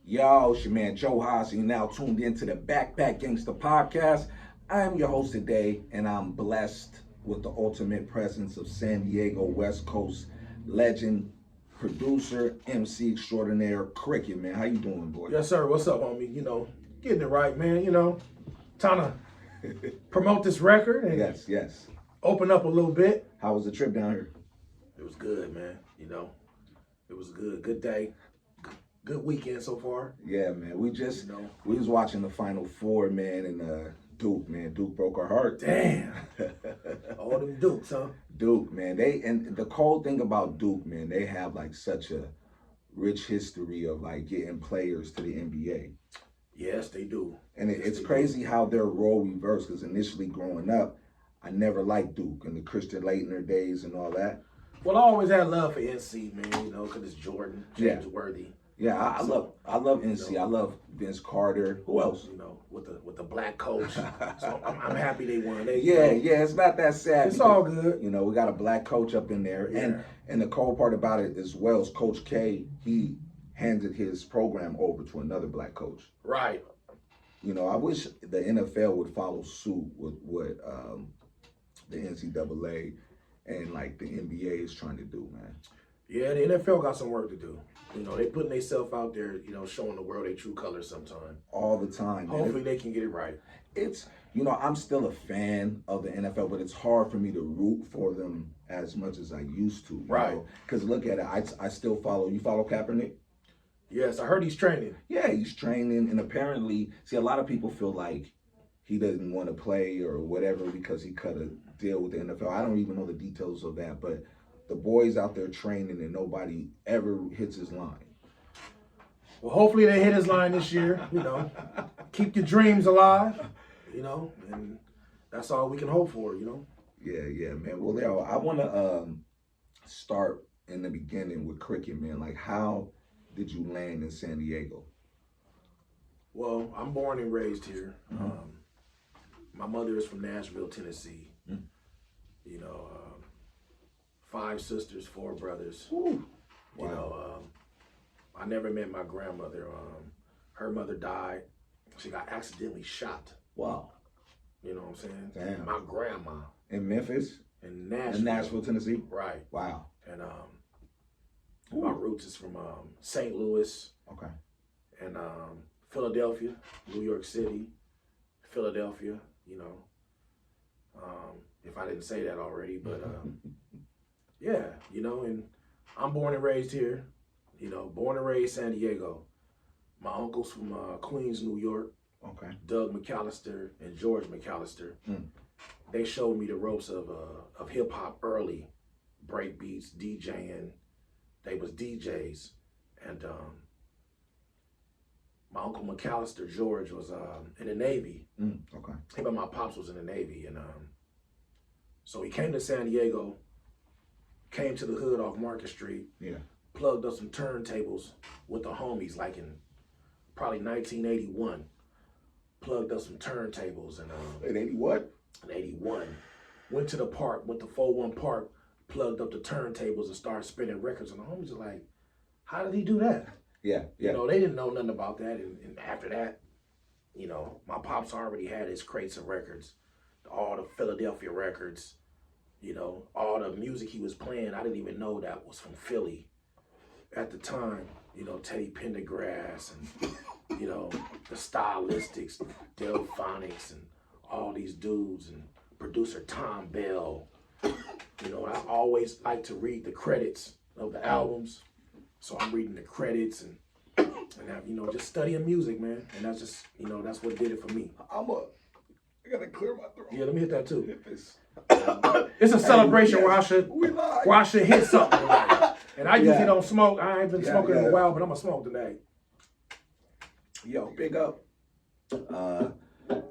Yo, it's your man Joe Haas, and you're now tuned into the Backpack Gangster Podcast. I am your host today, and I'm blessed with the ultimate presence of San Diego West Coast legend, producer, MC extraordinaire, Cricet, man. How you doing, boy? Yes, sir. What's up, homie? Getting it right, man. Trying to promote this record and Yes. open up a little bit. How was the trip down here? It was good, man. It was good. Good day. Good weekend so far. Yeah, man. We was watching the Final Four, man, and Duke broke our heart. Damn. All them Dukes, huh? Duke, man. And the cool thing about Duke, man, they have like such a rich history of like getting players to the NBA. Yes, they do. And it's crazy how their role reversed, because initially growing up, I never liked Duke and the Christian Laettner days and all that. Well, I always had love for NC, man, because it's Jordan, James Worthy. Yeah, I love NC. I love Vince Carter. Who else? With the black coach. So I'm happy they won. It's not that sad. It's all good. We got a black coach up in there. Yeah. And the cool part about it as well is Coach K, he handed his program over to another black coach. Right. I wish the NFL would follow suit with what the NCAA and like the NBA is trying to do, man. Yeah, the NFL got some work to do. They putting themselves out there, showing the world their true colors sometime. All the time. Hopefully they can get it right. It's, I'm still a fan of the NFL, but it's hard for me to root for them as much as I used to. Right. Because look at it, I still follow. You follow Kaepernick? Yes, I heard he's training. Yeah, he's training, and apparently, a lot of people feel like he doesn't want to play or whatever because he cut a deal with the NFL. I don't even know the details of that, but the boys out there training and nobody ever hits his line. Well, hopefully they hit his line this year. Keep your dreams alive. And that's all we can hope for. Yeah, man. Well, I want to start in the beginning with Cricet, man. Like, how did you land in San Diego? Well, I'm born and raised here. My mother is from Nashville, Tennessee. 5 sisters, 4 brothers. Ooh. Wow. I never met my grandmother. Her mother died. She got accidentally shot. Wow. You know what I'm saying? Damn. My grandma. In Memphis? In Nashville. In Nashville, Tennessee? Right. Wow. And my roots is from St. Louis. Okay. And Philadelphia, New York City, Philadelphia, if I didn't say that already, but and I'm born and raised here, born and raised San Diego. My uncles from Queens, New York, okay, Doug McAllister and George McAllister. They showed me the ropes of hip hop early, break beats, DJing. They was DJs, and my uncle McAllister, George, was in the Navy. Okay. Him and my pops was in the Navy, and so he came to San Diego, came to the hood off Market Street, plugged up some turntables with the homies, like in probably 1981. Plugged up some turntables, and in 81? In 81, went to the park, went to 41 Park, plugged up the turntables and started spinning records, and the homies are like, "How did he do that?" Yeah. They didn't know nothing about that. And after that, my pops already had his crates of records, all the Philadelphia records, all the music he was playing. I didn't even know that was from Philly at the time. Teddy Pendergrass and, the Stylistics, Delphonics, and all these dudes, and producer Tom Bell. I always like to read the credits of the albums. So I'm reading the credits and just studying music, man. And that's just, that's what did it for me. I gotta clear my throat. Yeah, let me hit that too. It's a celebration where I should hit something tonight. And I usually don't smoke. I ain't been smoking in a while, but I'm gonna smoke tonight. Yo, big up.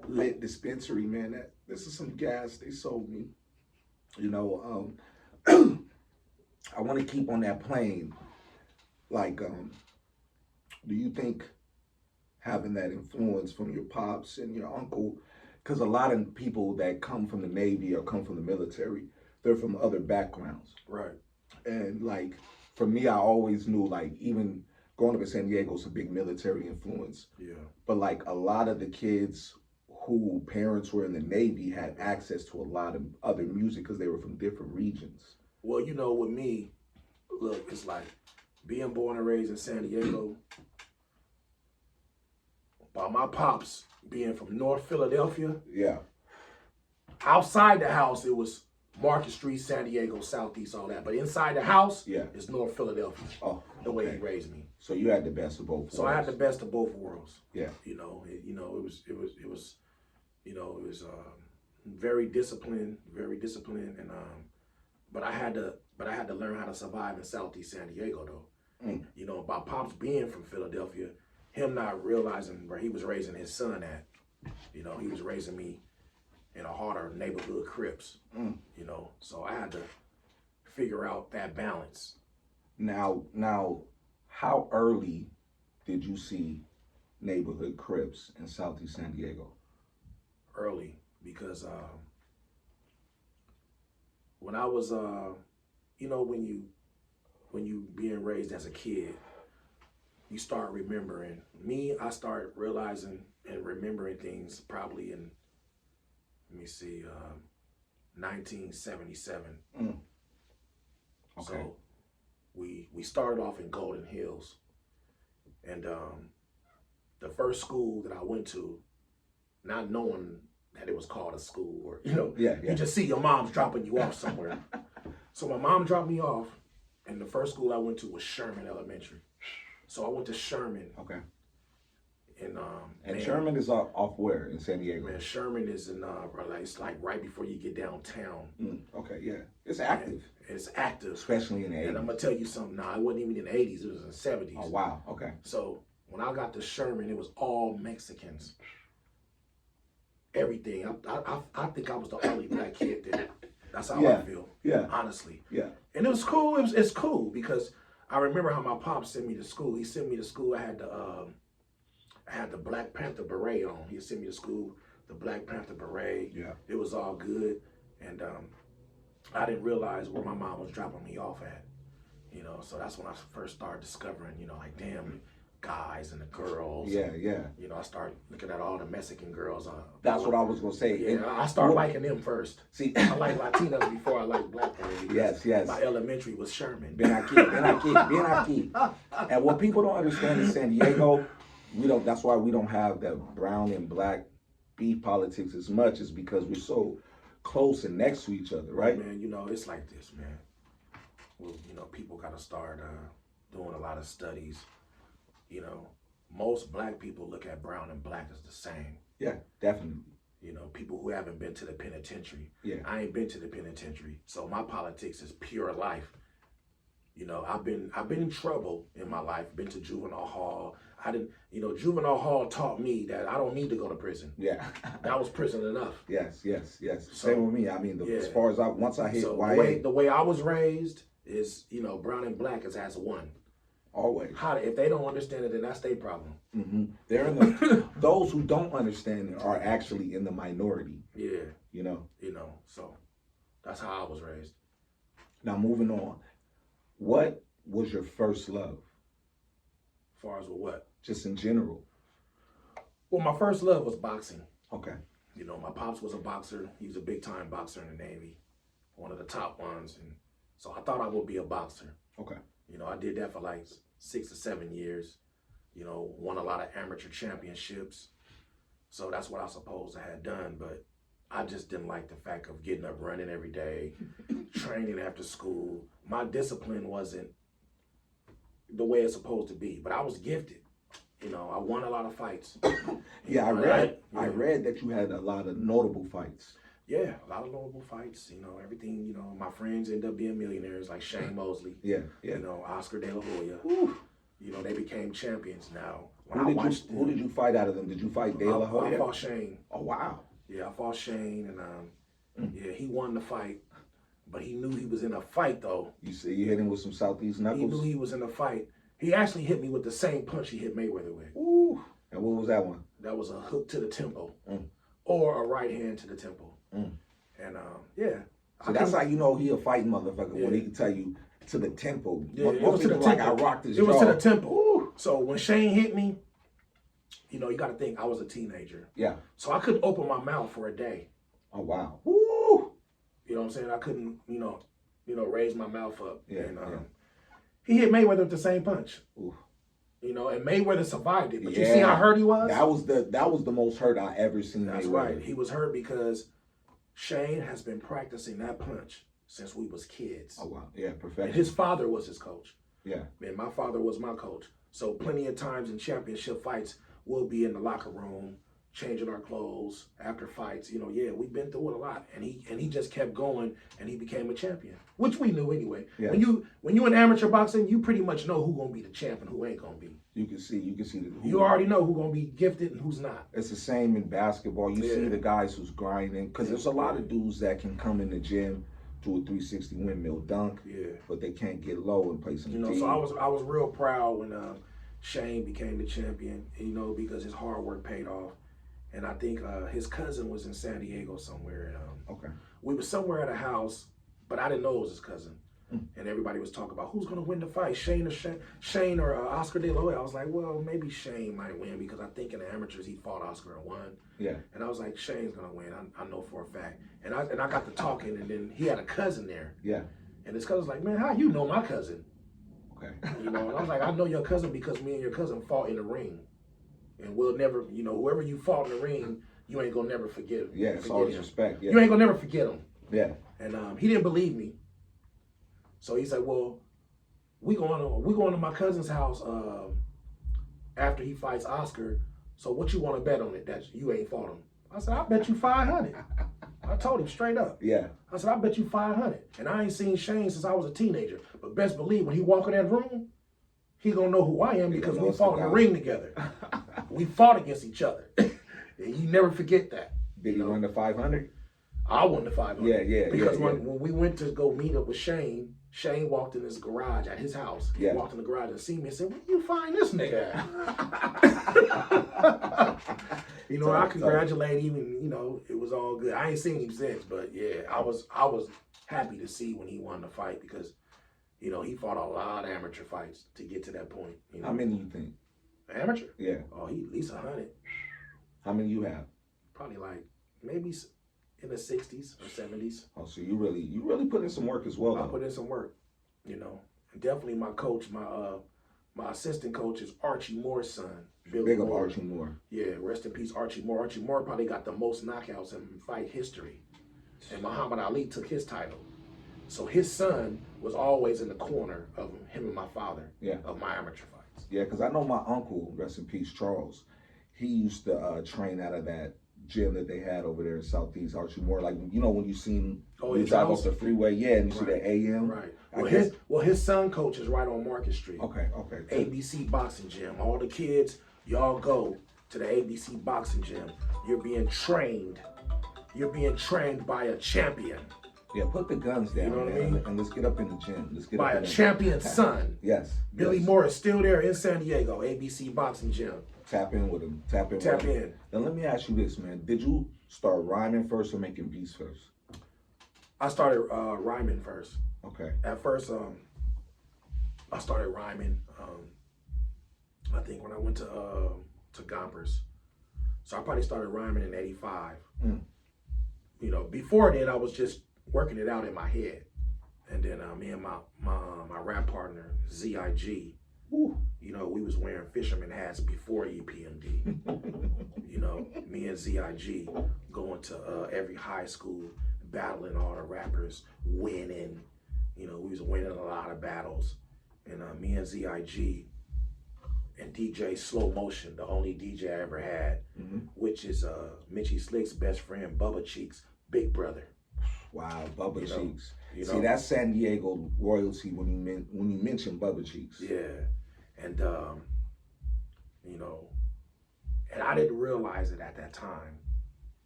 Lit Dispensary, man. This is some gas they sold me. I want to keep on that plane. Like, do you think having that influence from your pops and your uncle, because a lot of people that come from the Navy or come from the military, they're from other backgrounds. Right. And like, for me, I always knew, like, even growing up in San Diego is a big military influence. Yeah. But like a lot of the kids who parents were in the Navy had access to a lot of other music because they were from different regions. Well, you know, with me, look, it's like being born and raised in San Diego, by my pops being from North Philadelphia. Yeah. Outside the house, it was Market Street, San Diego, Southeast, all that. But inside the house, Yeah. it's North Philadelphia. Oh, the way he raised me. So you had the best of both worlds. So I had the best of both worlds. Yeah. You know, it was very disciplined, and but I had to learn how to survive in Southeast San Diego though. Mm. You know, by Pops being from Philadelphia, him not realizing where he was raising his son at. You know, he was raising me in a harder neighborhood Crips. Mm. You know, so I had to figure out that balance. Now, how early did you see neighborhood Crips in Southeast San Diego? Early, because when I was, you know, when you being raised as a kid, you start remembering. Me, I start realizing and remembering things probably in, let me see, 1977. Mm. Okay. So we started off in Golden Hills, and the first school that I went to, not knowing that it was called a school, or you just see your mom's dropping you off somewhere. So my mom dropped me off, and the first school I went to was Sherman Elementary. So I went to Sherman. Okay. And man, Sherman is off where in San Diego? Man, Sherman is in it's like right before you get downtown. Okay, yeah, it's active. And it's active, especially in the 80s. And I'm gonna tell you something. Now, it wasn't even in the 80s; it was in the 70s. Oh wow, okay. So when I got to Sherman, it was all Mexicans. Everything. I think I was the only black kid there. That's how I feel. Yeah. Honestly. Yeah. And it was cool. It's cool because I remember how my pop sent me to school. He sent me to school. I had the Black Panther beret on. He sent me to school, the Black Panther beret. Yeah. It was all good. And I didn't realize where my mom was dropping me off at. You know, so that's when I first started discovering, you know, like, damn, guys and the girls. Yeah. You know, I started looking at all the Mexican girls. That's what I was going to say. Yeah, I started liking them first. See, I like Latinos before I like black women. Yes. My elementary was Sherman. Bien aquí. And what people don't understand in San Diego, that's why we don't have the brown and black beef politics as much, is because we're so close and next to each other, right? Man, you know, it's like this, man. Well, you know, people got to start doing a lot of studies. You know, most black people look at brown and black as the same. Yeah, definitely. You know, people who haven't been to the penitentiary. Yeah. I ain't been to the penitentiary, so my politics is pure life. You know, I've been in trouble in my life. Been to juvenile hall. Juvenile hall taught me that I don't need to go to prison. Yeah. That was prison enough. Yes. So, same with me. I mean, as far as once I hit YA. The way I was raised is, you know, brown and black is as one. Always. If they don't understand it, then that's their problem. Mm-hmm. They're those who don't understand it are actually in the minority. Yeah. You know, so that's how I was raised. Now moving on, what was your first love? As far as with what? Just in general. Well, my first love was boxing. Okay. You know, my pops was a boxer. He was a big time boxer in the Navy, one of the top ones, and so I thought I would be a boxer. Okay. You know, I did that for like 6 or 7 years. You know, won a lot of amateur championships. So that's what I suppose I had done, but I just didn't like the fact of getting up running every day, training after school. My discipline wasn't the way it's supposed to be, but I was gifted. You know, I won a lot of fights. Yeah, I read that you had a lot of notable fights. Yeah, a lot of notable fights. You know, everything. You know, my friends ended up being millionaires, like Shane Mosley. Yeah. You know, Oscar De La Hoya. Whew. You know, they became champions now. Who did you fight out of them? Did you fight De La Hoya? I fought Shane. Oh wow. Yeah, I fought Shane, and yeah, he won the fight, but he knew he was in a fight though. You say you hit him with some Southeast knuckles? He knew he was in a fight. He actually hit me with the same punch he hit Mayweather with. Ooh. And what was that one? That was a hook to the temple, or a right hand to the temple. And yeah. So that's how you know he a fighting motherfucker, when he can tell you to the temple. Yeah, Most people like, I rocked his jaw. It was to the temple. Ooh. So when Shane hit me, you know, you got to think I was a teenager. Yeah. So I couldn't open my mouth for a day. Oh wow. Woo! You know what I'm saying? I couldn't, raise my mouth up. Yeah. And he hit Mayweather with the same punch. Ooh. You know, and Mayweather survived it. But Yeah. you see how hurt he was? That was the most hurt I ever seen. That's Mayweather. right. He was hurt because Shane has been practicing that punch since we was kids. Oh wow. Yeah, perfection. And his father was his coach. Yeah. And my father was my coach. So plenty of times in championship fights, we'll be in the locker room, changing our clothes after fights. You know, yeah, we've been through it a lot. And he just kept going and he became a champion, which we knew anyway. Yeah. When you in amateur boxing, you pretty much know who's gonna be the champ and who ain't gonna be. You can see You already know who's gonna be gifted and who's not. It's the same in basketball. You see the guys who's grinding, because there's a lot of dudes that can come in the gym, do a 360 windmill dunk, but they can't get low and play some D. So I was real proud when Shane became the champion, because his hard work paid off. And I think his cousin was in San Diego somewhere. Okay. We were somewhere at a house, but I didn't know it was his cousin. And everybody was talking about who's going to win the fight, Shane or Oscar De La Hoya. I was like, well, maybe Shane might win because I think in the amateurs he fought Oscar and won. Yeah. And I was like, Shane's going to win. I know for a fact. And I got to talking, and then he had a cousin there. Yeah. And his cousin's like, man, how you know my cousin? Okay. And I was like, I know your cousin because me and your cousin fought in the ring. And we'll never, whoever you fought in the ring, you ain't going to never forget him. Yeah, it's always respect. Yeah. You ain't going to never forget him. Yeah. And he didn't believe me. So he said, well, we going to my cousin's house after he fights Oscar. So what you want to bet on it that you ain't fought him? I said, I bet you 500. I told him straight up. Yeah. I said, I bet you 500. And I ain't seen Shane since I was a teenager. But best believe when he walk in that room, he gonna know who I am because we fought in the ring together. We fought against each other. And you never forget that. Did he win the 500? I won the 500. Yeah. Because when we went to go meet up with Shane walked in his garage at his house. He walked in the garage and seen me and said, where you find this nigga at? I congratulate him and, it was all good. I ain't seen him since, but yeah, I was happy to see when he won the fight because, he fought a lot of amateur fights to get to that point. How many you think? Amateur? Yeah. Oh, he at least 100. How many you have? Probably like maybe in the 60s or 70s. Oh, so you really put in some work as well. I put in some work, And definitely my coach, my assistant coach is Archie Moore's son. Big up Archie Moore. Yeah, rest in peace, Archie Moore. Archie Moore probably got the most knockouts in fight history. And Muhammad Ali took his title. So his son was always in the corner of him and my father of my amateur fights. Yeah, because I know my uncle, rest in peace, Charles, he used to train out of that gym that they had over there in Southeast Archie Moore. Like, when you seen you drive off the freeway, and you see the AM. Right. His son coaches right on Market Street. Okay. ABC Boxing Gym. All the kids, y'all go to the ABC Boxing Gym. You're being trained. You're being trained by a champion. Yeah, put the guns down, man, and let's get up in the gym. Let's get by up in a champion's son. Yes. Billy Moore is still there in San Diego, ABC Boxing Gym. Tap in with him. Tap in. Now let me ask you this, man. Did you start rhyming first or making beats first? I started rhyming first. Okay. At first, I started rhyming. I think when I went to Gompers, so I probably started rhyming in '85. Before then I was just working it out in my head, and then me and my rap partner ZIG. We was wearing fisherman hats before EPMD. Me and ZIG going to every high school, battling all the rappers, winning. We was winning a lot of battles. And me and ZIG and DJ Slow Motion, the only DJ I ever had, which is Mitchy Slick's best friend, Bubba Cheeks' big brother. Wow, Bubba Cheeks. See, that's San Diego royalty when you mention Bubba Cheeks. Yeah. And, and I didn't realize it at that time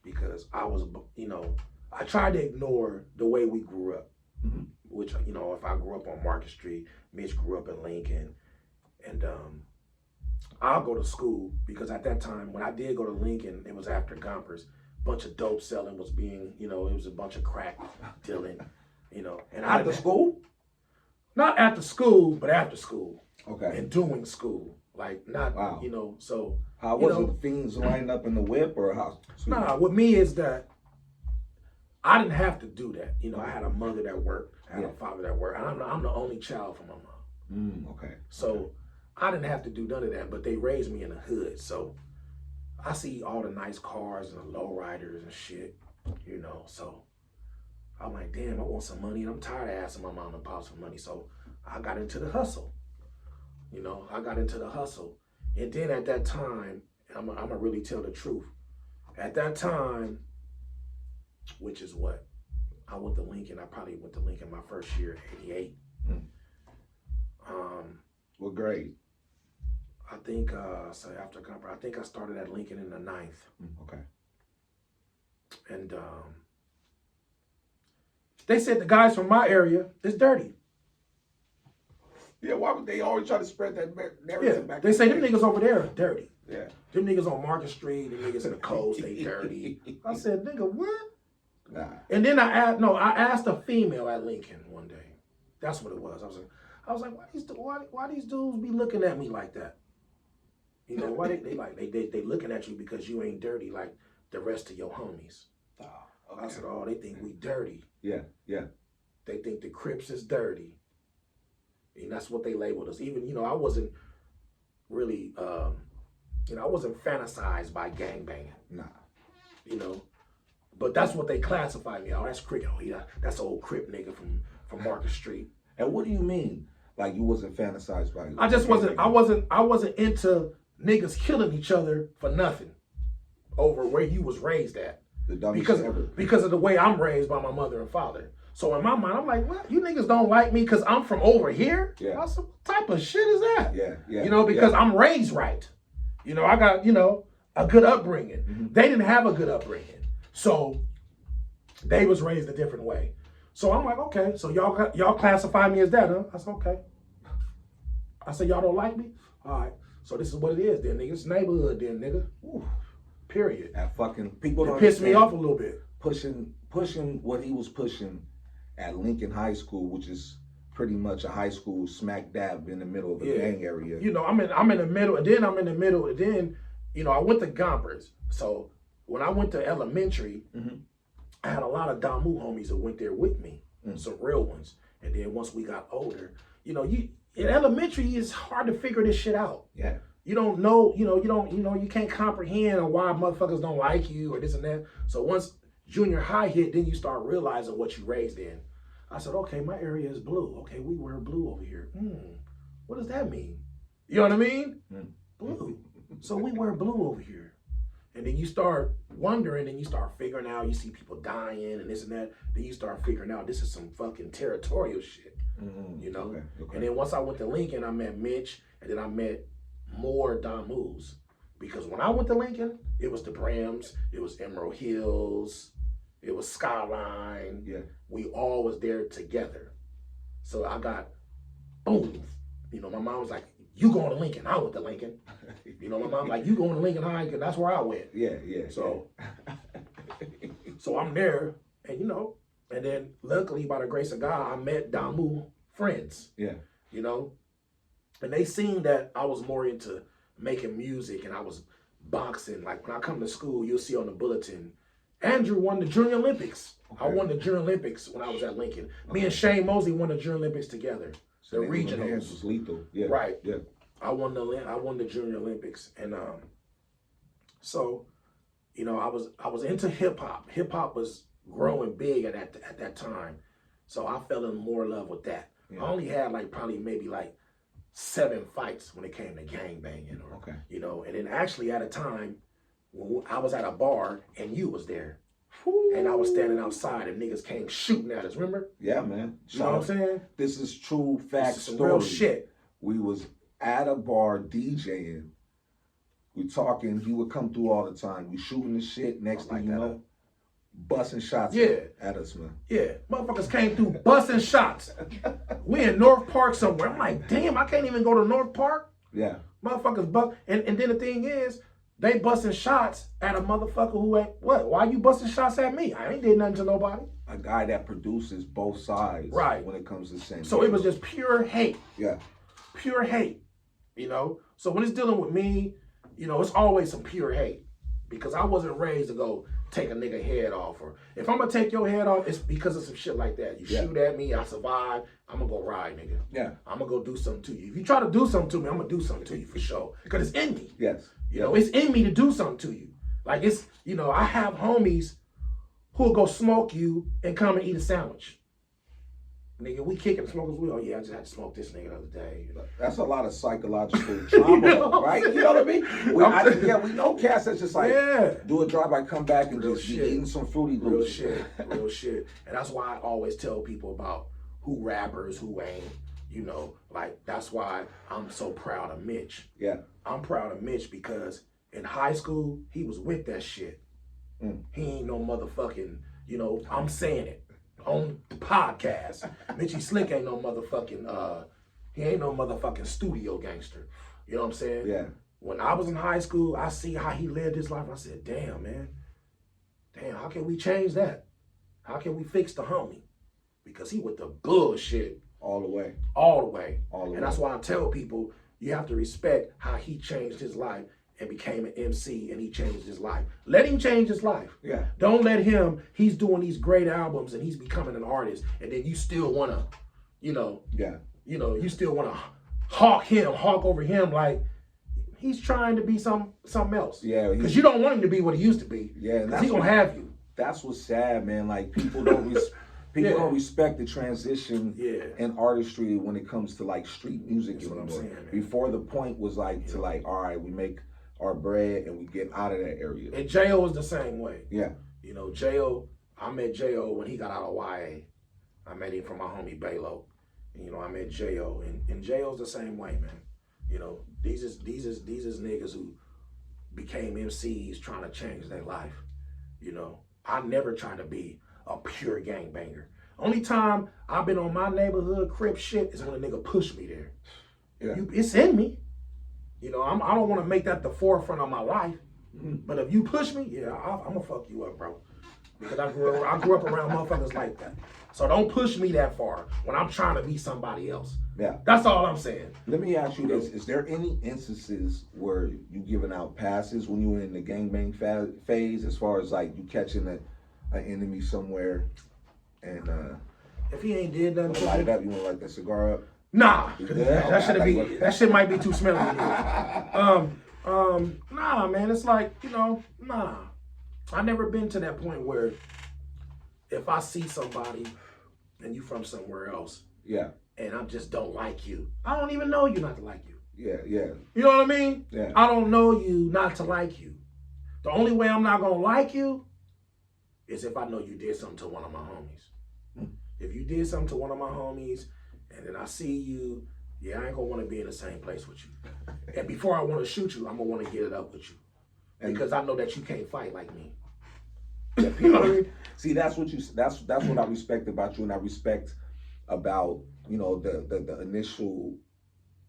because I was, I tried to ignore the way we grew up, which, if I grew up on Market Street, Mitch grew up in Lincoln, and I'll go to school because at that time, when I did go to Lincoln, it was after Gompers, bunch of dope selling was being, it was a bunch of crack dealing, and After school? Not after school, but after school. Okay. And doing school. Like, not, Wow. you know, so. How was it? The fiends lined up in the whip or how? Nah, with me is that I didn't have to do that. You know, I had a mother that worked, I had a father that worked, and I'm the only child from my mom. Okay. So I didn't have to do none of that, but they raised me in the hood. So I see all the nice cars and the lowriders and shit, you know. So I'm like, damn, I want some money, and I'm tired of asking my mom and pops for money. So I got into the hustle. You know, I got into the hustle. And then at that time, I'm gonna really tell the truth. At that time, which is what? I went to Lincoln. I probably went to Lincoln my first year, 88. What grade? I think, so after I think I started at Lincoln in the 9th. Okay. And they said the guys from my area is dirty. Yeah, why would they always try to spread that narrative back? They say them niggas over there are dirty. Yeah. Them niggas on Market Street, them niggas in the coast, they dirty. I said, nigga, what? Nah. And then I asked a female at Lincoln one day. That's what it was. I was like, why these dudes be looking at me like that? You know, why they looking at you because you ain't dirty like the rest of your homies. Okay. I said, oh, they think we dirty. Yeah. They think the Crips is dirty. And that's what they labeled us. Even, you know, I wasn't really, I wasn't fantasized by gangbanging. Nah. You know, but that's what they classified me. Oh, that's Cricet. Oh, yeah, that's an old Crip nigga from Market Street. And what do you mean? Like you wasn't fantasized by? I just wasn't. I wasn't into niggas killing each other for nothing over where you was raised at. The dumbest ever. Because of the way I'm raised by my mother and father. So in my mind, I'm like, what? You niggas don't like me because I'm from over here? Yeah. I said, what type of shit is that? Yeah. You know, because I'm raised right. You know, I got, you know, a good upbringing. Mm-hmm. They didn't have a good upbringing. So they was raised a different way. So I'm like, okay, so y'all classify me as that, huh? I said, okay. I said, y'all don't like me? All right. So this is what it is then, nigga. It's neighborhood then, nigga. Ooh, period. That fucking people don't pissed me off a little bit. Pushing what he was pushing at Lincoln High School, which is pretty much a high school smack dab in the middle of a gang area. You know, I'm in the middle, and then you know, I went to Gompers. So when I went to elementary, I had a lot of Damu homies that went there with me, some real ones. And then once we got older, you know, in elementary it's hard to figure this shit out. Yeah. You don't know, you can't comprehend why motherfuckers don't like you or this and that. So once junior high hit, then you start realizing what you raised in. I said, okay, my area is blue. Okay, we wear blue over here. What does that mean? You know what I mean? Blue. So we wear blue over here. And then you start wondering and you start figuring out, you see people dying and this and that. Then you start figuring out this is some fucking territorial shit. You know? Okay. And then once I went to Lincoln, I met Mitch, and then I met more Damus. Because when I went to Lincoln, it was the Brams, it was Emerald Hills, it was Skyline. Yeah. We all was there together. So I got, boom. You know, my mom was like, you going to Lincoln? I went to Lincoln. You know, my mom like, you going to Lincoln High? Because that's where I went. Yeah. So, so I'm there, and you know, and then luckily by the grace of God, I met Damu friends. Yeah. You know, and they seen that I was more into making music and I was boxing. Like when I come to school, you'll see on the bulletin, Andrew won the Junior Olympics. Okay. I won the Junior Olympics when I was at Lincoln. Me and Shane Mosley won the Junior Olympics together. So the regionals was lethal. Yeah. Right. Yeah. I won the Junior Olympics, and so, you know, I was into hip hop. Hip hop was growing big at that time, so I fell in more love with that. Yeah. I only had maybe 7 fights when it came to gang banging, or you know, and then actually at a time when I was at a bar and you was there. And I was standing outside and niggas came shooting at us, remember? Yeah, man. You know what I'm saying? This is true fact story. Real shit. We was at a bar DJing. We talking, he would come through all the time. We shooting the shit, next thing you know, busting shots at us, man. Yeah, motherfuckers came through busting shots. We in North Park somewhere. I'm like, damn, I can't even go to North Park? Yeah. Motherfuckers bust, and then the thing is, they busting shots at a motherfucker who ain't, what? Why you busting shots at me? I ain't did nothing to nobody. A guy that produces both sides. Right. When it comes to saying. So it was just pure hate. Yeah. Pure hate, you know? So when it's dealing with me, you know, it's always some pure hate because I wasn't raised to go take a nigga head off. Or if I'm gonna take your head off, it's because of some shit like that. You shoot at me, I survive, I'm gonna go ride, nigga. Yeah. I'm gonna go do something to you. If you try to do something to me, I'm gonna do something to you for sure. Because it's in me. Yes. You know, it's in me to do something to you. Like it's, you know, I have homies who'll go smoke you and come and eat a sandwich. Nigga, we kicking smokers. Oh yeah, I just had to smoke this nigga the other day. That's a lot of psychological trauma, right? You know what I mean? We know cats that's just like do a drive-by, come back and Real just shit. be eating some Fruity Loops. Real shit. And that's why I always tell people about who rappers, who ain't. You know, like that's why I'm so proud of Mitch. Yeah. I'm proud of Mitch because in high school he was with that shit. He ain't no motherfucking. You know, I'm saying it on the podcast. Mitchy Slick ain't no motherfucking. He ain't no motherfucking studio gangster. You know what I'm saying? Yeah. When I was in high school, I see how he lived his life. I said, damn, man. Damn, how can we change that? How can we fix the homie? Because he with the bullshit. All the way. All the way. And that's why I tell people, you have to respect how he changed his life and became an MC and he changed his life. Let him change his life. Yeah. Don't let him, he's doing these great albums and he's becoming an artist and then you still want to, you know, you still want to hawk over him like he's trying to be something else. Yeah. Because you don't want him to be what he used to be. Yeah. Because he's going to have you. That's what's sad, man. Like people don't don't respect the transition in artistry when it comes to like street music. That's what I'm saying, man. Before the point was like to like, all right, we make our bread and we get out of that area. And J.O. was the same way. Yeah. You know, J.O., I met J.O. when he got out of YA. I met him from my homie Balo. And, you know, I met J.O. And J.O.'s the same way, man. You know, these is niggas who became MCs trying to change their life. You know, I never tried to be a pure gangbanger. Only time I've been on my neighborhood Crip shit is when a nigga pushed me there. Yeah. It's in me. You know, I don't want to make that the forefront of my life. But if you push me, I'm gonna fuck you up, bro. Because I grew up around motherfuckers like that. So don't push me that far when I'm trying to be somebody else. Yeah. That's all I'm saying. Let me ask you this. Is there any instances where you giving out passes when you were in the gangbang phase as far as like you catching an enemy somewhere and if he ain't did nothing to light it up, you want to light that cigar up? Nah. That shit might be too smelly. Nah, man. It's like, you know, nah. I never been to that point where if I see somebody and you from somewhere else, and I just don't like you, I don't even know you not to like you. Yeah. You know what I mean? Yeah. I don't know you not to like you. The only way I'm not gonna like you is if I know you did something to one of my homies. If you did something to one of my homies, and then I see you, I ain't gonna want to be in the same place with you. And before I want to shoot you, I'm gonna want to get it up with you, because I know that you can't fight like me. You know what I mean? See, that's what I respect about you, and I respect about, you know, the initial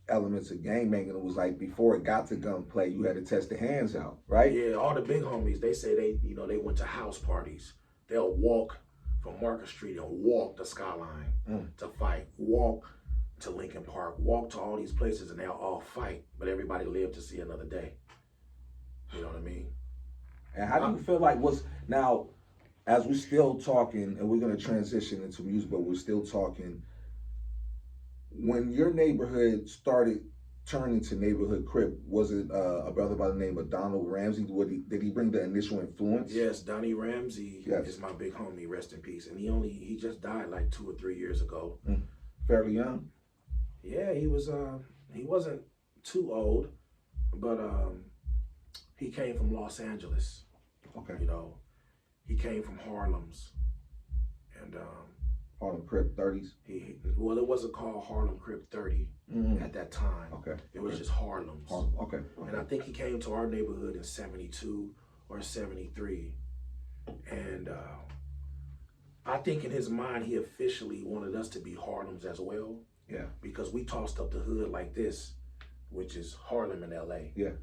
elements of gangbanging. It was like before it got to gunplay, you had to test the hands out, right? Yeah, all the big homies, they say they went to house parties. They'll walk from Market Street and walk the Skyline to fight, walk to Lincoln Park, walk to all these places, and they'll all fight, but everybody lived to see another day. You know what I mean? And how do you feel like now, as we're still talking, and we're going to transition into music, but we're still talking, when your neighborhood started turning to neighborhood Crip, was it a brother by the name of Donald Ramsey? Did he bring the initial influence? Yes, Donnie Ramsey is my big homie, rest in peace. And he just died like 2 or 3 years ago. Fairly young? Yeah, he wasn't too old, but he came from Los Angeles. Okay. You know, he came from Harlem's. And Harlem Crip 30s? It wasn't called Harlem Crip 30 at that time. Okay. It was just Harlem's. Okay. And I think he came to our neighborhood in 72 or 73. And I think in his mind, he officially wanted us to be Harlem's as well. Yeah. Because we tossed up the hood like this, which is Harlem in LA. Yeah.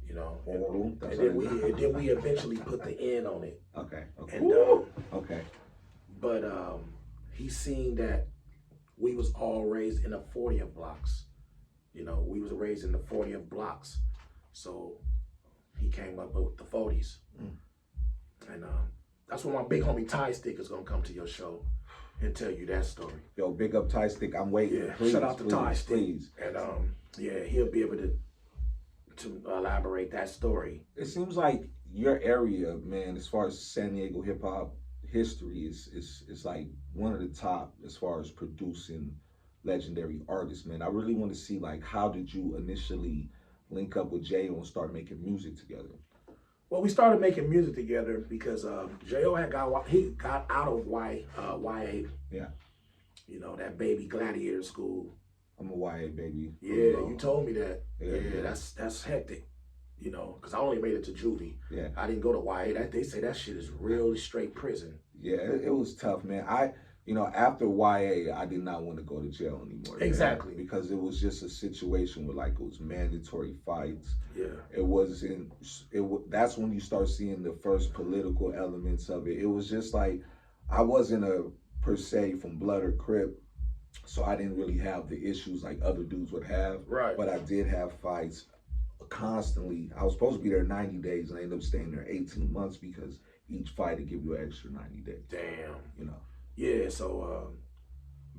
You know, and then we eventually put the N on it. Okay. And okay. But he seen that we was all raised in the 40th blocks. You know, we was raised in the 40th blocks, so he came up with the 40s. And that's when my big homie Ty Stick is gonna come to your show and tell you that story. Yo, big up Ty Stick. I'm waiting. Yeah, Please, shout out to Ty Stick. Please. And yeah, he'll be able to elaborate that story. It seems like your area, man, as far as San Diego hip hop history is like one of the top as far as producing legendary artists, man. I really want to see, like, how did you initially link up with J.O. and start making music together? Well, we started making music together because J.O. got out of YA. Yeah. You know, that baby gladiator school. I'm a YA baby. Yeah, you told me that. Yeah. That's hectic. You know, because I only made it to juvie. Yeah. I didn't go to YA. They say that shit is really straight prison. Yeah, it was tough, man. After YA, I did not want to go to jail anymore. Exactly. Man, because it was just a situation where, like, it was mandatory fights. Yeah. That's when you start seeing the first political elements of it. It was just like, I wasn't per se from Blood or Crip, so I didn't really have the issues like other dudes would have. Right. But I did have fights constantly. I was supposed to be there 90 days, and I ended up staying there 18 months because each fight would give you an extra 90 days. Damn. You know. Yeah, so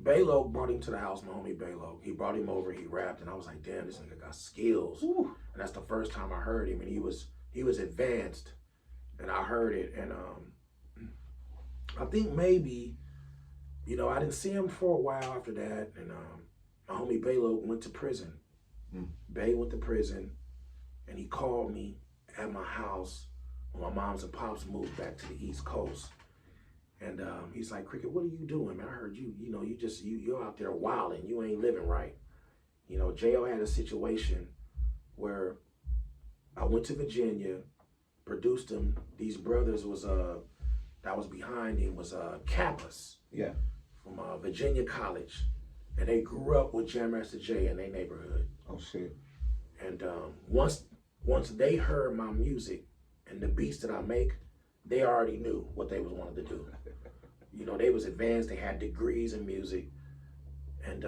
Balo brought him to the house, my homie Balo. He brought him over, he rapped, and I was like, damn, this nigga got skills. Ooh. And that's the first time I heard him, and he was advanced, and I heard it, and I think maybe, you know, I didn't see him for a while after that, and my homie Balo went to prison. Bay went to prison, and he called me at my house when my moms and pops moved back to the East Coast. And he's like, Cricket, what are you doing, man? I heard you're out there wilding. You ain't living right. You know, J.O. had a situation where I went to Virginia, produced him. These brothers that was behind him was Kappas. Yeah. From Virginia College. And they grew up with Jam Master Jay in their neighborhood. Oh, shit. And once they heard my music and the beats that I make, they already knew what they was wanted to do. You know, they was advanced, they had degrees in music. And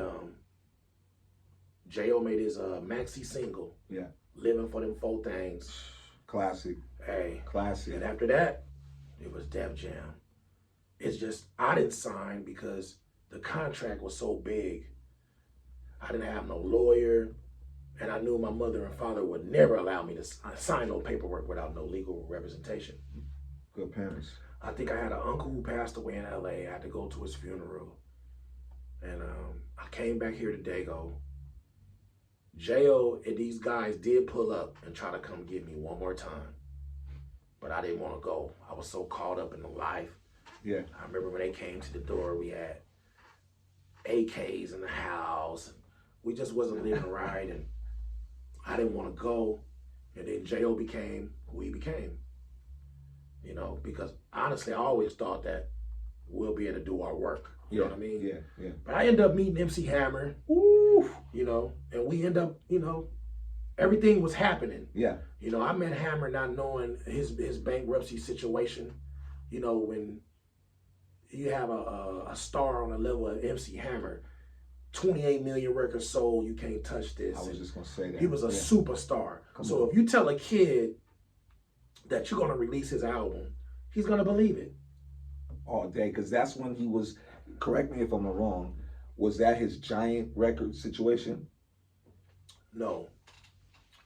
J.O. made his maxi single. Yeah. Living for Them Four Things. Classic. Hey. Classic. And after that, it was Def Jam. It's just, I didn't sign because the contract was so big. I didn't have no lawyer. And I knew my mother and father would never allow me to sign no paperwork without no legal representation. Good parents. I think I had an uncle who passed away in LA. I had to go to his funeral. And I came back here to Dago. J.O. and these guys did pull up and try to come get me one more time. But I didn't want to go. I was so caught up in the life. Yeah. I remember when they came to the door, we had AKs in the house. We just wasn't living right, and I didn't want to go. And then J.O. became who he became. You know, because honestly, I always thought that we'll be able to do our work. You know what I mean? Yeah, yeah. But I ended up meeting MC Hammer. Woo! You know, and we end up, you know, everything was happening. Yeah. You know, I met Hammer not knowing his bankruptcy situation. You know, when you have a star on the level of MC Hammer, 28 million records sold, you can't touch this. I was just going to say that. He was a superstar. So if you tell a kid that you're going to release his album, he's going to believe it. All day, because that's when he was, correct me if I'm wrong, was that his giant record situation? No.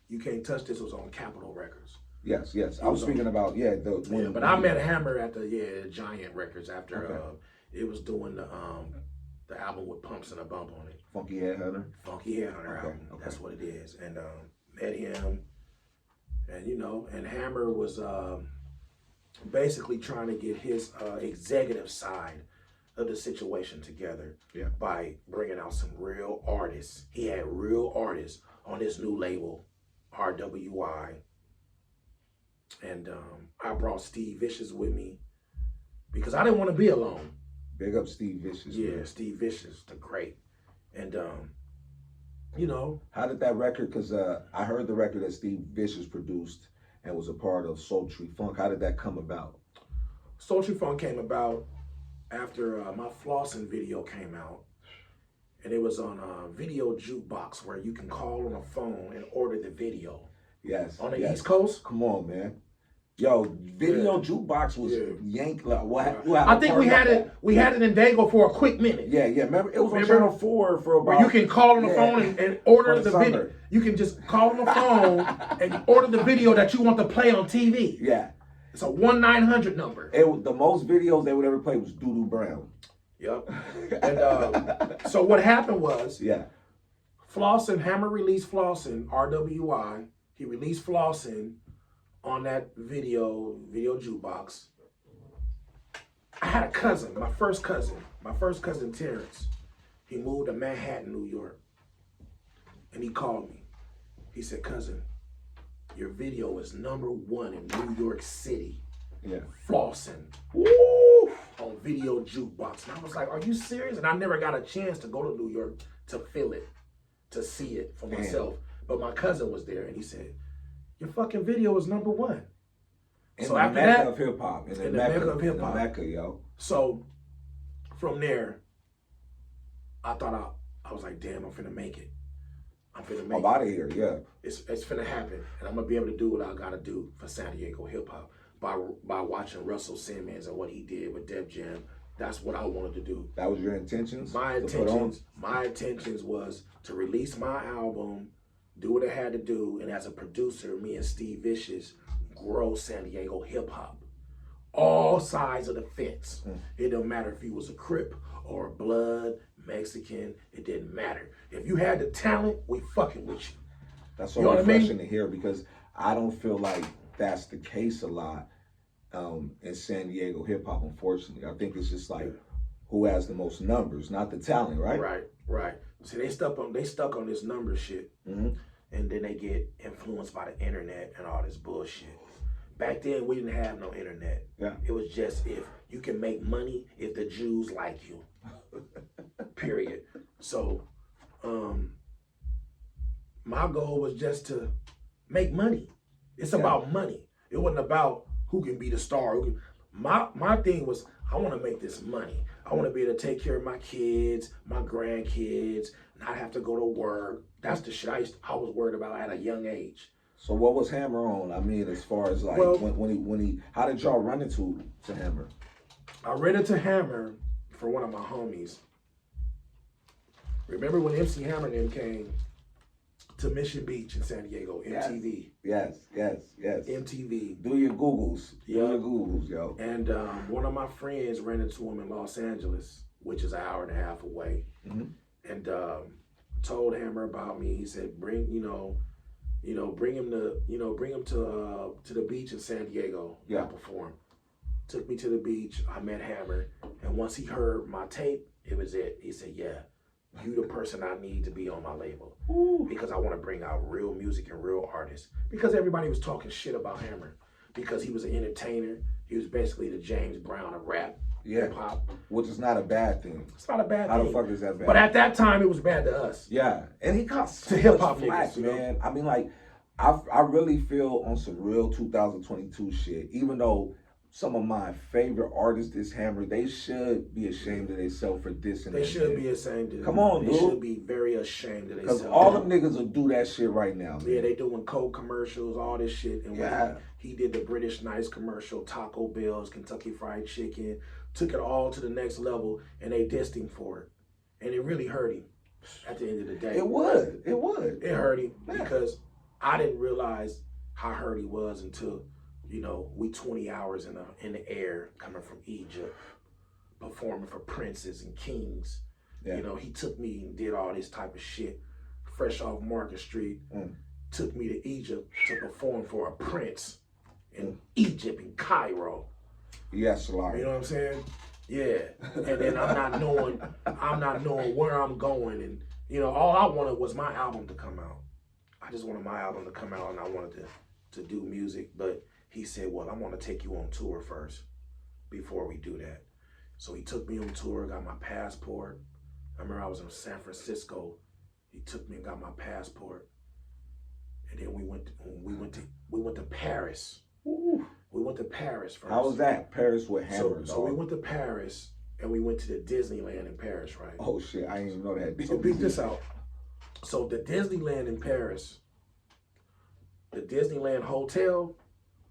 You Can't Touch This was on Capitol Records. Yes. I was speaking about, but I met Hammer at the Giant Records after it was doing the album with Pumps and a Bump on it. Funky Headhunter? Funky Headhunter album. Okay. That's what it is. And met him. And, you know, and Hammer was basically trying to get his executive side of the situation together by bringing out some real artists. He had real artists on his new label, RWI. And I brought Steve Vicious with me because I didn't want to be alone. Big up Steve Vicious. Yeah, man. Steve Vicious, the great. And, you know. How did that record, because I heard the record that Steve Vicious produced and was a part of Sultry Funk. How did that come about? Sultry Funk came about after my Flossing video came out. and it was on a video jukebox where you can call on a phone and order the video. Yes. On the yes. East Coast? Come on, man. Yo, video jukebox was yanked. Like, what? I think we had it. We had it in Dago for a quick minute. Yeah. Remember, it was on Channel 4 for about. Where you can call on the phone and order the video. You can just call on the phone and order the video that you want to play on TV. Yeah. It's a 1-900 number. The most videos they would ever play was Doo Doo Brown. Yep. And so what happened was, Flossin, Hammer released Flossin, RWI. He released Flossin on that video jukebox. I had a cousin, my first cousin Terrence. He moved to Manhattan, New York. And he called me. He said, cousin, your video is #1 in New York City. Yeah. Flossin. Woo! On video jukebox. And I was like, are you serious? And I never got a chance to go to New York to feel it, to see it for myself. But my cousin was there and he said, your fucking video is #1. So after that, Mecca of hip hop. In the Mecca of hip hop. Mecca, yo. So from there, I thought I was like, damn, I'm finna make it. I'm out of here, yeah. It's finna happen, and I'm gonna be able to do what I gotta do for San Diego hip hop by watching Russell Simmons and what he did with Def Jam. That's what I wanted to do. That was your intentions? My intentions was to release my album, do what I had to do, and as a producer, me and Steve Vicious grow San Diego hip hop. All sides of the fence. It don't matter if you was a Crip or a Blood, Mexican, it didn't matter. If you had the talent, we fucking with you. That's so refreshing to hear, because I don't feel like that's the case a lot in San Diego hip hop, unfortunately. I think it's just like who has the most numbers, not the talent, right? Right. See, they stuck on this number shit, and then they get influenced by the internet and all this bullshit. Back then, we didn't have no internet. Yeah. It was just if you can make money, if the Jews like you. Period. So, my goal was just to make money. It's about money. It wasn't about who can be the star. My thing was, I want to make this money. I want to be able to take care of my kids, my grandkids, not have to go to work. That's the shit I was worried about at a young age. So what was Hammer on? I mean, as far as like when he how did y'all run into Hammer? I ran into Hammer for one of my homies. Remember when MC Hammer then came to Mission Beach in San Diego, MTV. Yes. MTV. Do your Googles. Yo. And one of my friends ran into him in Los Angeles, which is an hour and a half away. And told Hammer about me. He said, bring him to the beach in San Diego. Yeah. To perform. Took me to the beach. I met Hammer, and once he heard my tape, it was it. He said, yeah, you the person I need to be on my label. Because I want to bring out real music and real artists. Because everybody was talking shit about Hammer. Because he was an entertainer. He was basically the James Brown of rap, hip hop. Which is not a bad thing. It's not a bad thing. How the fuck is that bad? But at that time, it was bad to us. Yeah. And he got so to hip hop flack, niggas, man. I mean, like, I really feel on some real 2022 shit, even though some of my favorite artists this Hammer, they should be ashamed of themselves for dissing. They should be ashamed of Come on, dude. They should be very ashamed of themselves. Because all them niggas will do that shit right now, man. Yeah, they doing Coke commercials, all this shit. And he did the British Nice commercial, Taco Bell's, Kentucky Fried Chicken, took it all to the next level, and they dissed him for it. And it really hurt him at the end of the day. It would. It hurt him because I didn't realize how hurt he was until, we 20 hours in the air coming from Egypt, performing for princes and kings. Yeah. He took me and did all this type of shit, fresh off Market Street, took me to Egypt to perform for a prince in Egypt, in Cairo. Yes, Larry. You know what I'm saying? Yeah. And then I'm not knowing where I'm going. And, all I wanted was my album to come out. I just wanted my album to come out, and I wanted to do music. But he said, well, I want to take you on tour first before we do that. So he took me on tour, got my passport. I remember I was in San Francisco. He took me and got my passport. And then we went to Paris. Ooh. We went to Paris first. How was that? Paris with Hammer. So we went to Paris, and we went to the Disneyland in Paris, right? Oh shit, I didn't even know that. So beat this out. So the Disneyland in Paris, the Disneyland Hotel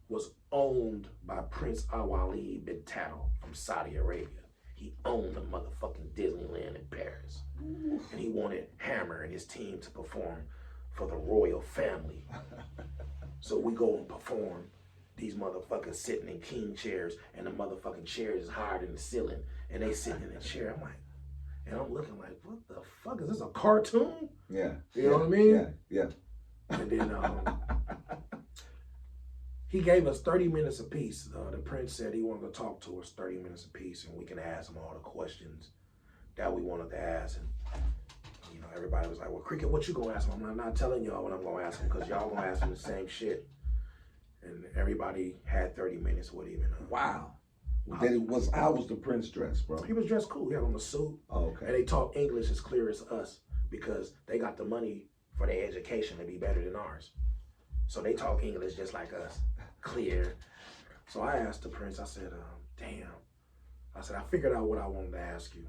was owned by Prince Awali bin Talal from Saudi Arabia. He owned the motherfucking Disneyland in Paris. And he wanted Hammer and his team to perform for the royal family. So we go and perform. These motherfuckers sitting in king chairs, and the motherfucking chairs is higher than the ceiling, and they sitting in the chair. I'm like, and I'm looking like, what the fuck, is this a cartoon? Yeah. You know what I mean? Yeah. And then he gave us 30 minutes apiece. The prince said he wanted to talk to us 30 minutes apiece, and we can ask him all the questions that we wanted to ask. And you know, everybody was like, well, Cricket, what you gonna ask him? I'm not telling y'all what I'm gonna ask him, because y'all gonna ask him the same shit. And everybody had 30 minutes with him. And, wow. How was the prince dressed, bro? He was dressed cool. He had on a suit. Oh, okay. And they talk English as clear as us, because they got the money for their education to be better than ours. So they talk English just like us, clear. So I asked the prince, I said, damn. I said, I figured out what I wanted to ask you.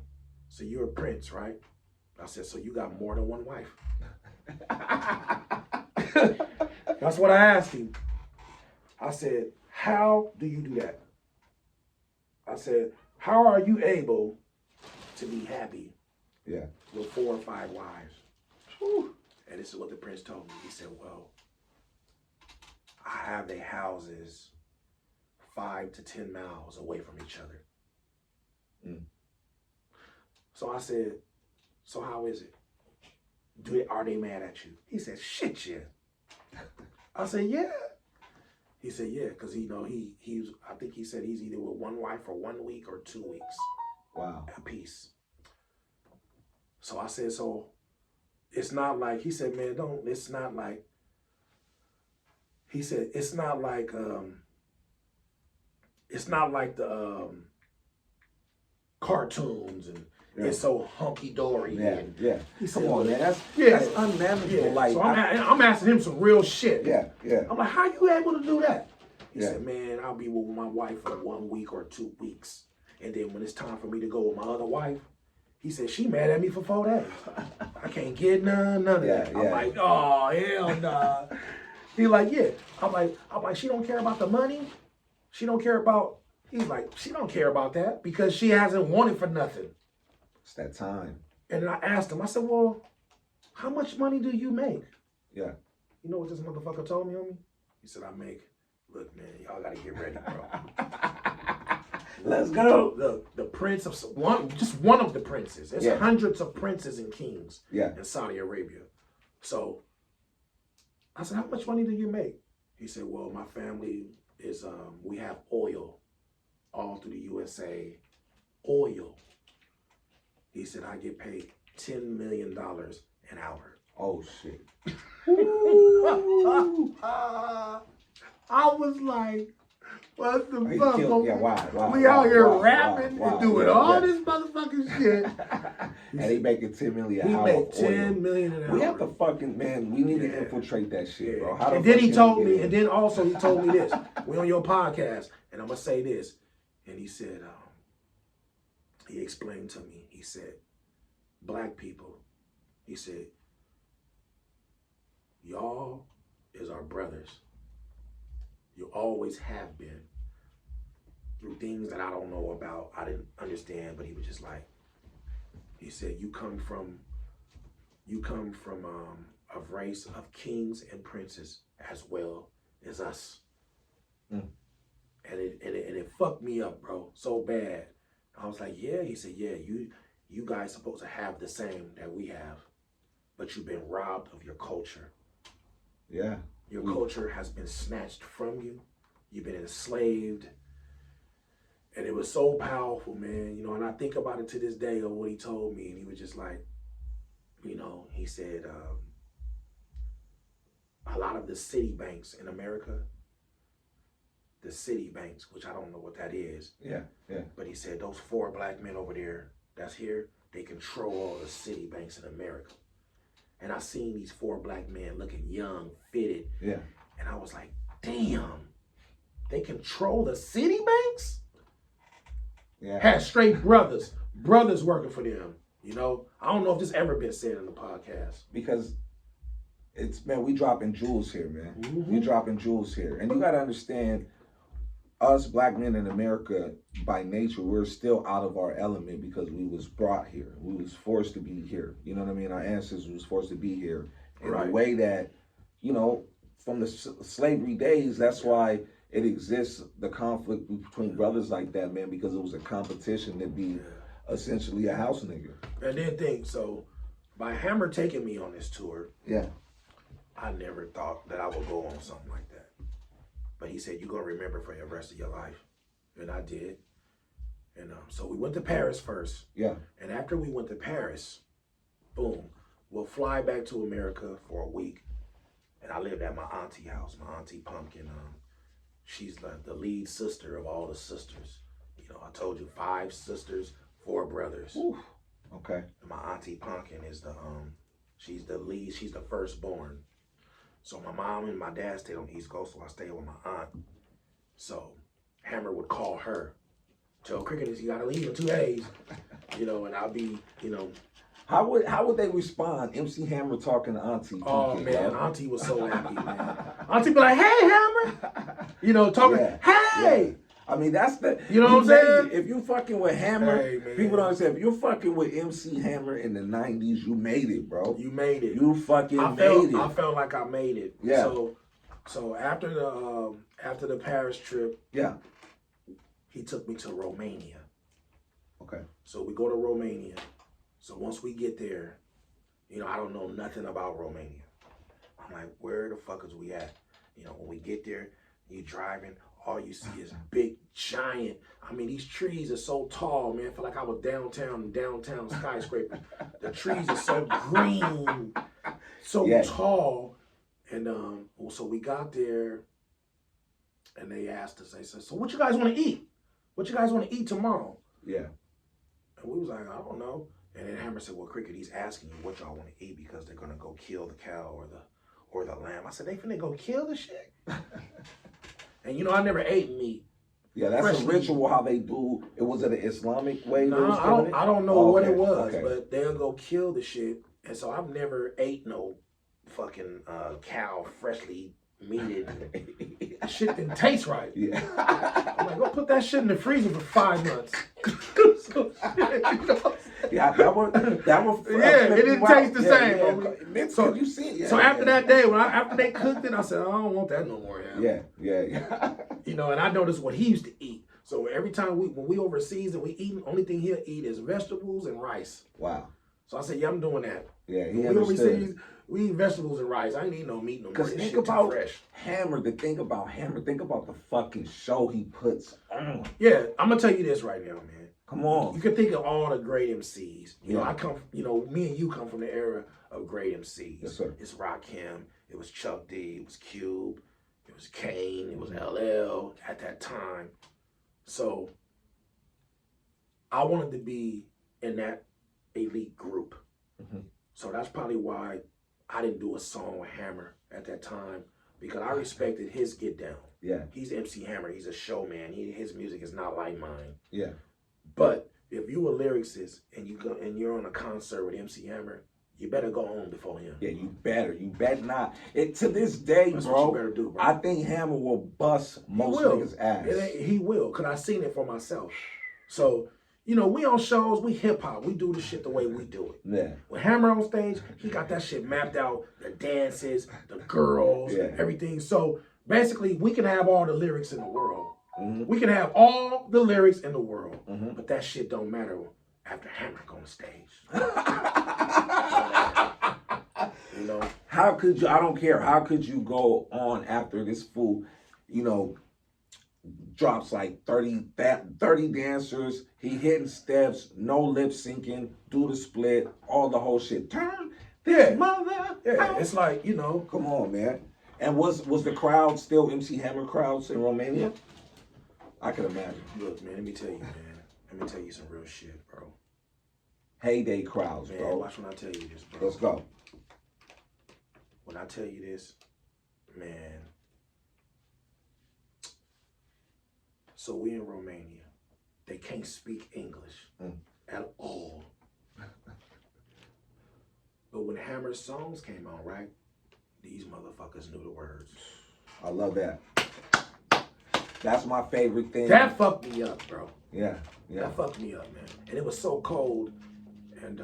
So you're a prince, right? I said, so you got more than one wife? That's what I asked him. I said, how do you do that? I said, how are you able to be happy with 4 or 5 wives? Whew. And this is what the prince told me. He said, well, I have their houses 5 to 10 miles away from each other. Mm. So I said, so how is it? Are they mad at you? He said, shit, yeah. I said, yeah. He said, yeah, because I think he said he's either with one wife for 1 week or 2 weeks. Wow. At peace. So I said, so it's not like, he said, man, it's not like, he said, it's not like the cartoons and it's so hunky-dory. Yeah. He said, come on, man, that's unmanageable. Yeah. Like, so I'm asking him some real shit. Yeah. I'm like, how you able to do that? He said, man, I'll be with my wife for 1 week or 2 weeks. And then when it's time for me to go with my other wife, he said, she mad at me for 4 days. I can't get none of that. I'm like, oh, hell nah. He like, yeah. I'm like, she don't care about the money. She don't care about, he's like, she don't care about that because she hasn't wanted for nothing. It's that time. And then I asked him, I said, well, how much money do you make? Yeah. You know what this motherfucker told me, homie? He said, look, man, y'all gotta get ready, bro. Let's go. Look, the prince of just one of the princes. There's hundreds of princes and kings in Saudi Arabia. So I said, how much money do you make? He said, well, my family is, we have oil all through the USA. Oil. He said, I get paid $10 million an hour. Oh, shit. I was like, what the fuck? Wow, we out here rapping and doing all this motherfucking shit. And he making $10 million an hour. He make $10 oil. Million an hour. We have to fucking, man, we need to infiltrate that shit, bro. And then he told me, and then also he told me this. We on your podcast, and I'm going to say this. And he said, he explained to me, he said, black people, he said, y'all is our brothers. You always have been. Through things that I don't know about, I didn't understand, but he was just like, he said, you come from a race of kings and princes as well as us. Mm. And it fucked me up, bro, so bad. I was like, yeah. He said, yeah, you guys supposed to have the same that we have, but you've been robbed of your culture. Yeah. Your culture has been snatched from you. You've been enslaved. And it was so powerful, man. You know, and I think about it to this day of what he told me. And he was just like, you know, he said, a lot of the city banks in America, the city banks, which I don't know what that is. Yeah. But he said those 4 black men over there that's here, they control all the city banks in America. And I seen these 4 black men looking young, fitted. Yeah. And I was like, damn, they control the city banks? Yeah. Had straight brothers working for them. You know, I don't know if this ever been said in the podcast. Because we dropping jewels here, man. Mm-hmm. We dropping jewels here. And you got to understand, us black men in America, by nature, we're still out of our element because we was brought here. We was forced to be here. You know what I mean? Our ancestors was forced to be here. And the way that, you know, from the slavery days, that's why it exists, the conflict between brothers like that, man, because it was a competition to be essentially a house nigga. And then think, so by Hammer taking me on this tour, yeah, I never thought that I would go on something like that. But he said, you're going to remember for the rest of your life. And I did. And so we went to Paris first. Yeah. And after we went to Paris, boom, we'll fly back to America for a week. And I lived at my auntie house, my auntie Pumpkin. She's the lead sister of all the sisters. You know, I told you 5 sisters, 4 brothers. Oof. Okay. And my auntie Pumpkin is she's the lead, she's the firstborn. So my mom and my dad stayed on the East Coast, so I stayed with my aunt. So Hammer would call her, tell Cricket, you gotta leave in 2 days. You know, and I'll be, you know. How would they respond? MC Hammer talking to Auntie. Oh man, Auntie was so happy, man. Auntie be like, hey Hammer, you know, talking, hey. Yeah. I mean, that's the, you know what I'm saying? If you fucking with Hammer, hey, people don't understand. If you're fucking with MC Hammer in the 90s, you made it, bro. You made it. You fucking made it. I felt like I made it. Yeah. So after the Paris trip, yeah, he took me to Romania. Okay. So we go to Romania. So once we get there, you know, I don't know nothing about Romania. I'm like, where the fuck is we at? You know, when we get there, you driving, all you see is big, giant. I mean, these trees are so tall, man. I feel like I was downtown skyscraper. The trees are so green, so tall. And so we got there, and they asked us, they said, so what you guys want to eat? What you guys want to eat tomorrow? Yeah. And we was like, I don't know. And then Hammer said, well, Cricket, he's asking you what y'all want to eat because they're going to go kill the cow or the lamb. I said, they finna go kill the shit? And you know, I never ate meat. Yeah, that's a ritual how they do. It was an Islamic way. No, I don't know what it was, but they'll go kill the shit. And so I've never ate no fucking cow freshly meated. That shit didn't taste right. Yeah. I'm like, go put that shit in the freezer for 5 months. So, you know? Yeah, that was yeah, it didn't taste the same. Yeah. So you see it. Yeah, so after that day, after they cooked it, I said, I don't want that no more. Yeah. You know, and I noticed what he used to eat. So every time when we overseas and we eat, only thing he'll eat is vegetables and rice. Wow. So I said, yeah, I'm doing that. Yeah, he understood. Overseas, we eat vegetables and rice. I ain't eat no meat no more. Because think about Hammer. Think about the fucking show he puts on. Yeah, I'm gonna tell you this right now, man. Come on. You can think of all the great MCs. You know, me and you come from the era of great MCs. Yes, sir. It's Rakim, it was Chuck D, it was Cube, it was Kane, it was LL at that time. So I wanted to be in that elite group. Mm-hmm. So that's probably why I didn't do a song with Hammer at that time, because I respected his get down. Yeah. He's MC Hammer. He's a showman. His music is not like mine. Yeah. But if you a lyricist and you're on a concert with MC Hammer, you better go on before him. Yeah, you better not. To this day, that's bro, what you better do, bro. I think Hammer will bust most niggas' ass. He will, because I seen it for myself. So, you know, we on shows, we hip hop, we do the shit the way we do it. Yeah. When Hammer on stage, he got that shit mapped out, the dances, the girls, everything. So basically, we can have all the lyrics in the world. Mm-hmm. We can have all the lyrics in the world, but that shit don't matter after Hammer on the stage. You know? How could you, I don't care, how could you go on after this fool, you know, drops like 30 dancers, he hitting steps, no lip syncing, do the split, all the whole shit. Turn this mother out. It's like, you know. Come on, man. And was the crowd still MC Hammer crowds in Romania? I can imagine. Look, man, let me tell you, man. Let me tell you some real shit, bro. Heyday crowds, man, bro. Watch when I tell you this, bro. Let's go. When I tell you this, man. So we in Romania. they can't speak English at all. But when Hammer's songs came on, right, these motherfuckers knew the words. I love that. That's my favorite thing. That fucked me up, bro. Yeah. That fucked me up, man. And it was so cold. And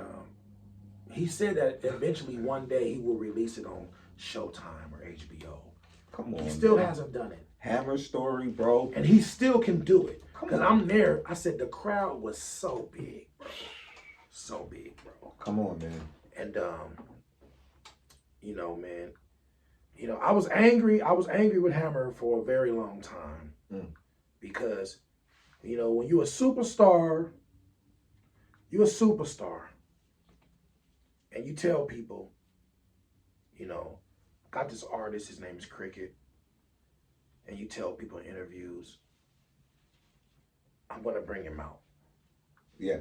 he said that eventually one day he will release it on Showtime or HBO. Come on. He still hasn't done it. Hammer story, bro. And he still can do it. Because I'm there. I said the crowd was so big, bro. So big, bro. Come on, man. And man, I was angry. I was angry with Hammer for a very long time. Because, when you're a superstar, and you tell people, got this artist, his name is Cricet, and you tell people in interviews, I'm going to bring him out. Yeah.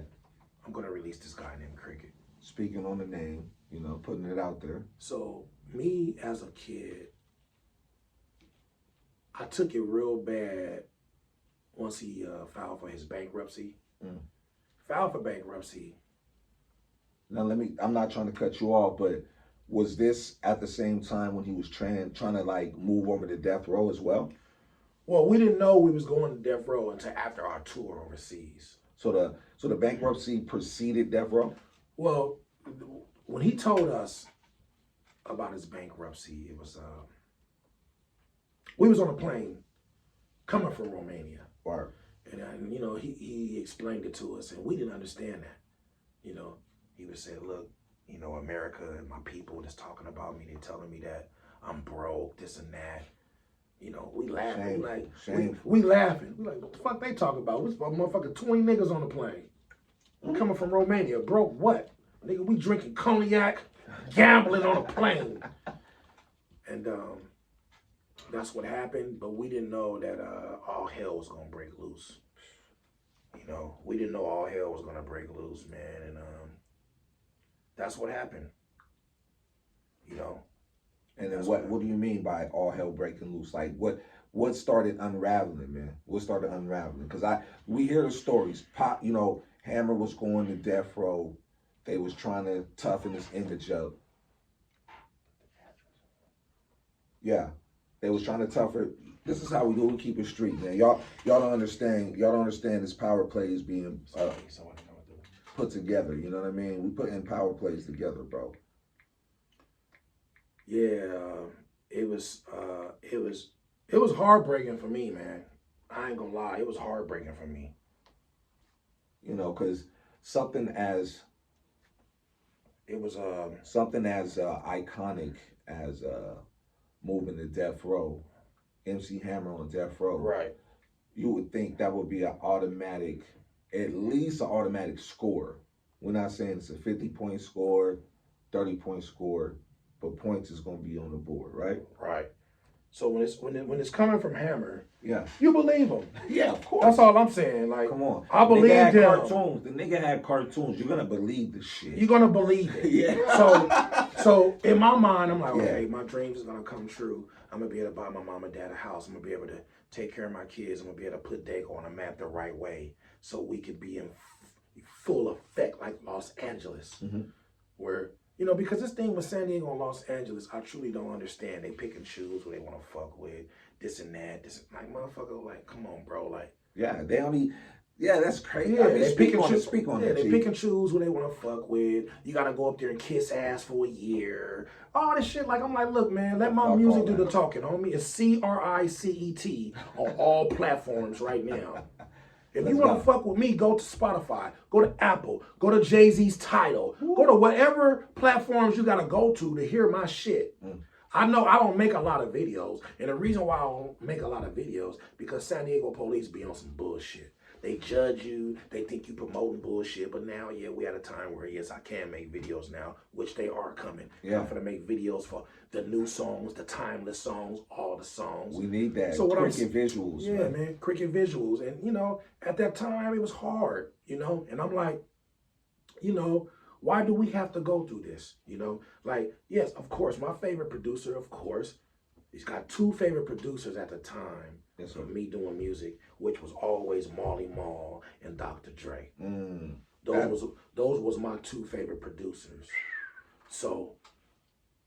I'm going to release this guy named Cricet. Speaking on the name, putting it out there. So, me as a kid, I took it real bad once he filed for his bankruptcy. Filed for bankruptcy. Now I'm not trying to cut you off, but was this at the same time when he was trying to like move over to death row as well? Well, we didn't know we was going to death row until after our tour overseas. So the bankruptcy preceded death row? Well, when he told us about his bankruptcy, it was we was on a plane coming from Romania. Right. And he explained it to us, and we didn't understand that. He would say, look, America and my people that's talking about me, they're telling me that I'm broke, this and that. We laughing. We laughing. We like, what the fuck they talking about? This motherfucking 20 niggas on the plane. Coming from Romania. Broke what? Nigga, we drinking cognac, gambling on a plane. And that's what happened, but we didn't know that all hell was gonna break loose. We didn't know all hell was gonna break loose, man, and that's what happened. And then what do you mean by all hell breaking loose? Like what started unraveling, man? What started unraveling? Because we hear the stories. Pop, Hammer was going to death row. They was trying to toughen his image up. Yeah. They was trying to toughen. This is how we do. We keep it street, man. Y'all don't understand. Y'all don't understand this power play is being put together. You know what I mean? We put in power plays together, bro. Yeah, it was heartbreaking for me, man. I ain't gonna lie, it was heartbreaking for me. Because something as iconic as moving to death row, MC Hammer on death row. Right. You would think that would be at least an automatic score. We're not saying it's a 50-point score, 30-point score, but points is gonna be on the board, right? Right. So when it's coming from Hammer, yeah, you believe him. Yeah, of course. That's all I'm saying. Like, come on, I believe him. Cartoons. The nigga had cartoons. You're gonna believe the shit. You're gonna believe it. Yeah. So in my mind, I'm like, okay, my dreams is gonna come true. I'm gonna be able to buy my mom and dad a house. I'm gonna be able to take care of my kids. I'm gonna be able to put Dago on a map the right way, so we could be in full effect like Los Angeles, where. Because this thing with San Diego and Los Angeles, I truly don't understand. They pick and choose who they want to fuck with, this and that. Like, motherfucker, like, come on, bro. Like, yeah, that's crazy. Yeah, they pick and choose who they want to fuck with. You got to go up there and kiss ass for a year. All this shit. Like, I'm like, look, man, let my music do the talking, homie. It's Cricet on all platforms right now. If you want to fuck with me, go to Spotify, go to Apple, go to Jay-Z's Tidal, go to whatever platforms you got to go to hear my shit. I know I don't make a lot of videos, and the reason why I don't make a lot of videos, because San Diego police be on some bullshit. They judge you, they think you promoting bullshit, but now, we at a time where, yes, I can make videos now, which they are coming. Yeah. I'm gonna make videos for the new songs, the timeless songs, all the songs. We need that. So Cricket visuals. Yeah, man, Cricket visuals. And, at that time, it was hard, and I'm like, why do we have to go through this? Like, yes, of course, my favorite producer, of course, He's got two favorite producers at the time Yes, for sir. me doing music, which was always Marley Marl and Dr. Dre. Mm. Those was my two favorite producers. So,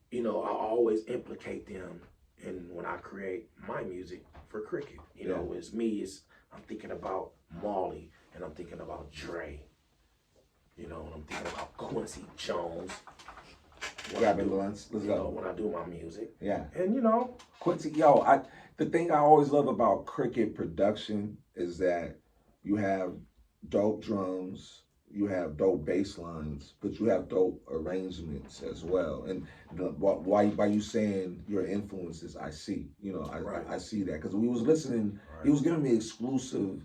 you know, I always implicate them in when I create my music for Cricket. You know, it's me. I'm thinking about Marley and I'm thinking about Dre. You know, and I'm thinking about Quincy Jones. Grabbing blunts. Let's go. When I do my music. Yeah. And you know, Quincy, the thing I always love about Cricket production is that you have dope drums, you have dope bass lines, but you have dope arrangements as well. And why by you saying your influences, I see, I see that because we was listening. He was giving me exclusive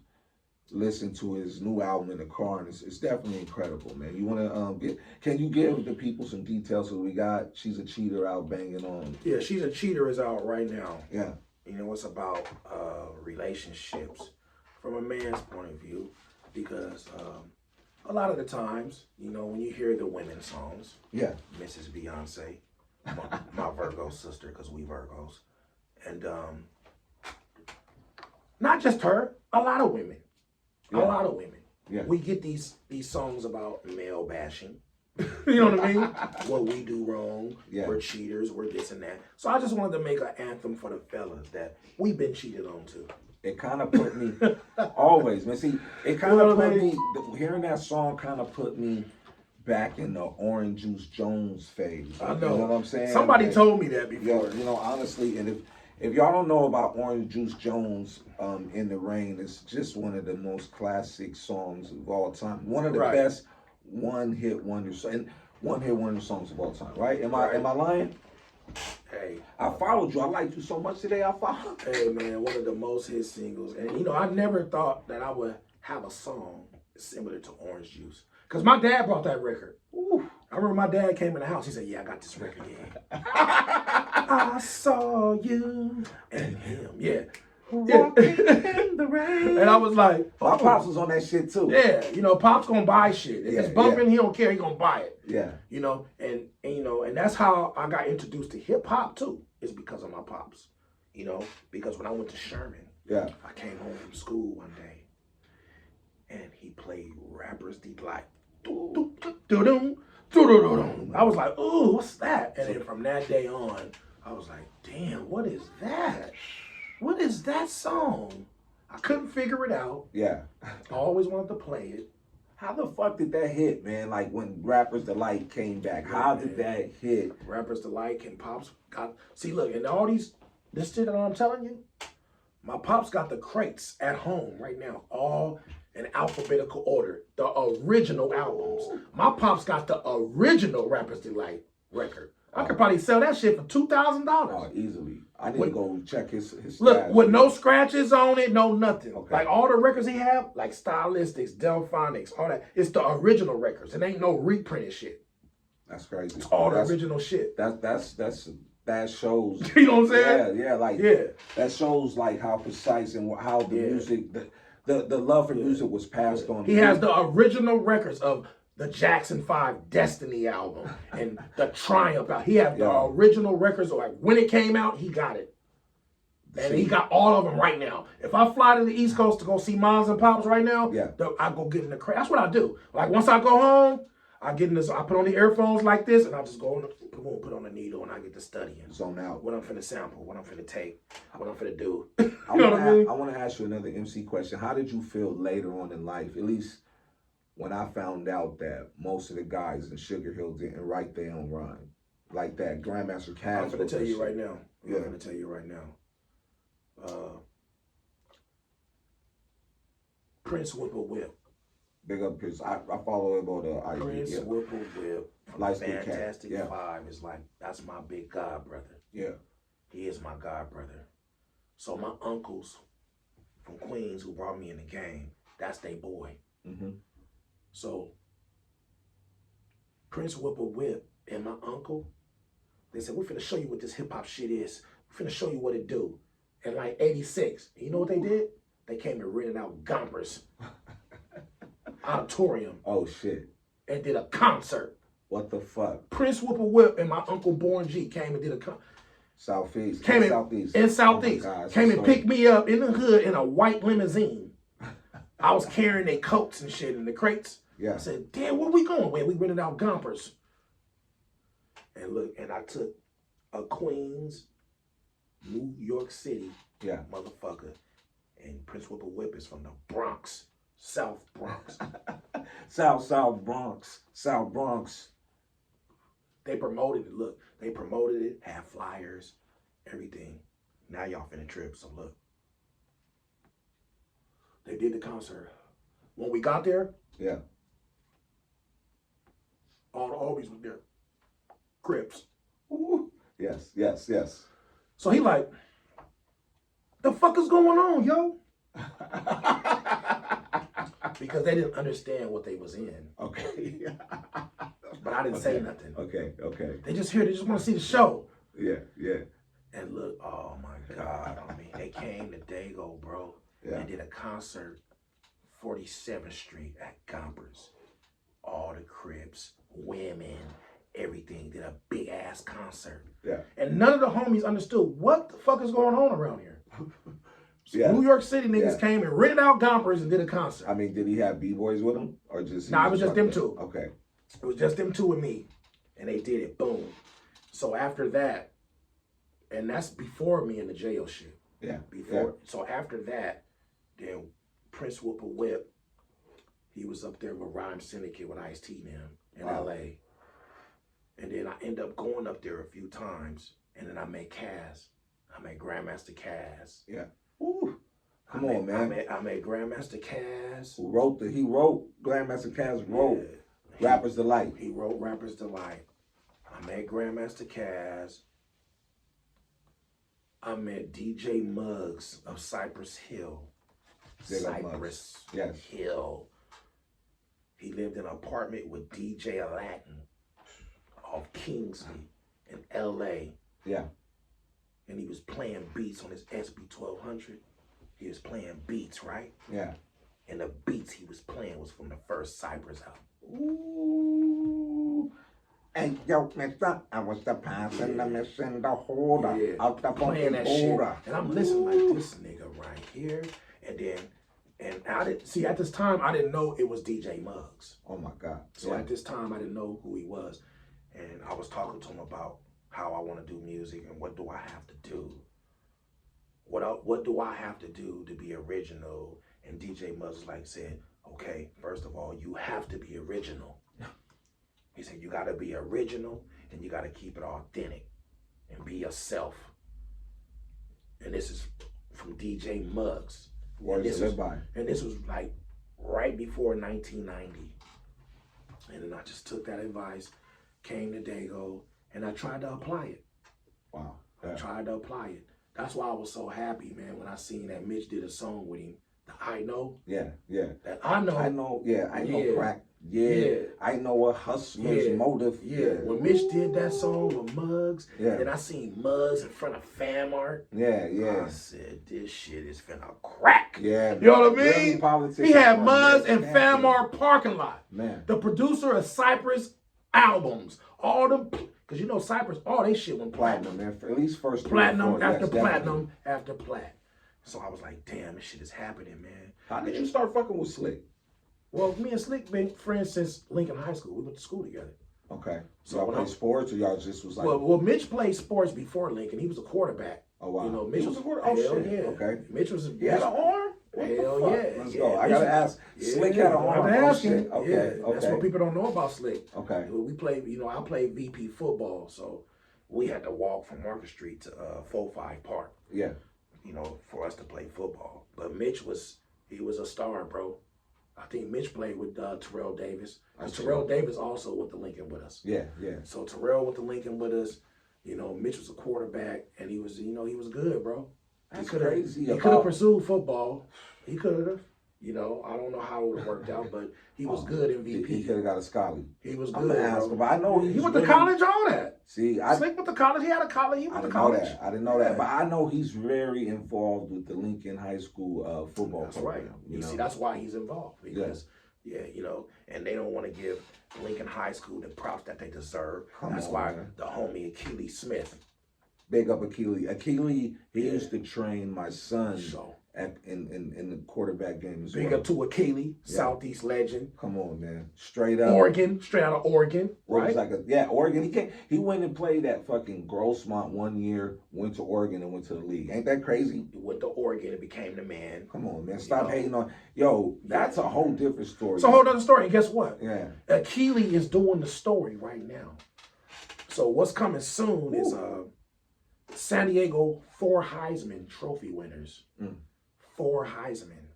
listen to his new album in the car, and it's definitely incredible, man. You want to can you give the people some details? So we got She's a Cheater out banging on. Yeah, She's a Cheater is out right now. Yeah. You know, it's about relationships from a man's point of view, because a lot of the times, you know, when you hear the women songs, yeah, Mrs. Beyonce, my Virgo sister, because we Virgos, and not just her, a lot of women. Yeah. A lot of women. Yeah. We get these songs about male bashing. You know what I mean? What we do wrong. Yeah. We're cheaters. We're this and that. So I just wanted to make an anthem for the fellas that we've been cheated on too. It kind of put me, always, man. See, it kind of put me, hearing that song kind of put me back in the Orange Juice Jones phase. I know. You know what I'm saying? Somebody told me that before. Yeah, you know, honestly, and if y'all don't know about Orange Juice Jones, In the Rain, it's just one of the most classic songs of all time. One of the best one-hit wonder songs of all time, right? Am I lying? Hey. I followed you. I liked you so much today, I followed you. Hey, man, one of the most hit singles. And, you know, I never thought that I would have a song similar to Orange Juice. Because my dad brought that record. Ooh. I remember my dad came in the house. He said, yeah, I got this record, yeah. I saw you and him, yeah. Walking in the rain. And I was like, my pops was on that shit too. Yeah, you know, Pop's gonna buy shit. If it's bumping, he don't care, he gonna buy it. Yeah. You know, and you know, and that's how I got introduced to hip hop too, is because of my pops. You know, because when I went to Sherman, I came home from school one day and he played Rapper's Delight. I was like, ooh, what's that? And then from that day on, I was like, damn, what is that? What is that song? I couldn't figure it out. Yeah. I always wanted to play it. How the fuck did that hit, man? Like when Rapper's Delight came back, how did that hit? Rapper's Delight and Pops got, see, look, and all this shit that I'm telling you, my Pops got the crates at home right now, all in alphabetical order, the original albums. My Pops got the original Rapper's Delight record. I could probably sell that shit for $2,000. Oh, easily. I need to go check his look, stats. with no scratches on it, no nothing. Okay. Like all the records he have, like Stylistics, Delphonics, all that, it's the original records. It ain't no reprinted shit. That's crazy. It's all the original shit. That shows. You know what I'm saying? Yeah. That shows like how precise and how the music, the love for music was passed on. He has the original records of the Jackson 5 Destiny album and the Triumph album. He had the original records, like when it came out, he got it. And he got all of them right now. If I fly to the East Coast to go see Moms and Pops right now, I go get in the crate. That's what I do. Like once I go home, I get in this, I put on the earphones like this, and I just go put on the needle, and I get to studying. Zone out. What I'm finna sample, what I'm finna take, what I'm finna do. I want to ask you another MC question. How did you feel later on in life, at least when I found out that most of the guys in Sugar Hill didn't write their own rhyme? Like that Grandmaster Caz. I'm finna tell you right now. I'm finna tell you right now. Prince Whipple Whip. Big up Prince. I follow him on the IG. Prince Whipple Whip from Fantastic Five is like, that's my big god brother. Yeah. He is my god brother. So my uncles from Queens who brought me in the game, that's their boy. Mm-hmm. So Prince Whipple Whip and my uncle, they said, we're finna show you what this hip hop shit is. We're finna show you what it do. In like 86, you know what they did? They came and rented out Gompers Auditorium. Oh shit. And did a concert. What the fuck? Prince Whipple Whip and my uncle Born G came and did a concert. Southeast. Came in Southeast. Southeast. Oh my God, Came and picked me up in the hood in a white limousine. I was carrying their coats and shit in the crates. Yeah. I said, damn, where we going? Where we rented out Gompers. And look, and I took a Queens, New York City motherfucker. And Prince Whip is from the Bronx, South Bronx. South Bronx. They promoted it. Look, they promoted it, had flyers, everything. Now y'all finna trip, so look. They did the concert. When we got there, all the homies was there. Crips. Ooh. Yes. So he like, the fuck is going on, yo? Because they didn't understand what they was in. Okay. But I didn't say nothing. Okay. They just want to see the show. Yeah. And look, oh my God. I mean, they came to Dago, bro. Yeah. And did a concert, 47th Street at Gompers. All the Crips, women, everything. Did a big ass concert. Yeah. And none of the homies understood what the fuck is going on around here. New York City niggas came and rented out Gompers and did a concert. I mean, did he have B-boys with him? Or just... Nah, it was just them two. Okay. It was just them two and me. And they did it. Boom. So after that, and that's before me and the jail shit. Yeah. Before. So after that, then Prince Whip, he was up there with Rhyme Syndicate with Ice-T and them in LA. And then I end up going up there a few times. And then I met Kaz. I met Grandmaster Kaz. Yeah. Ooh. Come on, man. I met Grandmaster Kaz. He wrote, Grandmaster Kaz wrote Rapper's Delight. He wrote Rapper's Delight. I met Grandmaster Kaz. I met DJ Muggs of Cypress Hill. Cypress Hill. He lived in an apartment with DJ Latin of Kingsley in LA. Yeah. And he was playing beats on his SB 1200. He was playing beats, right? Yeah. And the beats he was playing was from the first Cypress album. Ooh. And yo, mister, I was the passing the mission, the holder, out the playing that shit. holder. And I'm listening like this nigga right here. And I didn't see at this time I didn't know it was DJ Muggs. Oh my God. So at this time I didn't know who he was. And I was talking to him about how I want to do music and what do I have to do. What do I have to do to be original? And DJ Muggs said, okay, first of all, you have to be original. He said, you got to be original and you got to keep it authentic and be yourself. And this is from DJ Muggs. And this was like right before 1990. And then I just took that advice, came to Dago, and I tried to apply it. Wow. I tried to apply it. That's why I was so happy, man, when I seen that Mitch did a song with him. I know. Yeah. That I know. I know crack. Yeah. I know a hustler's motive. Yeah. When Mitch did that song with Muggs, and I seen Muggs in front of Fam Art. Yeah. I said, this shit is finna crack. Yeah. You know what I mean? He had Muggs in Fam Art parking lot. Man. The producer of Cypress albums. All them, because you know Cypress, all they shit went platinum. Man. At least first platinum after platinum after plat. So I was like, damn, this shit is happening, man. How did you start fucking with Slick? Well, me and Slick been friends since Lincoln High School. We went to school together. Okay. So y'all played sports or y'all just was like... Well, Mitch played sports before Lincoln. He was a quarterback. Oh, wow. You know, Mitch was a quarterback? Hell shit. yeah. Okay. Mitch was... He had an arm? Hell yeah. Let's go. I gotta ask. Slick had an arm. Okay. Okay. That's what people don't know about Slick. Okay. We played, I played VP football, so we had to walk from Market Street to 4-5 Park. Yeah. For us to play football. But Mitch was a star, bro. I think Mitch played with Terrell Davis. Terrell Davis also went to Lincoln with us. Yeah. So Terrell went to Lincoln with us. Mitch was a quarterback, and he was good, bro. That's crazy. He could have pursued football. He could have. I don't know how it would have worked out, but he was good in VP. He could have got a scholarship. He was good. I'm gonna ask him, but I know he went to college, all that. See, Slick went to college. He had a college. He went to college. I didn't know that, but I know he's very involved with the Lincoln High School football program. Right. You see, that's why he's involved because, and they don't want to give Lincoln High School the props that they deserve. That's why the homie Achilles Smith, Big up Akili. Akili, he used to train my son So in the quarterback game as big well. up to Akili, Southeast legend. Come on, man. Straight up. Oregon, straight out of Oregon, right? Oregon. He went and played at fucking Grossmont 1 year, went to Oregon and went to the league. Ain't that crazy? He went to Oregon and became the man. Come on, man. Stop hating on. Yo, that's a whole different story. It's a whole other story. And guess what? Yeah. Akili is doing the story right now. So what's coming soon is San Diego 4 Heisman Trophy winners. 4 Heisman.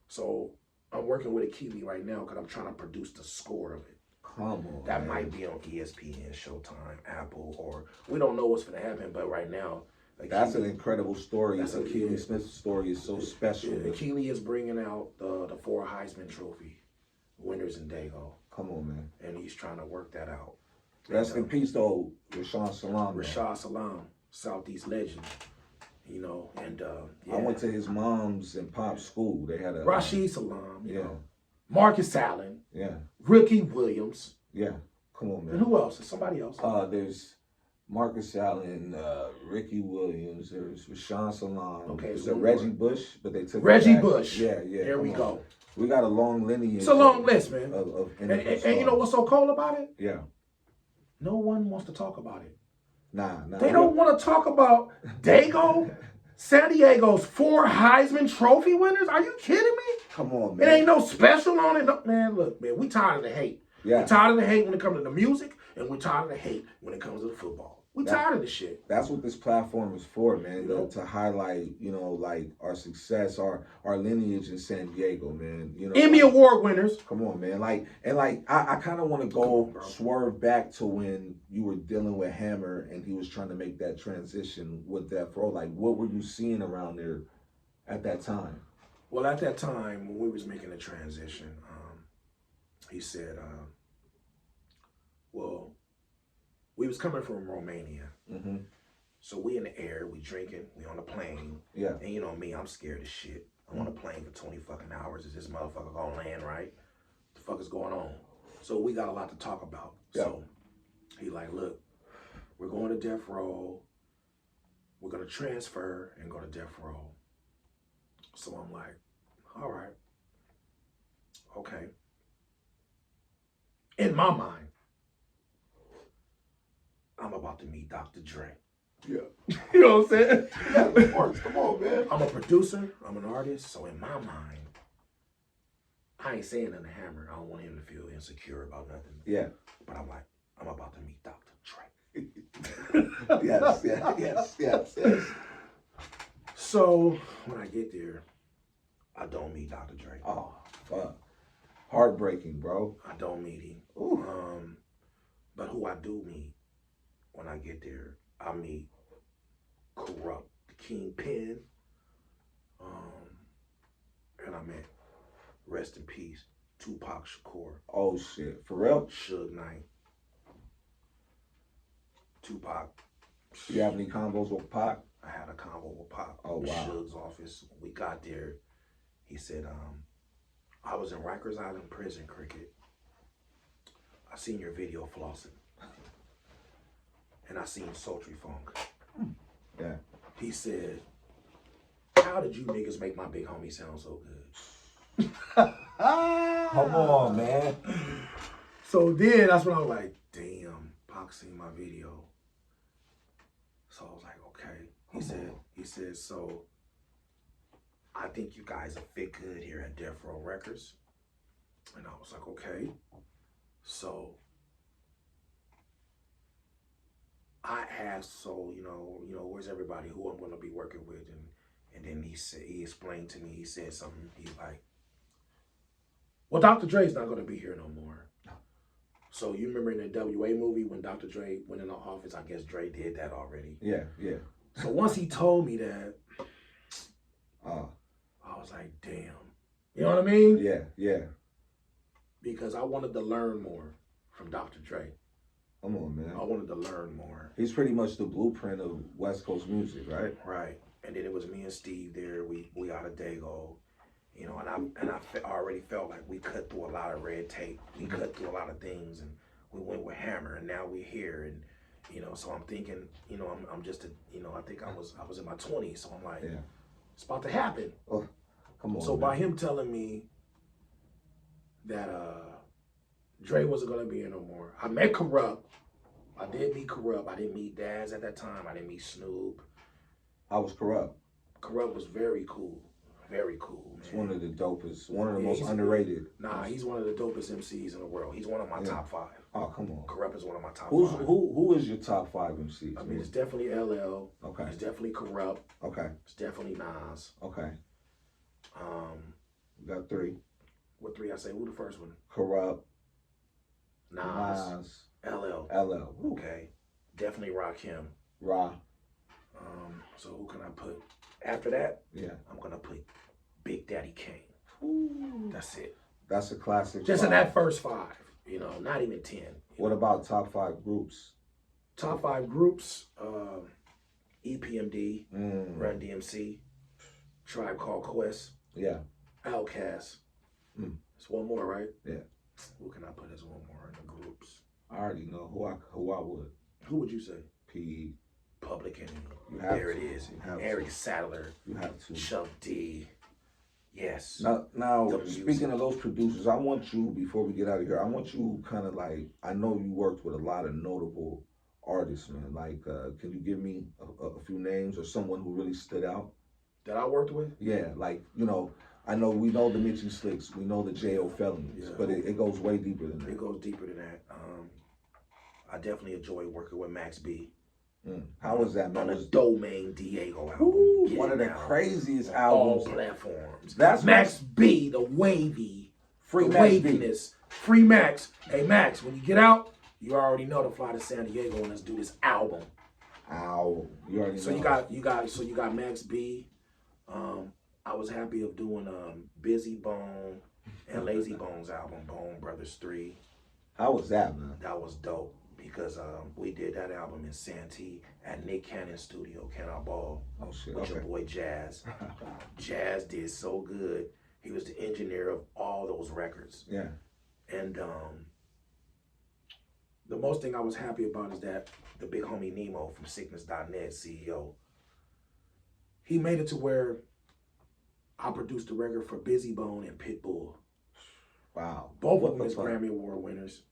So I'm working with Akili right now because I'm trying to produce the score of it. Come on. That might be on ESPN, Showtime, Apple, or we don't know what's going to happen. But right now, that's an incredible story. Akili Smith's story is so special. Akili is bringing out the 4 Heisman Trophy winners in Dago. Come on, man. And he's trying to work that out. Rest in peace, though, Rashad Salam. Rashad Salam, Southeast legend. You know, and I went to his mom's and pop's school. They had a Rashid Salam, you know, Marcus Allen, yeah, Ricky Williams, yeah. Come on, man. And who else? Is somebody else? There's Marcus Allen, Ricky Williams. There's Rashawn Salam. Okay, there's so Reggie Bush, but they took Reggie Bush. Yeah. There we go. We got a long lineage. It's a long list, man. And you know what's so cool about it? Yeah. No one wants to talk about it. Nah. They don't want to talk about Dago, San Diego's 4 Heisman Trophy winners. Are you kidding me? Come on, man. It ain't no special on it. No, man, look, man, we tired of the hate. Yeah. We're tired of the hate when it comes to the music, and we're tired of the hate when it comes to the football. We tired of this shit. That's what this platform is for, man. To highlight, like our success, our lineage in San Diego, man. Emmy Award winners. Come on, man. I kind of want to go swerve back to when you were dealing with Hammer and he was trying to make that transition with Death Row. Like, what were you seeing around there at that time? Well, at that time when we was making the transition, he said, we was coming from Romania. Mm-hmm. So we in the air, we drinking, we on the plane. Yeah. And you know me, I'm scared as shit. I'm on a plane for 20 fucking hours. Is this motherfucker gonna land right? What the fuck is going on? So we got a lot to talk about. Yeah. So he like, look, we're going to Death Row. We're gonna transfer and go to Death Row. So I'm like, all right. Okay. In my mind, I'm about to meet Dr. Dre. Yeah. You know what I'm saying? Yeah, of course. Come on, man. I'm a producer. I'm an artist. So in my mind, I ain't saying nothing to Hammer. I don't want him to feel insecure about nothing. Yeah. But I'm like, I'm about to meet Dr. Dre. Yes. So when I get there, I don't meet Dr. Dre. Oh, fuck. Heartbreaking, bro. I don't meet him. Ooh. But who I do meet, when I get there, I meet Corrupt, the Kingpin, and I met, rest in peace, Tupac Shakur. Oh shit, for real? Suge Knight. Tupac. You have any combos with Pac? I had a convo with Pac. Oh, wow. Suge's office. We got there. He said, I was in Rikers Island prison, Cricket. I seen your video flossing. And I seen Sultry Funk. Yeah. He said, how did you niggas make my big homie sound so good? Come on, man. So then that's when I was like, damn, Pac seen my video. So I was like, okay. He said, so I think you guys will fit good here at Death Row Records. And I was like, okay. So I asked, where's everybody who I'm going to be working with? And then he explained to me, he said something, he's like, well, Dr. Dre's not going to be here no more. So you remember in the WA movie when Dr. Dre went in the office, I guess Dre did that already. Yeah. So once he told me that, I was like, damn. You know what I mean? Yeah. Because I wanted to learn more from Dr. Dre. Come on, man. I wanted to learn more. He's pretty much the blueprint of West Coast music, right? Right. And then it was me and Steve there. We out of Dago, and I already felt like we cut through a lot of red tape. We cut through a lot of things, and we went with Hammer, and now we're here. And You know, so I'm thinking, you know, I'm just, I think I was in my 20s, so I'm like, it's about to happen. Oh, come on. So by him telling me that Dre wasn't gonna be here no more, I met Corrupt. I did meet Corrupt. I didn't meet Daz at that time. I didn't meet Snoop. I was Corrupt. Corrupt was very cool. Very cool, man. It's one of the dopest, one of the most underrated. Nah, he's one of the dopest MCs in the world. He's one of my top 5. Oh, come on. Corrupt is one of my top 5. Who is your top 5 MCs? I mean, it's definitely LL. Okay. It's definitely Corrupt. Okay. It's definitely Nas. Okay. We got 3. What 3 I say? Who the first one? Corrupt. Nas. LL. LL. Okay. Definitely Rakim. Ra. So who can I put? After that, I'm gonna put Big Daddy Kane. Ooh. That's it. That's a classic. Just 5. in that first 5, not even 10. What about top 5 groups? Top 5 groups, EPMD, Run DMC, Tribe Called Quest, Outkast. It's one more, right? Yeah. Who can I put as one more in the groups? I already know who I would. Who would you say? P. Public Enemy. There it is. Eric Sadler. You have to. Chuck D. Yes. Now speaking of those producers, I want you, before we get out of here, I want you kind of like, I know you worked with a lot of notable artists, man. Like, can you give me a few names or someone who really stood out? That I worked with? Yeah, like, I know we know the Mitchy Slicks, we know the J.O. Felonies, but it goes way deeper than that. It goes deeper than that. I definitely enjoy working with Max B. How was that, man? On the Domain Diego album. Ooh, one of the craziest albums. All platforms. That's Max B, the wavy. Free the Max waviness. B. Free Max. Hey, Max, when you get out, you already know to fly to San Diego and let's do this album. Ow. You already know. So you got Max B. I was happy of doing Busy Bone and Lazy Bones album, Bone Brothers 3. How was that, man? That was dope because we did that album in Santee at Nick Cannon's studio, Cannon Ball. Oh shit. With your boy Jazz. Jazz did so good. He was the engineer of all those records. Yeah. And the most thing I was happy about is that the big homie Nemo from Sickness.net, CEO, he made it to where I produced the record for Busy Bone and Pitbull. Wow. Both of them is Grammy Award winners.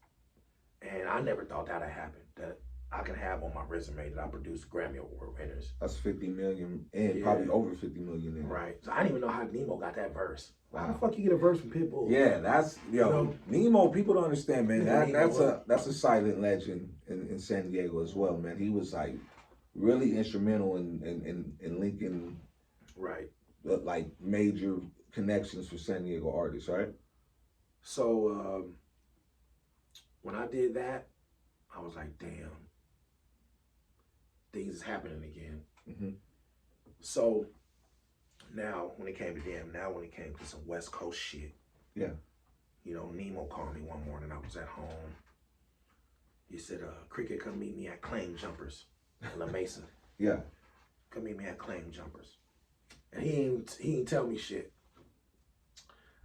And I never thought that would happen, that I can have on my resume that I produced Grammy Award winners. That's 50 million in, probably over 50 million in. Right. So I didn't even know how Nemo got that verse. Wow. How the fuck you get a verse from Pitbull? Yeah, that's, Nemo, people don't understand, man. That's a silent legend in San Diego as well, man. He was like really instrumental in linking like major connections for San Diego artists, right? So when I did that, I was like, damn, things is happening again. Mm-hmm. So now when it came to some West Coast shit, Nemo called me one morning. I was at home. He said, Cricet, come meet me at Claim Jumpers in La Mesa. Yeah. Come meet me at Claim Jumpers. And he ain't tell me shit.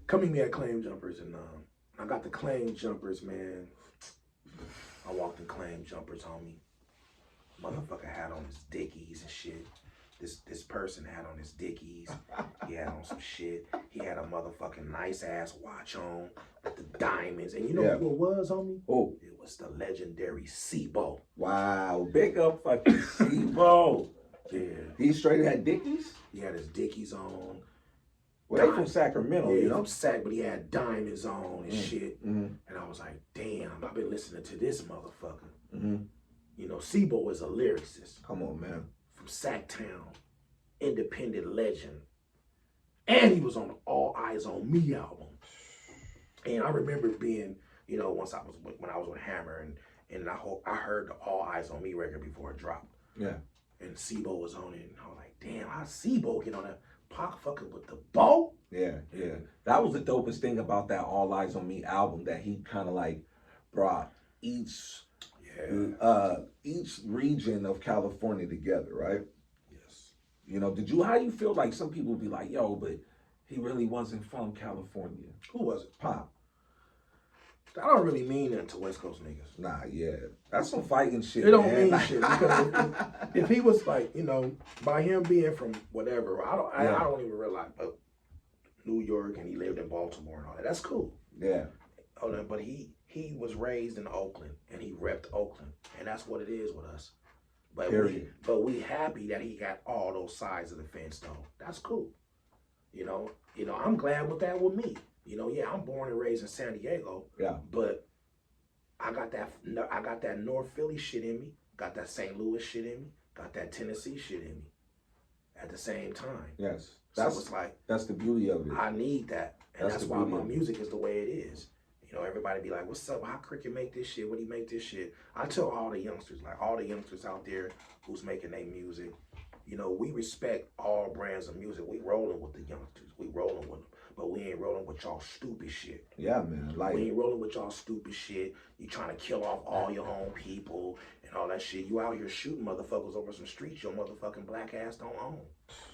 Come meet me at Claim Jumpers, and I got the Claim Jumpers, man. I walked in Claim Jumpers, homie. Motherfucker had on his Dickies and shit. This person had on his Dickies. He had on some shit. He had a motherfucking nice ass watch on with the diamonds. And you know who it was, homie? Oh. It was the legendary Sebo. Wow. Big up fucking Sebo. Yeah. He straight had Dickies? He had his Dickies on. Well, they from Sacramento, you know? From Sac, but he had diamonds on and shit. Mm-hmm. And I was like, damn, I've been listening to this motherfucker. Mm-hmm. Sebo is a lyricist. Come on, man. From Sacktown, independent legend. And he was on the All Eyes on Me album. And I remember being, when I was with Hammer and I heard the All Eyes on Me record before it dropped. Yeah. And Sebo was on it, and I was like, damn, how Sebo get on that Pac fucking with the bow? Yeah. That was the dopest thing about that All Eyes on Me album, that he kind of like brought each region of California together, right? Yes. How you feel like some people be like, yo, but he really wasn't from California? Who was it? Pac. That don't really mean nothing to West Coast niggas. Nah, yeah. That's some fighting shit, It don't man. mean shit because if he was like, by him being from whatever, I don't even realize, but New York and he lived in Baltimore and all that. That's cool. Yeah. But he was raised in Oakland and he repped Oakland, and that's what it is with us. But we happy that he got all those sides of the fence though. That's cool. I'm glad with that with me. I'm born and raised in San Diego. Yeah. But I got that North Philly shit in me, got that St. Louis shit in me, got that Tennessee shit in me at the same time. Yes. So it's like, that's the beauty of it. I need that. And that's why my music is the way it is. Everybody be like, what's up? How Cricet make this shit? What do you make this shit? I tell all the youngsters, like all the youngsters out there who's making their music, we respect all brands of music. We rolling with the youngsters. We rolling with them. But we ain't rolling with y'all stupid shit. Yeah, man. Like, we ain't rolling with y'all stupid shit. You trying to kill off all your own people and all that shit. You out here shooting motherfuckers over some streets your motherfucking black ass don't own.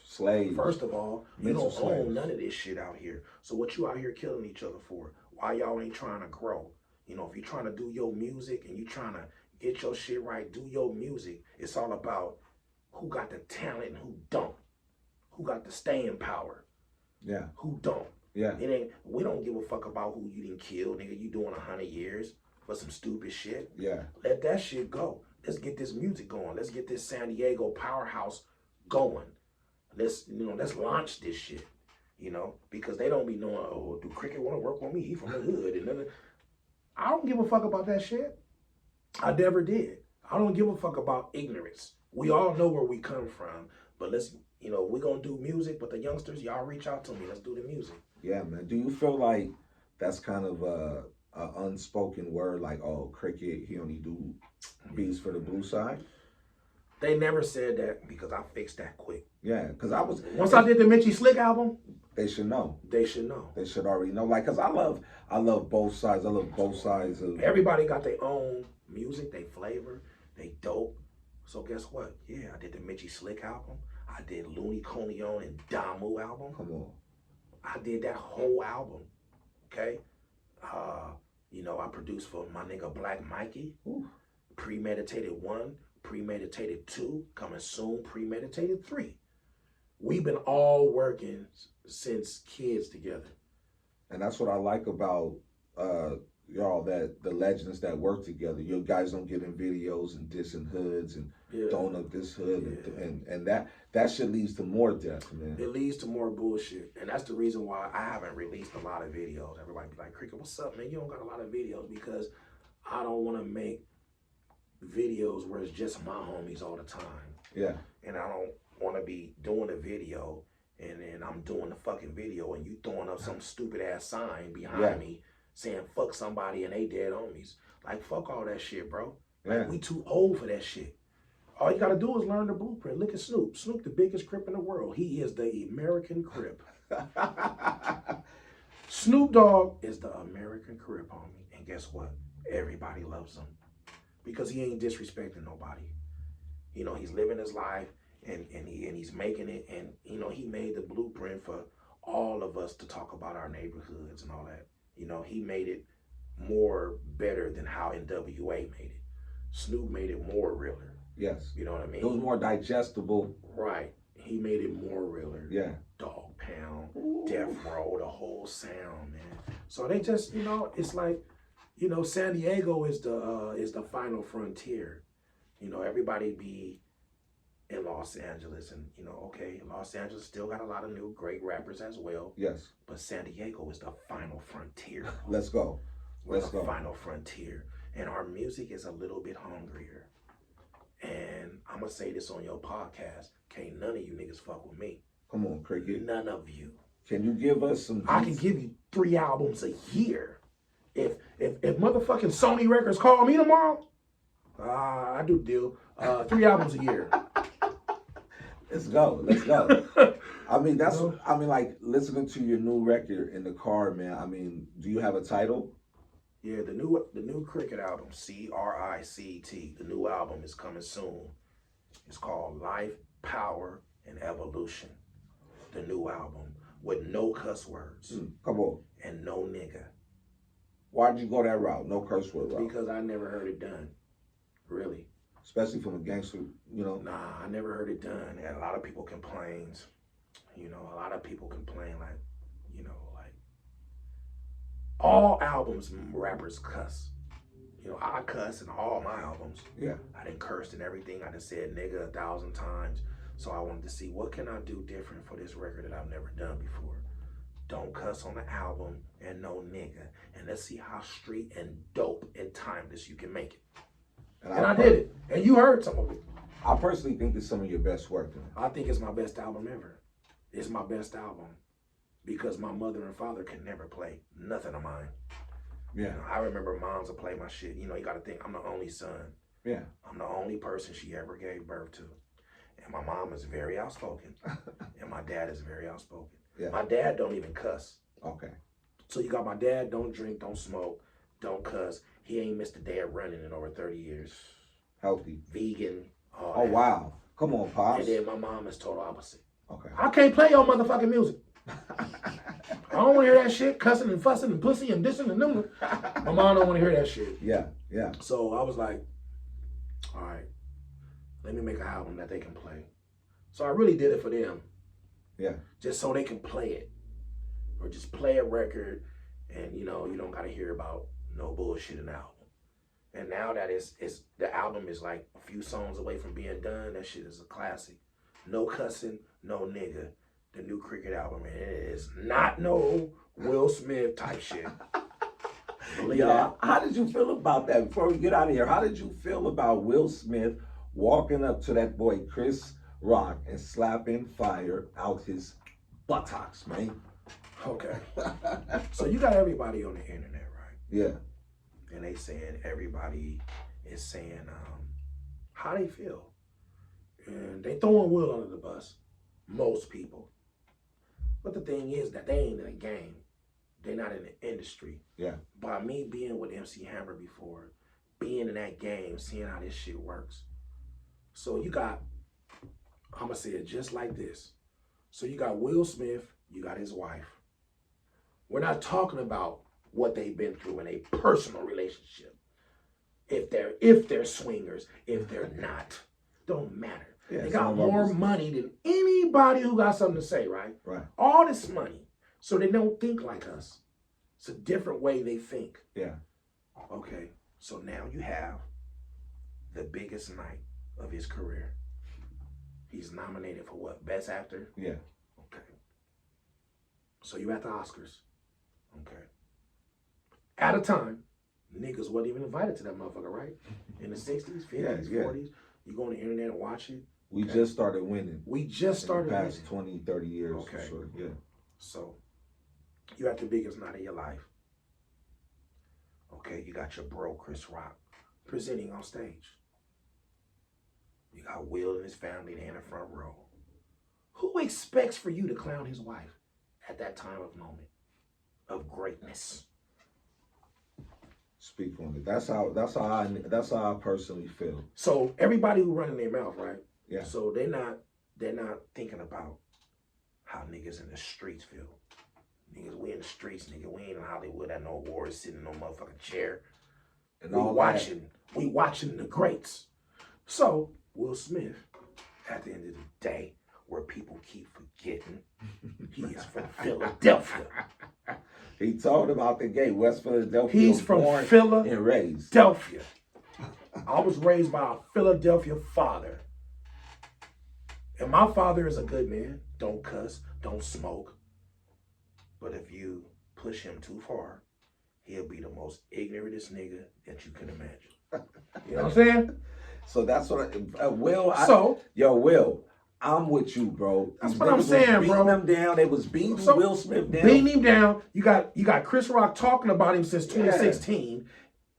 Slaves. First of all, you don't own none of this shit out here. So what you out here killing each other for? Why y'all ain't trying to grow? If you're trying to do your music and you trying to get your shit right, do your music. It's all about who got the talent and who don't. Who got the staying power. Yeah. Who don't. Yeah. We don't give a fuck about who you didn't kill, nigga. You doing 100 years for some stupid shit. Yeah. Let that shit go. Let's get this music going. Let's get this San Diego powerhouse going. Let's launch this shit. Because they don't be knowing, oh, do Cricet want to work with me? He from the hood. And I don't give a fuck about that shit. I never did. I don't give a fuck about ignorance. We all know where we come from, but let's, we're going to do music, but the youngsters, y'all reach out to me. Let's do the music. Yeah, man. Do you feel like that's kind of a unspoken word, like, oh, Cricet, he only do beats for the blue side? They never said that because I fixed that quick. Yeah, because once I did the Mitchy Slick album, they should know. They should know. They should already know. Like, because I love both sides. I love both sides of. Everybody got their own music, they flavor, they dope. So guess what? Yeah, I did the Mitchy Slick album. I did Looney Coleon and Damu album. Come on. I did that whole album. Okay. I produced for my nigga Black Mikey. Ooh. Premeditated 1, Premeditated 2, coming soon, Premeditated 3. We've been all working since kids together. And that's what I like about y'all, that the legends that work together. You guys don't get in videos and dissing hoods and throwing up this hood and that shit leads to more death, man. It leads to more bullshit. And that's the reason why I haven't released a lot of videos. Everybody be like, Cricet, what's up, man? You don't got a lot of videos, because I don't want to make videos where it's just my homies all the time. Yeah. And I don't want to be doing a video and then I'm doing the fucking video and you throwing up some stupid ass sign behind me saying fuck somebody and they dead homies. Like, fuck all that shit, bro. Like, we too old for that shit. All you gotta do is learn the blueprint. Look at Snoop. Snoop, the biggest Crip in the world. He is the American Crip. Snoop Dogg is the American Crip, homie. And guess what? Everybody loves him. Because he ain't disrespecting nobody. He's living his life and he's making it, and he made the blueprint for all of us to talk about our neighborhoods and all that. He made it more better than how NWA made it. Snoop made it more realer. Yes. You know what I mean? It was more digestible. Right. He made it more realer. Yeah. Dog Pound, Death Row, the whole sound, man. So they just, it's like, San Diego is the final frontier. Everybody be in Los Angeles, and okay, Los Angeles still got a lot of new great rappers as well. Yes. But San Diego is the final frontier. Let's go. We're the final frontier. And our music is a little bit hungrier. And I'm gonna say this on your podcast. Can't none of you niggas fuck with me. Come on, Cricet. None of you. Can you give us some? I can give you 3 albums a year. If motherfucking Sony Records call me tomorrow, I do the deal. 3 albums a year. Let's go. I mean, like listening to your new record in the car, man. Do you have a title? Yeah, the new Cricet album, Cricet. The new album is coming soon. It's called Life, Power, and Evolution. The new album with no cuss words. Come on. And no nigga. Why'd you go that route? No curse word route. Because I never heard it done. Really. Especially from a gangster, you know. Nah, I never heard it done. And a lot of people complains. You know, a lot of people complain like, you know, like all albums rappers cuss. You know, I cuss in all my albums. Yeah. I done cursed and everything. I done said nigga 1,000 times. So I wanted to see what can I do different for this record that I've never done before. Don't cuss on the album and no nigga. And let's see how street and dope and timeless you can make it. And I did it. And you heard some of it. I personally think it's some of your best work, man. I think it's my best album ever. It's my best album because my mother and father can never play nothing of mine. Yeah. You know, I remember moms would play my shit. You know, you got to think I'm the only son. Yeah. I'm the only person she ever gave birth to. And my mom is very outspoken. And my dad is very outspoken. Yeah. My dad don't even cuss. Okay. So you got my dad, don't drink, don't smoke, don't cuss. He ain't missed a day of running in over 30 years. Healthy. Vegan. Oh, wow. Come on, Pops. And then my mom is total opposite. Okay. I can't play your motherfucking music. I don't want to hear that shit, cussing and fussing and pussy and dissing and them. My mom don't want to hear that shit. Yeah, yeah. So I was like, all right, let me make an album that they can play. So I really did it for them. Yeah. Just so they can play it. Or just play a record and, you know, you don't got to hear about no bullshit in the album. And now that it's the album is like a few songs away from being done, that shit is a classic. No cussing, no nigga. The new Cricket album, and it is not no Will Smith type shit. Yeah. How did you feel about that? Before we get out of here, how did you feel about Will Smith walking up to that boy Chris Rock and slapping fire out his buttocks, man? Okay. So you got everybody on the internet, right? Yeah. And they saying, everybody is saying how they feel. And they throwing Will under the bus. Most people. But the thing is that they ain't in a game. They're not in the industry. Yeah. By me being with MC Hammer before, being in that game, seeing how this shit works. So you got, I'm going to say it just like this. So you got Will Smith, you got his wife. We're not talking about what they've been through in a personal relationship. If they're swingers, if they're not, don't matter. Yeah, they got more money than anybody who got something to say, right? Right. All this money. So they don't think like us. It's a different way they think. Yeah. Okay. So now you have the biggest night of his career. He's nominated for what? Best Actor? Yeah. Okay. So you at the Oscars. Okay. At a time, niggas wasn't even invited to that motherfucker, right? In the 60s, 50s, 40s. You go on the internet and watch it. We just started winning. We just started winning. In the past 20, 30 years. Okay. For sure. Yeah. So, you at the biggest night of your life. Okay, you got your bro, Chris Rock, presenting on stage. You got Will and his family there in the front row. Who expects for you to clown his wife at that time of moment of greatness? Speak on it. That's how I personally feel. So everybody who running their mouth, right? Yeah. So they're not thinking about how niggas in the streets feel. Niggas, we in the streets, nigga. We ain't in Hollywood at no awards, sitting in no motherfucking chair. And we watching the greats. So Will Smith, at the end of the day, where people keep forgetting, he is from Philadelphia. He told about the gate, West Philadelphia. He's from Philadelphia. And raised. I was raised by a Philadelphia father. And my father is a good man. Don't cuss, don't smoke. But if you push him too far, he'll be the most ignorantest nigga that you can imagine. You know what I'm saying? So that's what Will. Will, I'm with you, bro. That's what I'm saying, bro. Him down. They was beating Will Smith down. Beating him down. You got Chris Rock talking about him since 2016. Yeah.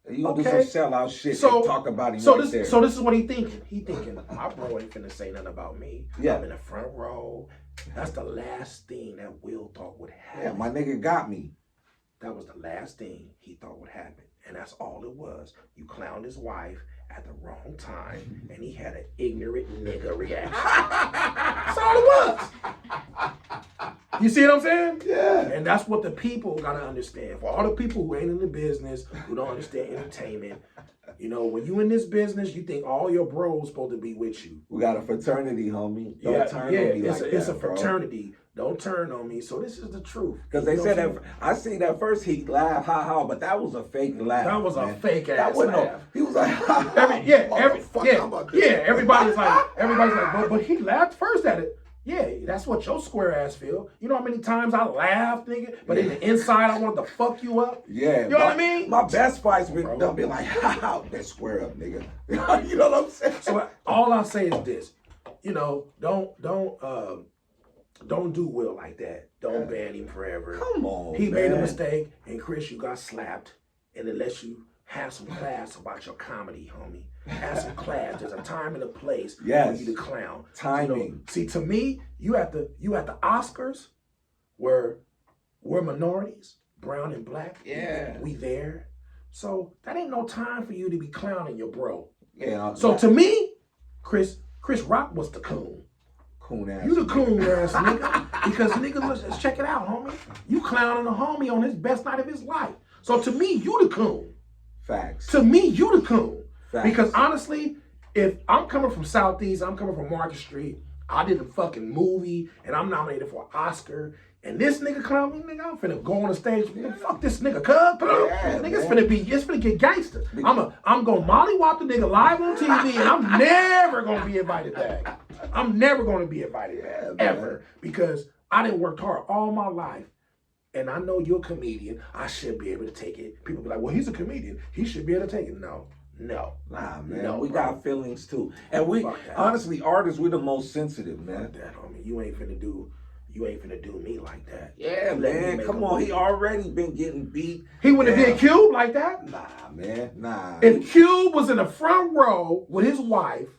You gonna do some sellout shit and talk about him there. So this is what he thinking. He thinking, my bro ain't finna say nothing about me. Yeah. I'm in the front row. That's the last thing that Will thought would happen. Yeah, my nigga got me. That was the last thing he thought would happen. And that's all it was. You clowned his wife at the wrong time, and he had an ignorant nigga reaction. That's all it was. You see what I'm saying? Yeah. And that's what the people gotta understand. For all the people who ain't in the business, who don't understand entertainment, you know, when you in this business, you think all your bros supposed to be with you. We got a fraternity, homie. Don't turn on me it's a bro. fraternity. Don't turn on me. So this is the truth. Because they said that I seen that first he laughed, ha ha, but that was a fake laugh. That was a fake ass that wasn't laugh. He was like, ha ha. Everybody's like, but he laughed first at it. Yeah, that's what your square ass feel. You know how many times I laughed, nigga? But in the inside, I wanted to fuck you up. Yeah. You know what I mean? My best fights been done be like, ha ha, that square up, nigga. You know what I'm saying? So all I say is this, you know, don't do Will like that. Don't ban him forever. Come on, He man. made a mistake, and Chris, you got slapped, and it lets you have some class about your comedy, homie. Have some class. There's a time and a place for you to clown. Timing. You know, see, to me, you at the Oscars, where we're minorities, brown and black. Yeah. We there. So that ain't no time for you to be clowning your bro. Yeah. So to me, Chris Rock was the coon. Coon ass. You the coon ass nigga. Because nigga, let's check it out, homie. You clowning a homie on his best night of his life. So to me, you the coon. Facts. To me, you the coon. Facts. Because honestly, if I'm coming from Southeast, I'm coming from Market Street, I did a fucking movie and I'm nominated for an Oscar, and this nigga clown me, nigga, I'm finna go on the stage. Fuck this nigga, cuz. Nigga, it's finna get gangster. I'm gonna mollywop the nigga live on TV, and I'm never gonna be invited back. I'm never gonna be invited back, ever. Because I didn't work hard all my life. And I know you're a comedian. I should be able to take it. People be like, well, he's a comedian. He should be able to take it. No. Nah, man. No, we bro. got feelings too. And we, honestly, artists, we're the most sensitive, man. Fuck that, homie. You ain't finna do me like that. Yeah, man. Come on. He already been getting beat. He wouldn't have did Cube like that. Nah, man. Nah. If Cube was in the front row with his wife,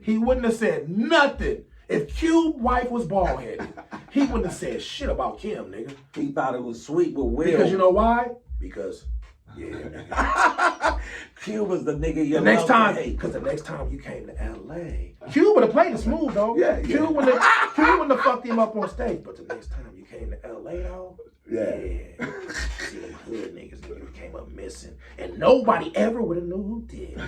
he wouldn't have said nothing. If Cube's wife was bald-headed, he wouldn't have said shit about Kim, nigga. He thought it was sweet with Will. Because you know why? Because, yeah, nigga. Cube was the nigga you the next time you came to L.A., Cube would have played it smooth, though. Yeah. Cube wouldn't have fucked him up on stage. But the next time you came to L.A., though, yeah. See them hood niggas came up missing, and nobody ever would have knew who did.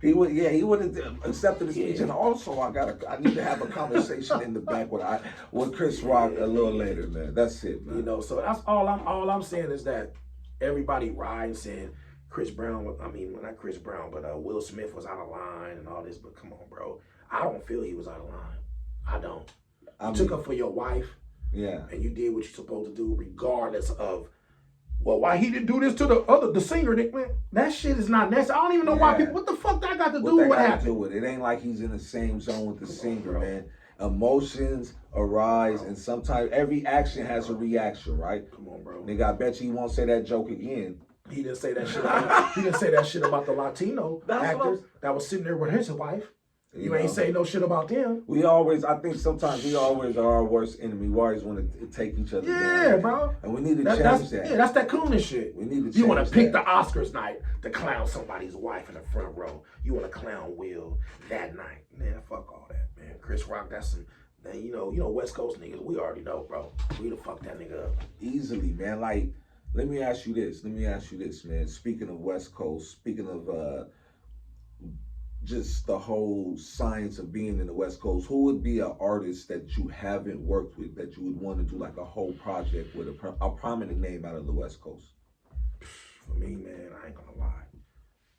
He would have accepted the speech, and also I need to have a conversation in the back with Chris Rock a little later, man. That's it, man. You know, so that's all I'm saying is that everybody riding saying Chris Brown. I mean, well, not Chris Brown, but Will Smith was out of line and all this. But come on, bro, I don't feel he was out of line. I don't. You took up for your wife. Yeah. And you did what you're supposed to do, regardless of, well, why he didn't do this to the singer, Nick, man. That shit is not necessary. I don't even know why people, what the fuck that got to do with what happened? It ain't like he's in the same zone with the singer, man. Emotions arise, and sometimes every action has a reaction, right? Come on, bro. Nigga, I bet you won't say that joke again. He didn't say that shit about the Latino actors that was sitting there with his wife. You ain't say no shit about them. I think sometimes we always are our worst enemy. We always want to take each other down. Yeah, bro. And we need to change that. Yeah, that's that coonish shit. We need to change You want to pick the Oscars night to clown somebody's wife in the front row. You want to clown Will that night. Man, fuck all that, man. Chris Rock, that's some, man, you know West Coast niggas, we already know, bro. We the fuck that nigga up. Easily, man. Like, let me ask you this, man. Speaking of West Coast, speaking of just the whole science of being in the West Coast, who would be an artist that you haven't worked with that you would want to do like a whole project with a prominent name out of the West Coast? For me, man, I ain't gonna lie.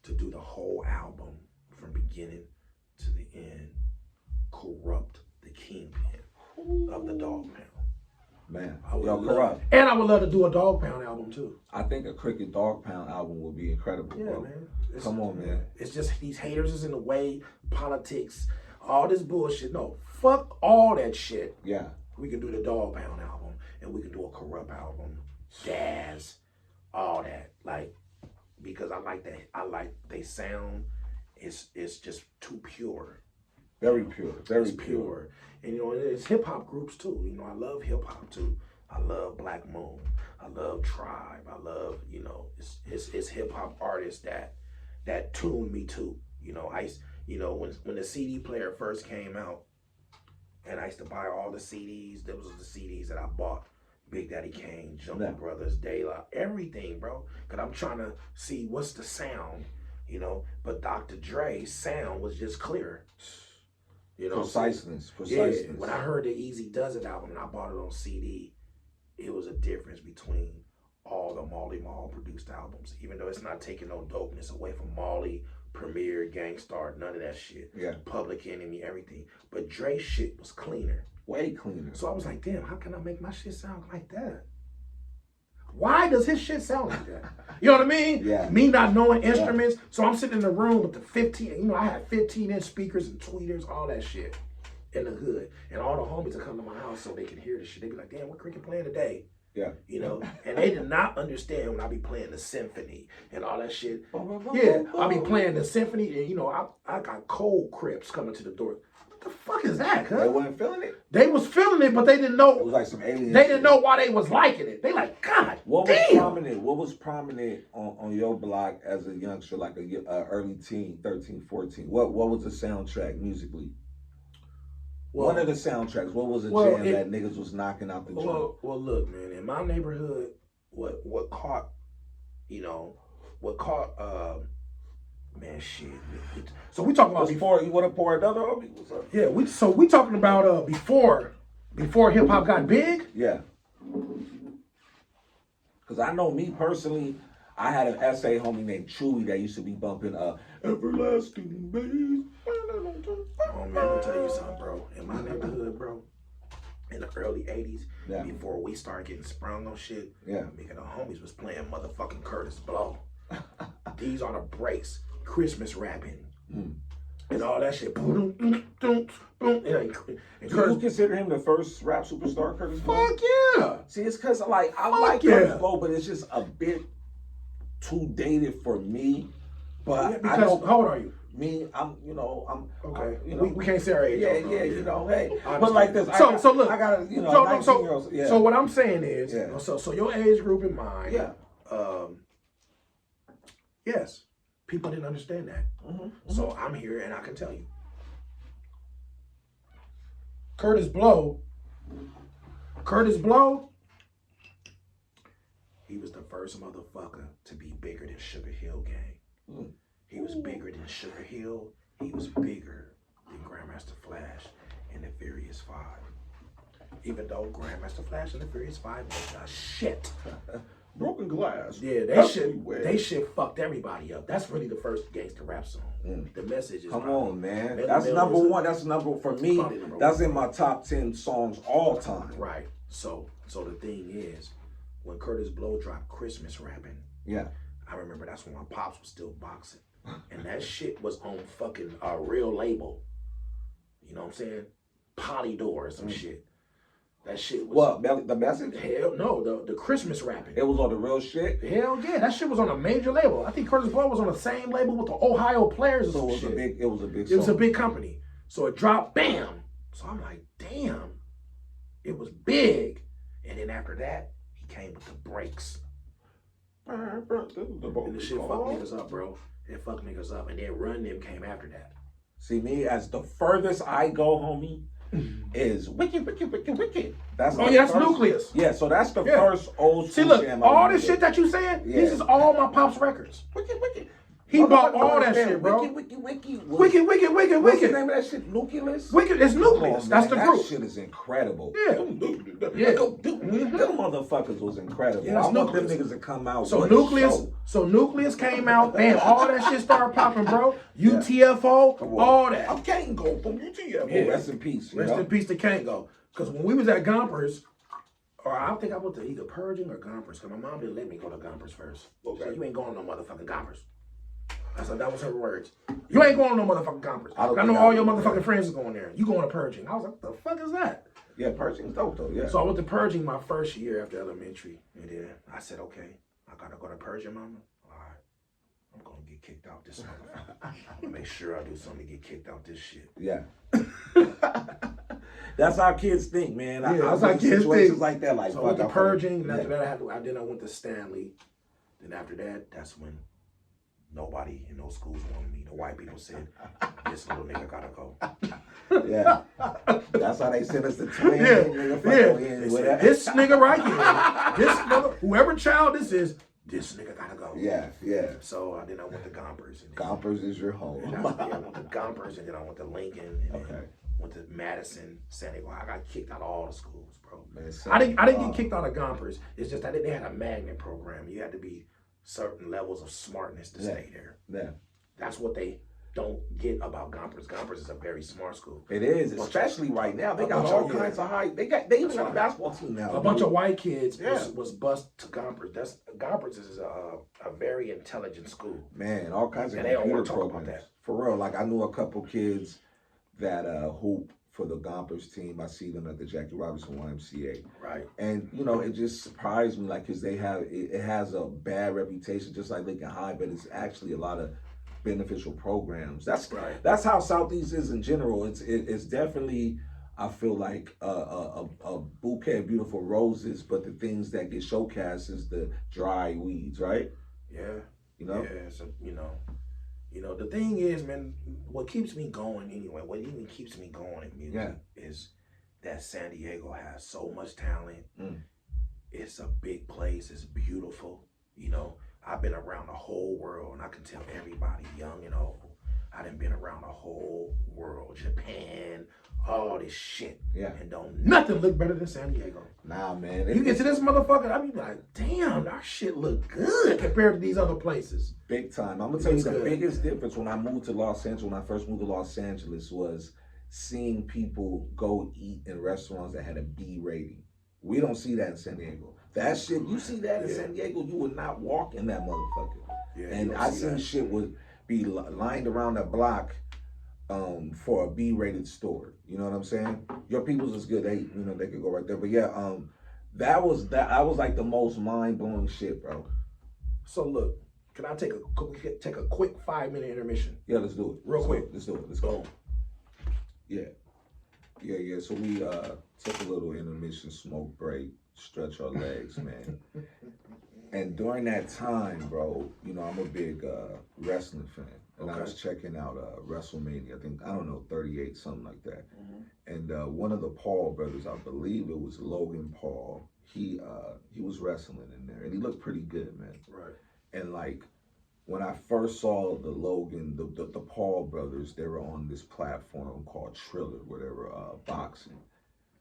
To do the whole album from beginning to the end, Corrupt, the kingpin of the Dog Pound. Man, Corrupt. And I would love to do a Dog Pound album too. I think a Cricket Dog Pound album would be incredible, bro. Man. Come on, man. It's just these haters is in the way, politics, all this bullshit. No, fuck all that shit. Yeah. We can do the Dog Pound album, and we can do a Corrupt album, jazz, all that. Like, because I like that. I like they sound. It's just too pure. Very pure. Very pure. And you know, it's hip hop groups too. You know, I love hip hop too. I love Black Moon. I love Tribe. I love, you know, it's hip hop artists that tune me too. You know, when the CD player first came out, And I used to buy all the CDs. Those was the CDs that I bought. Big Daddy Kane, Jungle Brothers, De La, everything, bro. Because I'm trying to see what's the sound, you know. But Dr. Dre's sound was just clear. You know, Preciseness. Yeah, when I heard the Easy Does It album and I bought it on CD, it was a difference between all the Marley Marl produced albums. Even though it's not taking no dopeness away from Marley, Premier, Gangstar, none of that shit. Yeah. Public Enemy, everything. But Dre's shit was cleaner. Way cleaner. So I was like, damn, how can I make my shit sound like that? Why does his shit sound like that? You know what I mean? Yeah. Me not knowing instruments. Yeah. So I'm sitting in the room with the 15, you know, I had 15-inch speakers and tweeters, all that shit in the hood. And all the homies would come to my house so they can hear the shit. They'd be like, damn, what Cricket playing today? Yeah. You know? And they did not understand when I be playing the symphony and all that shit. Yeah, I be playing the symphony and, you know, I got cold Crips coming to the door. What the fuck is that, huh? They weren't feeling it? They was feeling it, but they didn't know. It was like some alien They shit. didn't know why they was liking it. They like, God What damn. was prominent on your block as a youngster, like a early teen, 13, 14? What was the soundtrack musically? Well, one of the soundtracks. What was a jam that niggas was knocking out the joint? Well, look, man. In my neighborhood, what caught, man, shit. So we talking about before. You want to pour another on me? What's up? Yeah, we talking about before hip hop got big. Yeah. Because I know me personally, I had an SA homie named Chewy that used to be bumping Everlasting Bass. Oh man, let me tell you something, bro. In my neighborhood, bro, in the early 80s, before we started getting sprung on shit, me and the homies was playing motherfucking Curtis Blow. These are the breaks, Christmas rapping, and all that shit. And Do you consider him the first rap superstar, Curtis Blow? Fuck yeah. See, it's because I like Curtis Blow, but it's just a bit too dated for me. But because, how old are you? Me, I'm okay. We can't say our age. Yeah, you know, hey. But like this, so look, I got a, So what I'm saying is, so your age group and mine, yes, people didn't understand that. So I'm here and I can tell you, Curtis Blow, he was the first motherfucker to be bigger than Sugar Hill Gang. He was bigger than Sugar Hill. He was bigger than Grandmaster Flash and the Furious Five. Even though Grandmaster Flash and the Furious Five was the shit. Broken Glass. Yeah, they shit fucked everybody up. That's really the first gangster rap song. The message is come on, man. That's number one. That's number for me. That's in my top 10 songs all time. Right. So the thing is, when Curtis Blow dropped Christmas rapping, I remember that's when my pops was still boxing. And that shit was on fucking a real label. You know what I'm saying? Polydor or some shit. That shit was... What? The Message? Hell no, the Christmas rapping. It was on the real shit? Hell yeah, that shit was on a major label. I think Curtis Blow was on the same label with the Ohio Players or some shit. It was a big song. It was a big company. So it dropped, bam! So I'm like, damn. It was big. And then after that, he came with the breaks. And the shit fucked niggas up, bro. It fucked niggas up. And then Run Them came after that. See, me, as the furthest I go, homie, is Wicked. That's that's Nucleus. Yeah, so that's the first old school jam. See, look, jam all this shit that you saying, this is all my pop's records. Wicked. He bought all that shit, bro. Wicked. What's the name of that shit? Nucleus? Wicked is Nucleus. That's the group. That shit is incredible. Yeah. Them motherfuckers was incredible. Yeah, I want them niggas to come out. So Nucleus came out, bam, all that shit started popping, bro. UTFO, all that. I can't go from UTFO. Yeah. Rest in peace. Rest in peace to Can't Go. Because when we was at Gompers, or I think I went to either Purging or Gompers, because my mom didn't let me go to Gompers first. Okay. So you ain't going to no motherfucking Gompers. That was her words. You ain't going to no motherfucking Gompers. I know all your motherfucking friends is going there. You going to Purging. I was like, what the fuck is that? Yeah, Purging's dope though, yeah. So I went to Purging my first year after elementary. And then I said, okay, I got to go to Purging, mama. All right. I'm going to get kicked out this motherfucker. I'm going to make sure I do something to get kicked out this shit. Yeah. That's how kids think, man. That's how kids think. Like that, like, so I went to Purging, and after that I went to Stanley. Then after that, that's when nobody in those schools wanted me. The white people said, this little nigga gotta go. Yeah. That's how they sent us to train. This nigga right here, this mother, whoever child this is, this nigga gotta go. Yeah. So then I went to Gompers. Gompers is your home. I went to Gompers, and then I went to Lincoln, and then went to Madison, San Diego. I got kicked out of all the schools, bro. Man, I didn't get kicked out of Gompers. It's just that they had a magnet program. You had to be certain levels of smartness to stay there. Yeah. That's what they don't get about Gompers. Gompers is a very smart school. It is, especially right now. They got all kinds of high. They even got a basketball team now. A bunch of white kids was bused to Gompers. Gompers is a very intelligent school. Man, all kinds of and they don't want computer to talk programs. about that. For real, like I knew a couple kids that hoop for the Gompers team. I see them at the Jackie Robinson YMCA. Right. And you know, it just surprised me, like, because it has a bad reputation, just like Lincoln High, but it's actually a lot of beneficial programs. That's how Southeast is in general. It's definitely, I feel like a bouquet of beautiful roses, but the things that get showcased is the dry weeds, right? Yeah. You know? Yeah, so the thing is, man, what keeps me going anyway, what even keeps me going in music is that San Diego has so much talent. It's a big place, it's beautiful, you know. I've been around the whole world, and I can tell everybody, young and old, I done been around the whole world, Japan, all this shit. Yeah. And don't nothing look better than San Diego. Nah, man. You get to this motherfucker, I be like, damn, our shit look good compared to these other places. Big time. I'm gonna tell you the biggest difference when I moved to Los Angeles, when I first moved to Los Angeles, was seeing people go eat in restaurants that had a B rating. We don't see that in San Diego. That shit, you see that in San Diego, you would not walk in that motherfucker. Yeah, and I seen shit would be lined around the block for a B-rated store. You know what I'm saying? Your people's is good. They could go right there. But yeah, that was like the most mind-blowing shit, bro. So look, can I take a quick 5-minute intermission? Yeah, let's do it. Real quick. Let's do it. Let's go. Yeah. So we took a little intermission, smoke break, stretch our legs, man. And during that time, bro, you know, I'm a big wrestling fan. And I was checking out WrestleMania, I think, 38, something like that. And one of the Paul brothers, I believe it was Logan Paul, he was wrestling in there. And he looked pretty good, man. Right. And like, when I first saw the Logan, the Paul brothers, they were on this platform called Triller, whatever, boxing.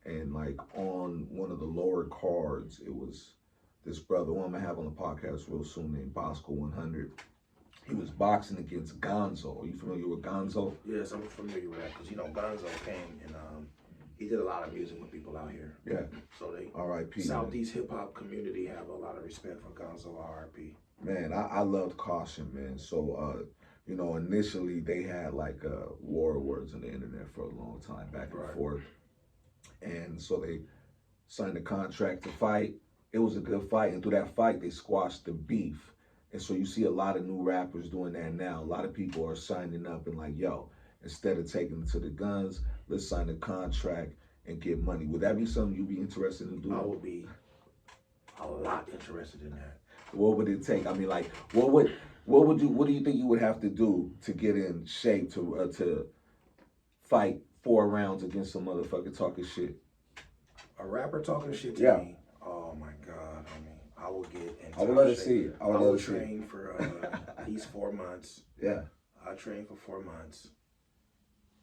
And like on one of the lower cards, it was this brother, one I'm gonna have on the podcast real soon, named Bosco 100. He was boxing against Gonzo. Are you familiar with Gonzo? Yes, I'm familiar with that, because, you know, Gonzo came and he did a lot of music with people out here. Yeah. So they, R.I.P. Southeast hip-hop community have a lot of respect for Gonzo, R.I.P. Man, I loved Caution, man. So, you know, initially they had like war words on the internet for a long time, back and forth. And so they signed a contract to fight. It was a good fight. And through that fight, they squashed the beef. And so you see a lot of new rappers doing that now. A lot of people are signing up and like, yo, instead of taking it to the guns, let's sign a contract and get money. Would that be something you'd be interested in doing? I would be a lot interested in that. What would it take? I mean, like, what do you think you would have to do to get in shape to fight 4 rounds against some motherfucker talking shit? A rapper talking shit to me? Oh my God! I mean, I will get in. I would love to see it. I will train for at least 4 months. Yeah. I train for 4 months,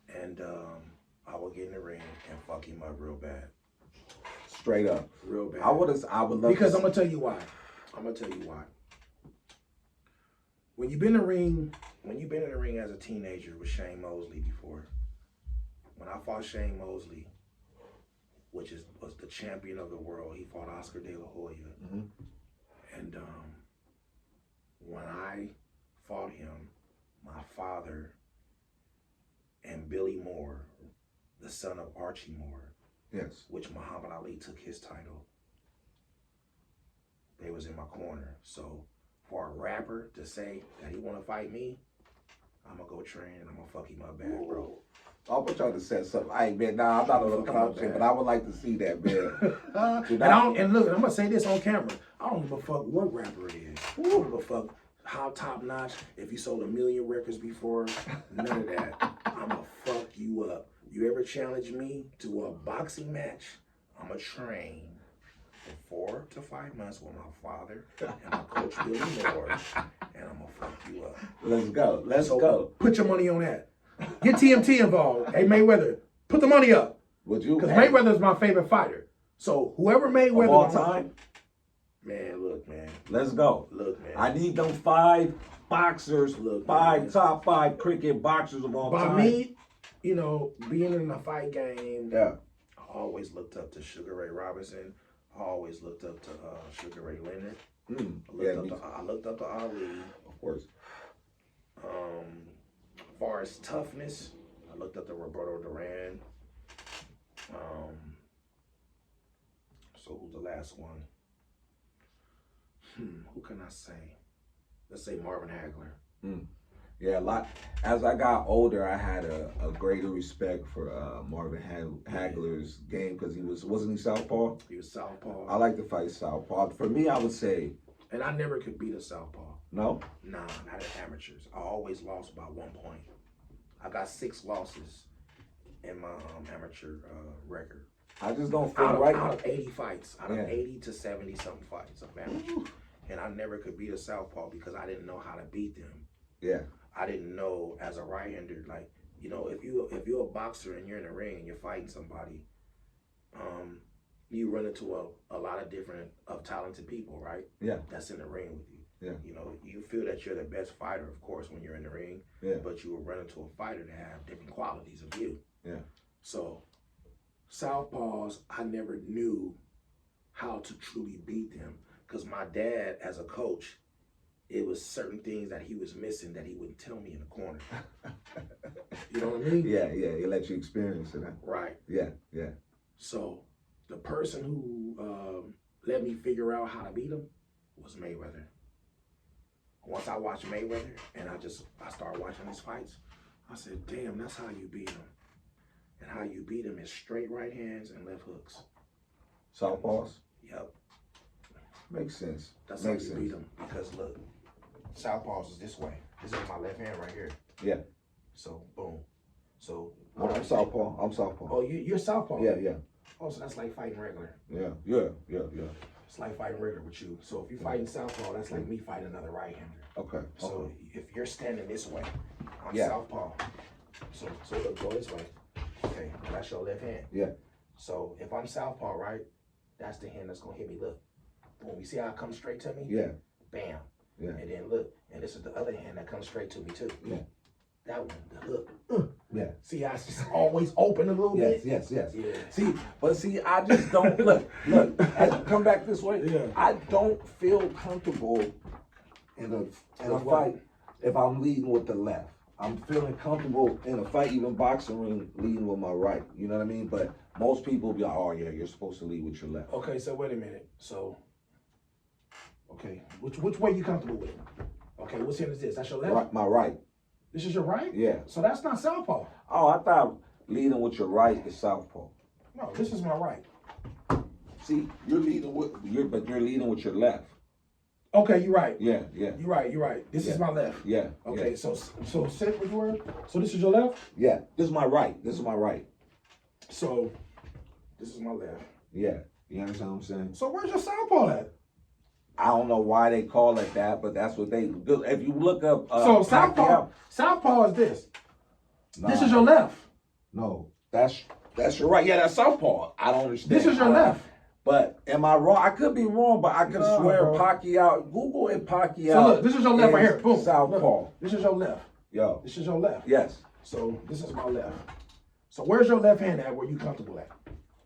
and I will get in the ring and fuck him up real bad. Straight up. Real bad. I would love. Because I'm gonna tell you why. When you've been in the ring as a teenager with Shane Mosley before, when I fought Shane Mosley, which was the champion of the world, he fought Oscar De La Hoya. And when I fought him, my father and Billy Moore, the son of Archie Moore, which Muhammad Ali took his title, they was in my corner. So for a rapper to say that he want to fight me, I'm going to go train and I'm going to fuck him up bad, bro. I want y'all to say something. I'm not gonna come out shit, but I would like to see that, man. And look, I'm gonna say this on camera. I don't give a fuck what rapper it is. I don't give a fuck how top notch. If you sold 1 million records before, none of that. I'ma fuck you up. You ever challenge me to a boxing match? I'ma train for 4 to 5 months with my father and my coach Billy Moore, and I'ma fuck you up. Let's go. Let's So go. put your money on that. Get TMT involved. Hey Mayweather, put the money up. Would you? Because Mayweather's my favorite fighter. So whoever Mayweather of all time? Man, look, man. Let's go. Look, man. I need them 5 boxers, Look, 5 man. top 5 cricket boxers of all By time. me, you know, being in the fight game, Yeah. I always looked up to Sugar Ray Robinson. I always looked up to Sugar Ray Leonard. I looked up to Ali. Of course. As far as toughness, I looked up to Roberto Duran. So who's the last one? Who can I say? Let's say Marvin Hagler. Yeah, a lot. As I got older, I had a greater respect for Marvin Hagler's game because wasn't he southpaw? He was southpaw. I like to fight southpaw. For me, I would say And I never could beat a southpaw. no. Nah, not at amateurs. I always lost by 1 point. I got 6 losses in my amateur record. I just don't feel Out right. of 80 fights, out of Yeah. 80 to 70 something fights of amateur. And I never could beat a southpaw because I didn't know how to beat them. Yeah. I didn't know as a right-hander, like, you know, if you're a boxer and you're in the ring and you're fighting somebody, you run into a lot of different talented people, right? Yeah. That's in the ring with you. Yeah. You know, you feel that you're the best fighter, of course, when you're in the ring. Yeah. But you will run into a fighter that have different qualities of you. Yeah. So, southpaws, I never knew how to truly beat them because my dad, as a coach, it was certain things that he was missing that he wouldn't tell me in the corner. You know what I mean? Yeah, yeah. He let you experience it. Huh? Right. Yeah, yeah. So the person who let me figure out how to beat him was Mayweather. Once I watched Mayweather and I started watching his fights, I said, damn, that's how you beat him. And how you beat him is straight right hands and left hooks. Southpaws? Yep. Makes sense. That's Makes how you sense. beat him. Because look, southpaws is this way. This is my left hand right here. Yeah. So boom. So I'm southpaw. I'm southpaw. Oh, you're southpaw. Yeah, yeah. Oh, so that's like fighting regular. Yeah, yeah, yeah, yeah. It's like fighting regular with you. So if you're fighting southpaw, that's like me fighting another right-hander. Okay. So if you're standing this way, I'm Yeah. southpaw. So look, go this way. Okay, that's your left hand. Yeah. So if I'm southpaw, right, that's the hand that's gonna hit me. Look, boom. You see how it comes straight to me? Yeah. Bam. Yeah. And then look, and this is the other hand that comes straight to me too. Yeah. That one, the hook. Yeah. See how it's just always open a little Yes, bit? yes, yes. Yeah. See, I just don't look. Come back this way. Yeah. I don't feel comfortable in a fight if I'm leading with the left. I'm feeling comfortable in a fight, even boxing ring, leading with my right. You know what I mean? But most people be like, oh yeah, you're supposed to lead with your left. Okay, so wait a minute. So, okay, which way you comfortable with? Okay, which hand is this? That's your left? Right, my right. This is your right? Yeah. So that's not southpaw. Oh, I thought leading with your right is southpaw. No, this is my right. See, you're leading with you're leading with your left. Okay, you're right. Yeah, yeah. You're right. This is my left. Yeah. Okay, Yeah. so say which word? So this is your left? Yeah. This is my right. So this is my left. Yeah. You understand what I'm saying? So where's your southpaw at? I don't know why they call it that, but that's what they do. If you look up So southpaw is this. Nah, This is your left. No, that's your right. Yeah, that's southpaw. I don't understand. This is your left. But am I wrong? I could be wrong, but I could No, swear bro. Pacquiao. Google it, Pacquiao. So look, this is your left right here. Boom. Southpaw. Look, this is your left. Yo. This is your left. Yes. So this is my left. So where's your left hand at where you comfortable at?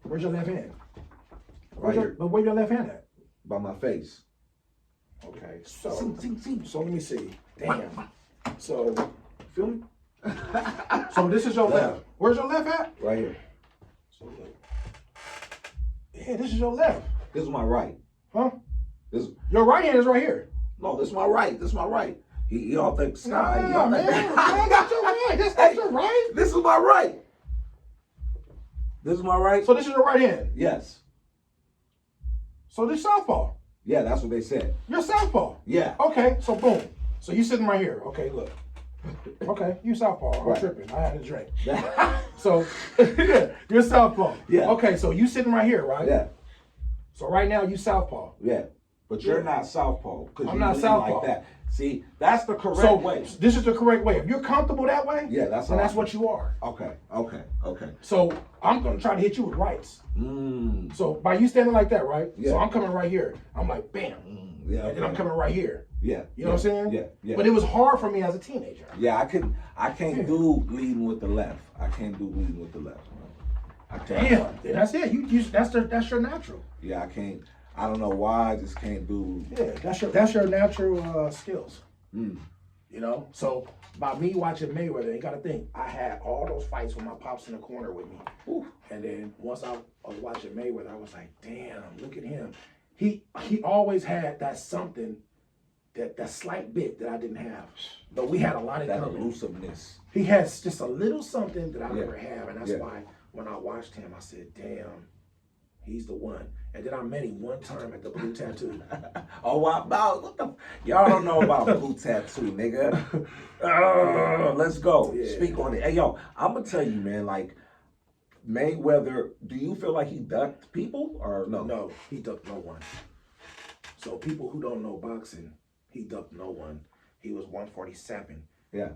Where's your left hand? Right here. But where your left hand at? By my face. Okay, so See. so let me see. Damn. So Feel me? so this is your left. Where's your left at? Right here. So look. Yeah, this is your left. This is my right. Huh? This Your right hand is right here. no, this is my right. This is my right. He all think sky. He Nah, all man. think- That's your right. That's your right. This is my right. This is my right. So this is your right hand. Yes. So this southpaw. Yeah, that's what they said. You're southpaw. Yeah. Okay, so boom. So you sitting right here. Okay, look. Okay, you southpaw. I'm Right. tripping. I had a drink. So you're southpaw. Yeah. Okay, so you sitting right here, right? Yeah. So right now you southpaw. Yeah. But you're not southpaw. Because I'm you not lean southpaw. like that. See, that's the correct So way. this is the correct way. If you're comfortable that way, Yeah, then that's what you are. Okay. So I'm gonna try to hit you with rights. Mm. So by you standing like that, right? Yeah. So I'm coming right here. I'm like, bam. Yeah. And then I'm coming right here. Yeah. You know what I'm saying? Yeah. But it was hard for me as a teenager. Yeah, I can't do leading with the left. I can't do leading with the left. I can't. Damn. That's it. You that's your natural. Yeah, I can't. I don't know why I just can't do. Yeah, that's your natural skills. Mm. You know? So by me watching Mayweather, you gotta think, I had all those fights with my pops in the corner with me. Ooh. And then once I was watching Mayweather, I was like, damn, look at him. He always had that something, that slight bit that I didn't have. But we had a lot of That common. elusiveness. He has just a little something that I Yeah. never have. And that's why when I watched him, I said, damn, he's the one. And then I met him one time at the Blue Tattoo. Oh, wow. What the? Y'all don't know about Blue Tattoo, nigga. Let's go. Yeah. Speak on it. Hey, yo, I'm going to tell you, man, like, Mayweather, do you feel like he ducked people or no? No, he ducked no one. So people who don't know boxing, he ducked no one. He was 147 Yeah.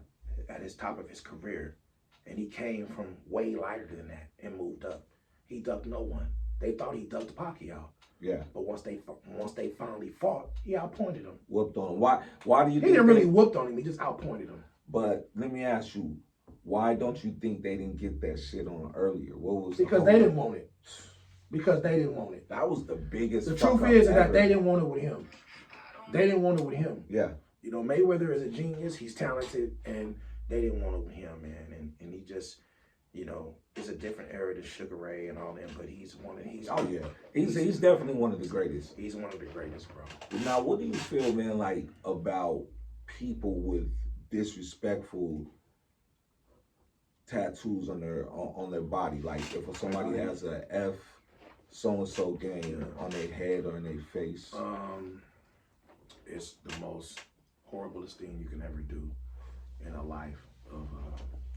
at his top of his career. And he came from way lighter than that and moved up. He ducked no one. They thought he ducked Pacquiao. Yeah. But once they finally fought, he outpointed him. Whooped on him. Why do you He think didn't really whooped on him, he just outpointed him. But let me ask you, why don't you think they didn't get that shit on earlier? What was Because they didn't want it. Because they didn't want it. That was the biggest. The truth is that they didn't want it with him. They didn't want it with him. Yeah. You know, Mayweather is a genius. He's talented, and they didn't want it with him, man. And he just, you know, it's a different era than Sugar Ray and all them, but he's one of these. Oh yeah. He's definitely one of the greatest. He's one of the greatest, bro. Now, what do you feel, man, like about people with disrespectful tattoos on their body? Like if somebody has a F so and so gang on their head or in their face. It's the most horriblest thing you can ever do in a life of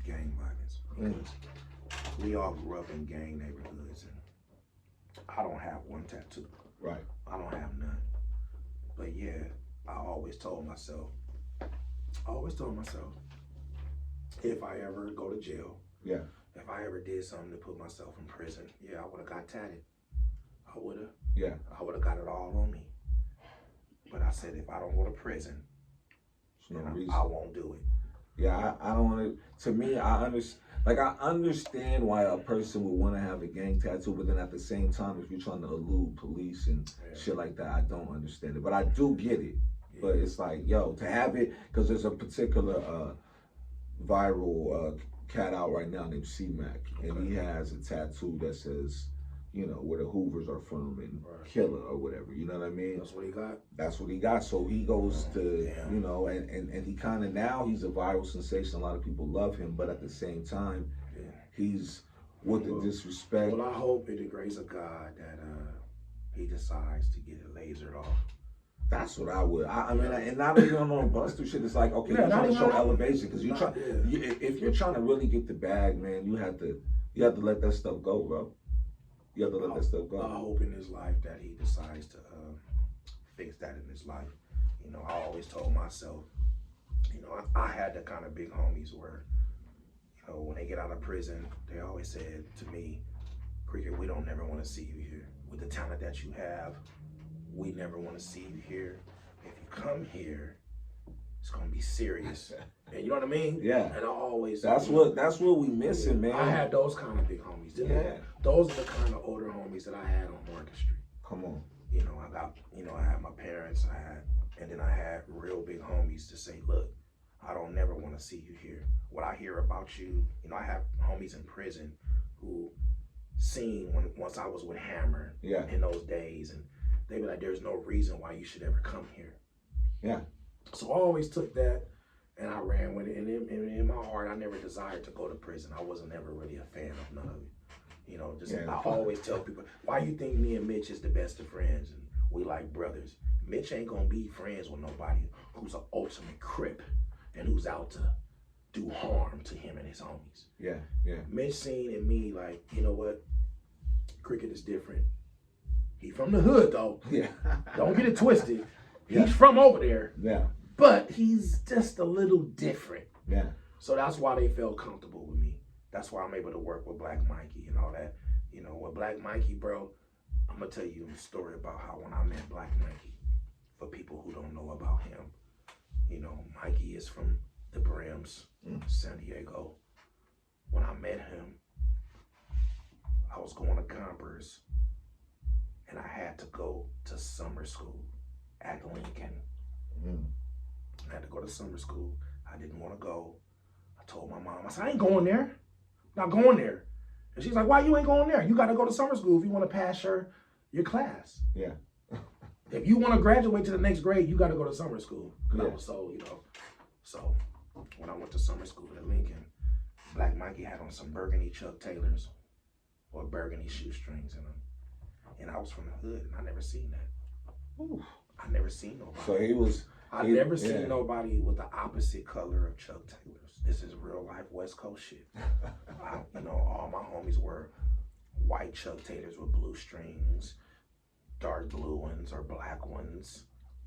gang violence. Because we all grew up in gang neighborhoods, and I don't have one tattoo. Right. I don't have none. But yeah, I always told myself, if I ever go to jail, Yeah. if I ever did something to put myself in prison, yeah, I would have got tatted. I would have. Yeah. I would have got it all on me. But I said, if I don't go to prison, There's no then reason. I won't do it. Yeah, I don't want to. To me, I understand why a person would want to have a gang tattoo, but then at the same time, if you're trying to elude police and shit like that, I don't understand it. But I do get it. Yeah. But it's like, yo, to have it, because there's a particular viral cat out right now named C-Mac, and he has a tattoo that says, you know, where the Hoovers are from and Killer or whatever. You know what I mean? That's what he got. That's what he got. So he goes to, Damn. you know, and he kind of, now he's a viral sensation. A lot of people love him, but at the same time, he's with the disrespect. Well, I hope in the grace of God that he decides to get it lasered off. That's what I would. I mean, and not even on no buster shit. It's like, okay, you're trying to show elevation, because if you're trying to really get the bag, man, you have to let that stuff go, bro. You have to let that stuff go. I hope in his life that he decides to fix that in his life. You know, I always told myself, you know, I had the kind of big homies where, you know, when they get out of prison, they always said to me, Cricket, we don't never want to see you here. With the talent that you have, we never want to see you here. If you come here, it's gonna be serious. And you know what I mean? Yeah. And I always That's what we missing, man. I had those kind of big homies. Those are the kind of older homies that I had on Market Street. Come on. You know, I had my parents, and then I had real big homies to say, look, I don't never want to see you here. What I hear about you, you know, I have homies in prison who seen once I was with Hammer in those days, and they be like, there's no reason why you should ever come here. Yeah. So I always took that and I ran with it. And in my heart, I never desired to go to prison. I wasn't ever really a fan of none of it. You know, I always tell people, why you think me and Mitch is the best of friends and we like brothers? Mitch ain't gonna be friends with nobody who's an ultimate Crip and who's out to do harm to him and his homies. Yeah, yeah. Mitch seen in me like, you know what? Cricket is different. He from the hood though. Yeah. Don't get it twisted. Yeah. He's from over there. Yeah. But he's just a little different. Yeah. So that's why they felt comfortable with me. That's why I'm able to work with Black Mikey and all that. You know, with Black Mikey, bro, I'm going to tell you a story about how when I met Black Mikey, for people who don't know about him, you know, Mikey is from the Brims, San Diego. When I met him, I was going to Gompers, and I had to go to summer school at Lincoln. I had to go to summer school. I didn't want to go. I told my mom, I said, I ain't going there. Not going there. And she's like, why you ain't going there? You got to go to summer school if you want to pass your class. Yeah. If you want to graduate to the next grade, you got to go to summer school. Yeah. I was so, you know. So when I went to summer school at Lincoln, Black Mikey had on some burgundy Chuck Taylors or burgundy shoestrings in them. And I was from the hood, and I never seen that. Ooh. I never seen nobody. So he was. I never seen nobody with the opposite color of Chuck Taylors. This is real life West Coast shit. You know, all my homies were white Chuck Taylors with blue strings, dark blue ones or black ones.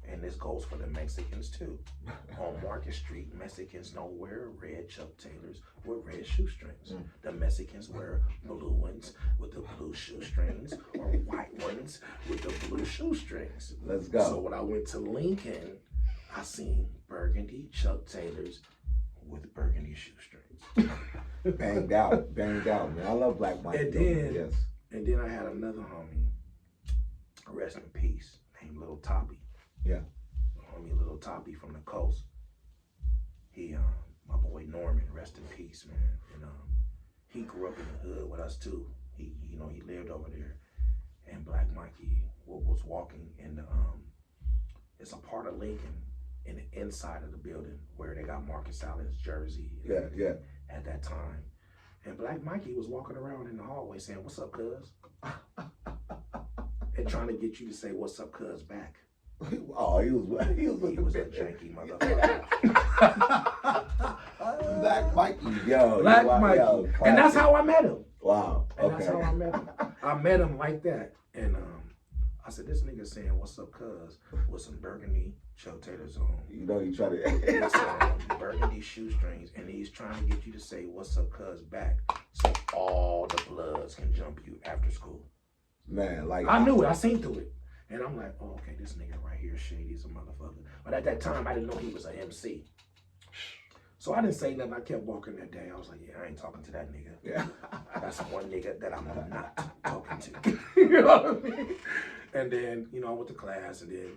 And this goes for the Mexicans too. On Market Street, Mexicans don't wear red Chuck Taylors with red shoestrings. The Mexicans wear blue ones with the blue shoestrings or white ones with the blue shoestrings. Let's go. So when I went to Lincoln, I seen burgundy Chuck Taylors with burgundy shoestrings. Banged out, man. I love Black Mike. And then I had another homie, rest in peace, named Little Toppy. Yeah. Homie Little Toppy from the coast. He, my boy Norman, rest in peace, man. And he grew up in the hood with us too. He lived over there. And Black Mikey was walking in the, it's a part of Lincoln in the inside of the building where they got Marcus Allen's jersey. Yeah. At that time. And Black Mikey was walking around in the hallway saying, "What's up, cuz?" And trying to get you to say, "What's up, cuz?" back. Oh, he was a janky motherfucker. Black Mikey, yo. Black Mikey. Yo, and that's how I met him. Wow. And that's how I met him. I met him like that. And I said, this nigga saying, "What's up, cuz?" with some burgundy Chuck Taylors on. You know, you try to. With some burgundy shoestrings. And he's trying to get you to say, "What's up, cuz?" back. So all the bloods can jump you after school. Man, like. I knew it. I seen through it. And I'm like, oh, okay, this nigga right here, shady as a motherfucker. But at that time, I didn't know he was an MC. So I didn't say nothing. I kept walking that day. I was like, yeah, I ain't talking to that nigga. Yeah. That's one nigga that I'm not talking to. You know what I mean? And then, I went to class, and then,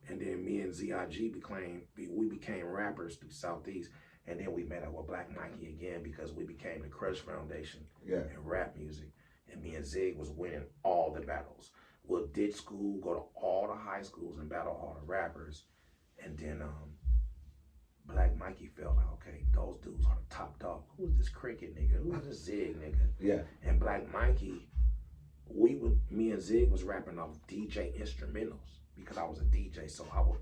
and then me and ZIG became rappers through Southeast. And then we met up with Black Mikey again because we became the Crush Foundation in rap music. And me and Zig was winning all the battles. We'll ditch school, go to all the high schools and battle all the rappers. And then Black Mikey felt like, okay, those dudes are the top dog. Who is this Cricket nigga? Who is this Zig nigga? Yeah. And Black Mikey, me and Zig was rapping off DJ instrumentals because I was a DJ. So I would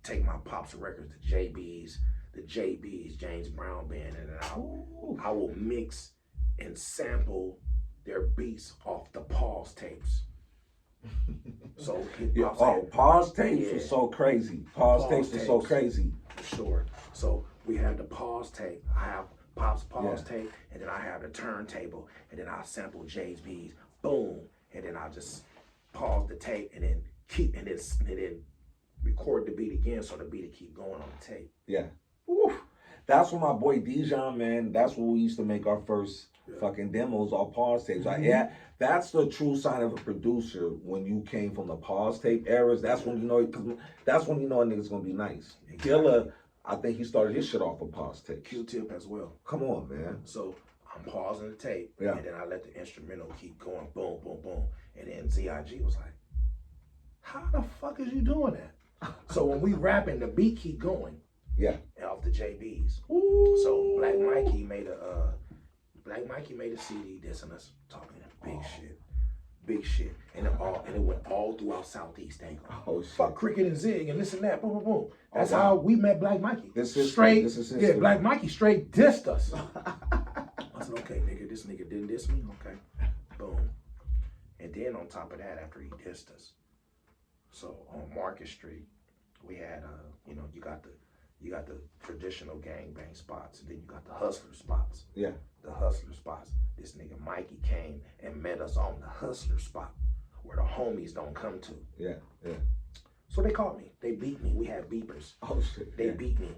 take my Pops records, the JBs, James Brown Band, and then I will mix and sample their beats off the pause tapes. So pause tapes was so crazy. Pause tapes was so crazy. For sure. So we had the pause tape. I have Pop's pause tape, and then I have the turntable, and then I sample JB's, boom, and then I just pause the tape, and then and then record the beat again, so the beat will keep going on the tape. Yeah. Oof. That's when my boy Dijon, man, that's when we used to make our first fucking demos off pause tapes. Like, yeah, that's the true sign of a producer when you came from the pause tape eras. That's when you know, because that's when you know a nigga's gonna be nice. Killer, I think he started his shit off of pause tape. Q-Tip as well. Come on, man. So I'm pausing the tape, and then I let the instrumental keep going, boom, boom, boom. And then ZIG was like, how the fuck is you doing that? So when we rapping, the beat keep going. Yeah. Off the JBs. Ooh. So Black Mikey made a CD dissing us, talking big shit. Big shit. And it went all throughout Southeast. They go, Oh, shit. fuck Cricket and Zig and this and that. Boom, boom, boom. That's Oh, wow. how we met Black Mikey. This is straight. This is yeah, Black Mikey straight dissed us. I said, okay, nigga, this nigga didn't diss me. Okay, boom. And then on top of that, after he dissed us, so on Market Street, we had you know, you got the traditional gangbang spots, and then you got the hustler spots. Yeah. The hustler spots. This nigga Mikey came and met us on the hustler spot, where the homies don't come to. Yeah, yeah. So they called me. They beat me. We had beepers. Oh shit. They beat me.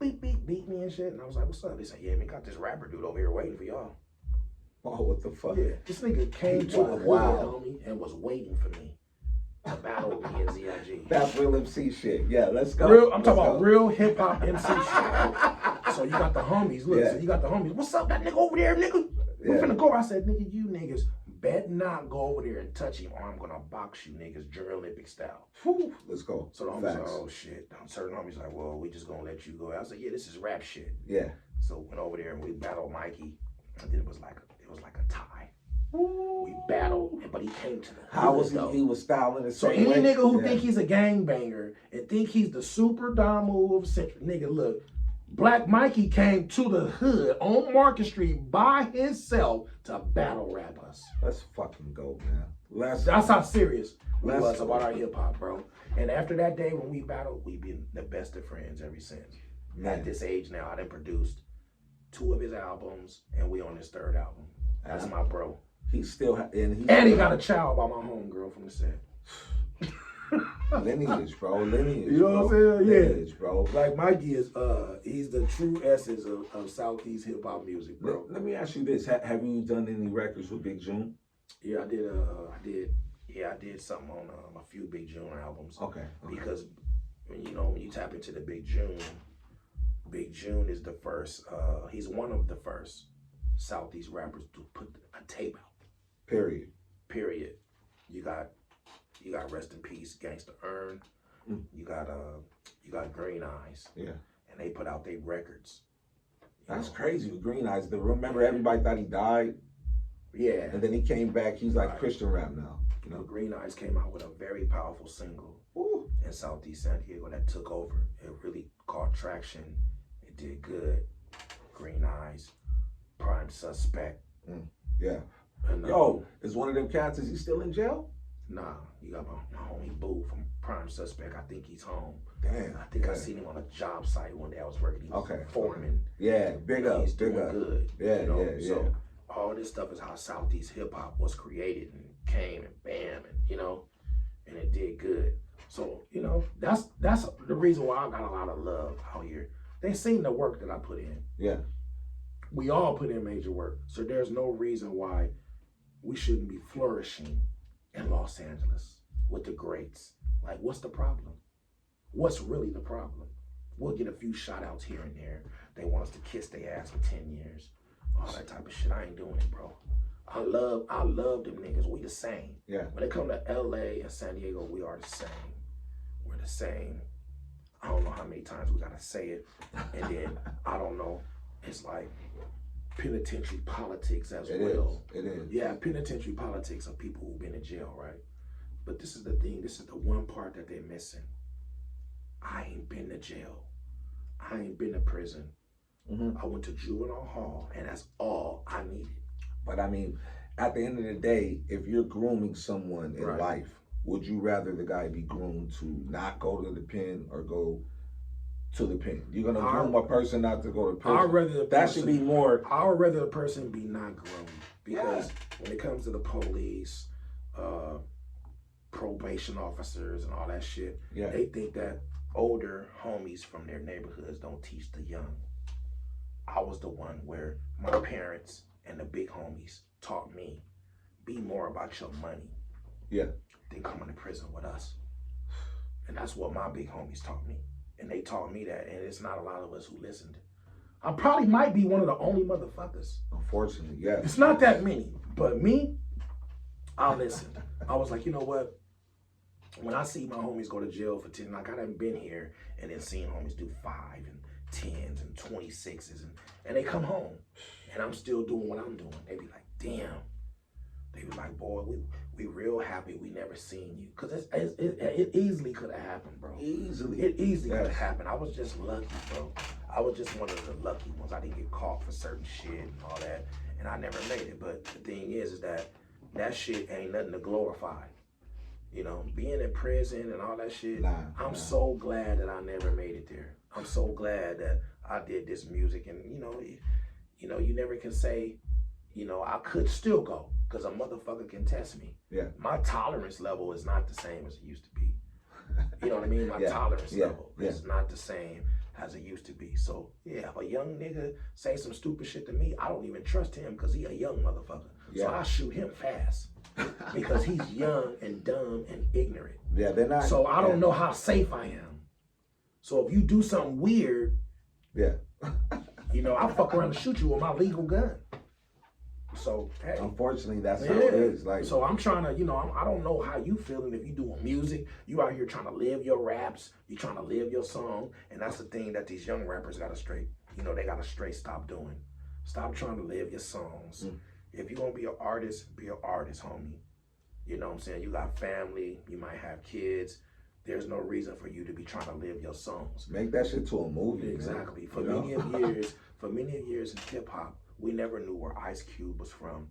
Beep, beep, beat me and shit. And I was like, what's up? They said, yeah, we got this rapper dude over here waiting for y'all. Oh, what the fuck? Yeah, this nigga came to the Wow. hood, homie, and was waiting for me to battle me in ZIG. That's real MC shit. Yeah, let's go. Real, I'm talking about real hip hop MC shit. So you got the homies. Look, Yeah. so you got the homies. What's up, that nigga over there, nigga? We Yeah. finna go. I said, nigga, you niggas bet not go over there and touch him, or I'm gonna box you niggas Junior Olympic style. Whew, let's go. So the homies Facts. like, oh shit. Certain homies like, well, we just gonna let you go. I said, yeah, this is rap shit. Yeah. So went over there and we battled Mikey, and then it was like a tie. We battled, but he came to the How hood, was he? though. He was styling it. So any nigga who think he's a gangbanger and think he's the super Don move central, nigga, look, Black Mikey came to the hood on Market Street by himself to battle rap us. Let's fucking go, man. That's how serious we Let's was go. about our hip hop, bro. And after that day when we battled, we've been the best of friends ever since. Man. At this age now, I done produced 2 of his albums, and we on his 3rd album. That's my bro. He's still And he got a child by my homegirl from the set. lineage, bro. Lineage. You know what I'm saying? Yeah. Lineage, bro. Like Mikey is, he's the true essence of Southeast hip hop music, bro. Let me ask you this: have you done any records with Big June? Yeah, I did something on a few Big June albums. Okay. Because when you tap into the Big June is the first. He's one of the first Southeast rappers to put a tape out. Period. You got Rest in Peace, Gangsta Earn. Mm. You got Green Eyes. Yeah. And they put out their records. That's crazy with Green Eyes. Remember, everybody thought he died, Yeah. and then he came back. He's like Right. Christian rap now. You know. Green Eyes came out with a very powerful single Ooh. in Southeast San Diego that took over. It really caught traction. It did good. Green Eyes, Prime Suspect. Yeah. And, Yo, is one of them cats? Is he still in jail? Nah, you got my homie Boo from Prime Suspect. I think he's home. Damn. I think I yeah. seen him on a job site one day. I was working. He was Okay. foreman. Yeah, big up, He's big doing up. good. Yeah, yeah. So all this stuff is how Southeast hip hop was created and came and bam and it did good. So that's the reason why I got a lot of love out here. They seen the work that I put in. Yeah. We all put in major work. So there's no reason why we shouldn't be flourishing in Los Angeles with the greats. Like, what's the problem? What's really the problem? We'll get a few shout outs here and there. They want us to kiss their ass for 10 years. All that type of shit. I ain't doing it, bro. I love them niggas. We the same. Yeah. When it come to LA and San Diego, we are the same. We're the same. I don't know how many times we gotta say it. And then I don't know. It's like penitentiary politics as well. It is. Yeah, penitentiary politics of people who've been in jail, right? But this is the thing. This is the one part that they're missing. I ain't been to jail. I ain't been to prison. Mm-hmm. I went to juvenile hall, and that's all I needed. But I mean, at the end of the day, if you're grooming someone in Right. life, would you rather the guy be groomed to not go to the pen or go to the pen? You're gonna groom a person not to go to prison. I'd rather the That should be more. I would rather the person be not groomed because when it comes to the police, probation officers, and all that shit, Yeah. they think that older homies from their neighborhoods don't teach the young. I was the one where my parents and the big homies taught me, be more about your money than coming to prison with us. And that's what my big homies taught me. And they taught me that, and it's not a lot of us who listened. I probably might be one of the only motherfuckers. Unfortunately, yeah. It's not that many, but me, I listened. I was like, you know what? When I see my homies go to jail for 10, like I done been here and then seen homies do 5 and 10s and 26s and they come home and I'm still doing what I'm doing. They be like, damn, They was like, boy, we real happy we never seen you. Because it easily could have happened, bro. Easily. It easily could have happened. I was just lucky, bro. I was just one of the lucky ones. I didn't get caught for certain shit and all that. And I never made it. But the thing is that shit ain't nothing to glorify. You know, being in prison and all that shit. I'm so glad that I never made it there. I'm so glad that I did this music. And, you never can say, I could still go because a motherfucker can test me. Yeah. My tolerance level is not the same as it used to be. You know what I mean? My tolerance level is not the same as it used to be. So, yeah, if a young nigga say some stupid shit to me, I don't even trust him because he a young motherfucker. So I shoot him fast because he's young and dumb and ignorant. Yeah, they're not. So I don't know how safe I am. So if you do something weird, I'll fuck around and shoot you with my legal gun. So, hey. Unfortunately, that's how it is. Like, so I'm trying to, I don't know how you feeling if you doing music. You out here trying to live your raps. You trying to live your song. And that's the thing that these young rappers got to straight, they got to straight stop doing. Stop trying to live your songs. If you're going to be an artist, homie. You know what I'm saying? You got family. You might have kids. There's no reason for you to be trying to live your songs. Make that shit to a movie. Exactly. For many of years in hip hop, we never knew where Ice Cube was from.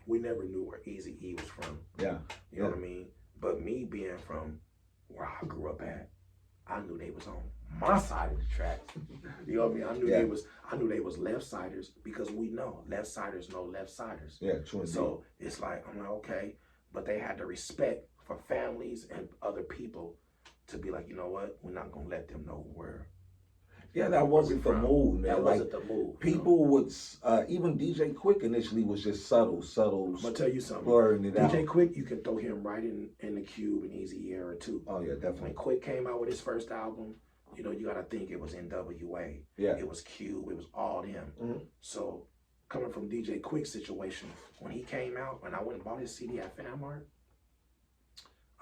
We never knew where Eazy-E was from. Yeah. You know what I mean? But me being from where I grew up at, I knew they was on my side of the tracks. You know what I mean? I knew they was left-siders because we know left-siders know left-siders. Yeah, true. So it's like, I'm like, okay. But they had the respect for families and other people to be like, you know what? We're not going to let them know where. Yeah, that wasn't the move, man. That wasn't the move. People would, even DJ Quick initially was just subtle. I'm going to tell you something. Blurring it out. DJ Quick, you can throw him right in the Cube and Easy era too. Oh, yeah, definitely. When Quick came out with his first album, you got to think it was NWA. Yeah. It was Cube. It was all them. Mm-hmm. So coming from DJ Quick's situation, when he came out, when I went and bought his CD at FanMart,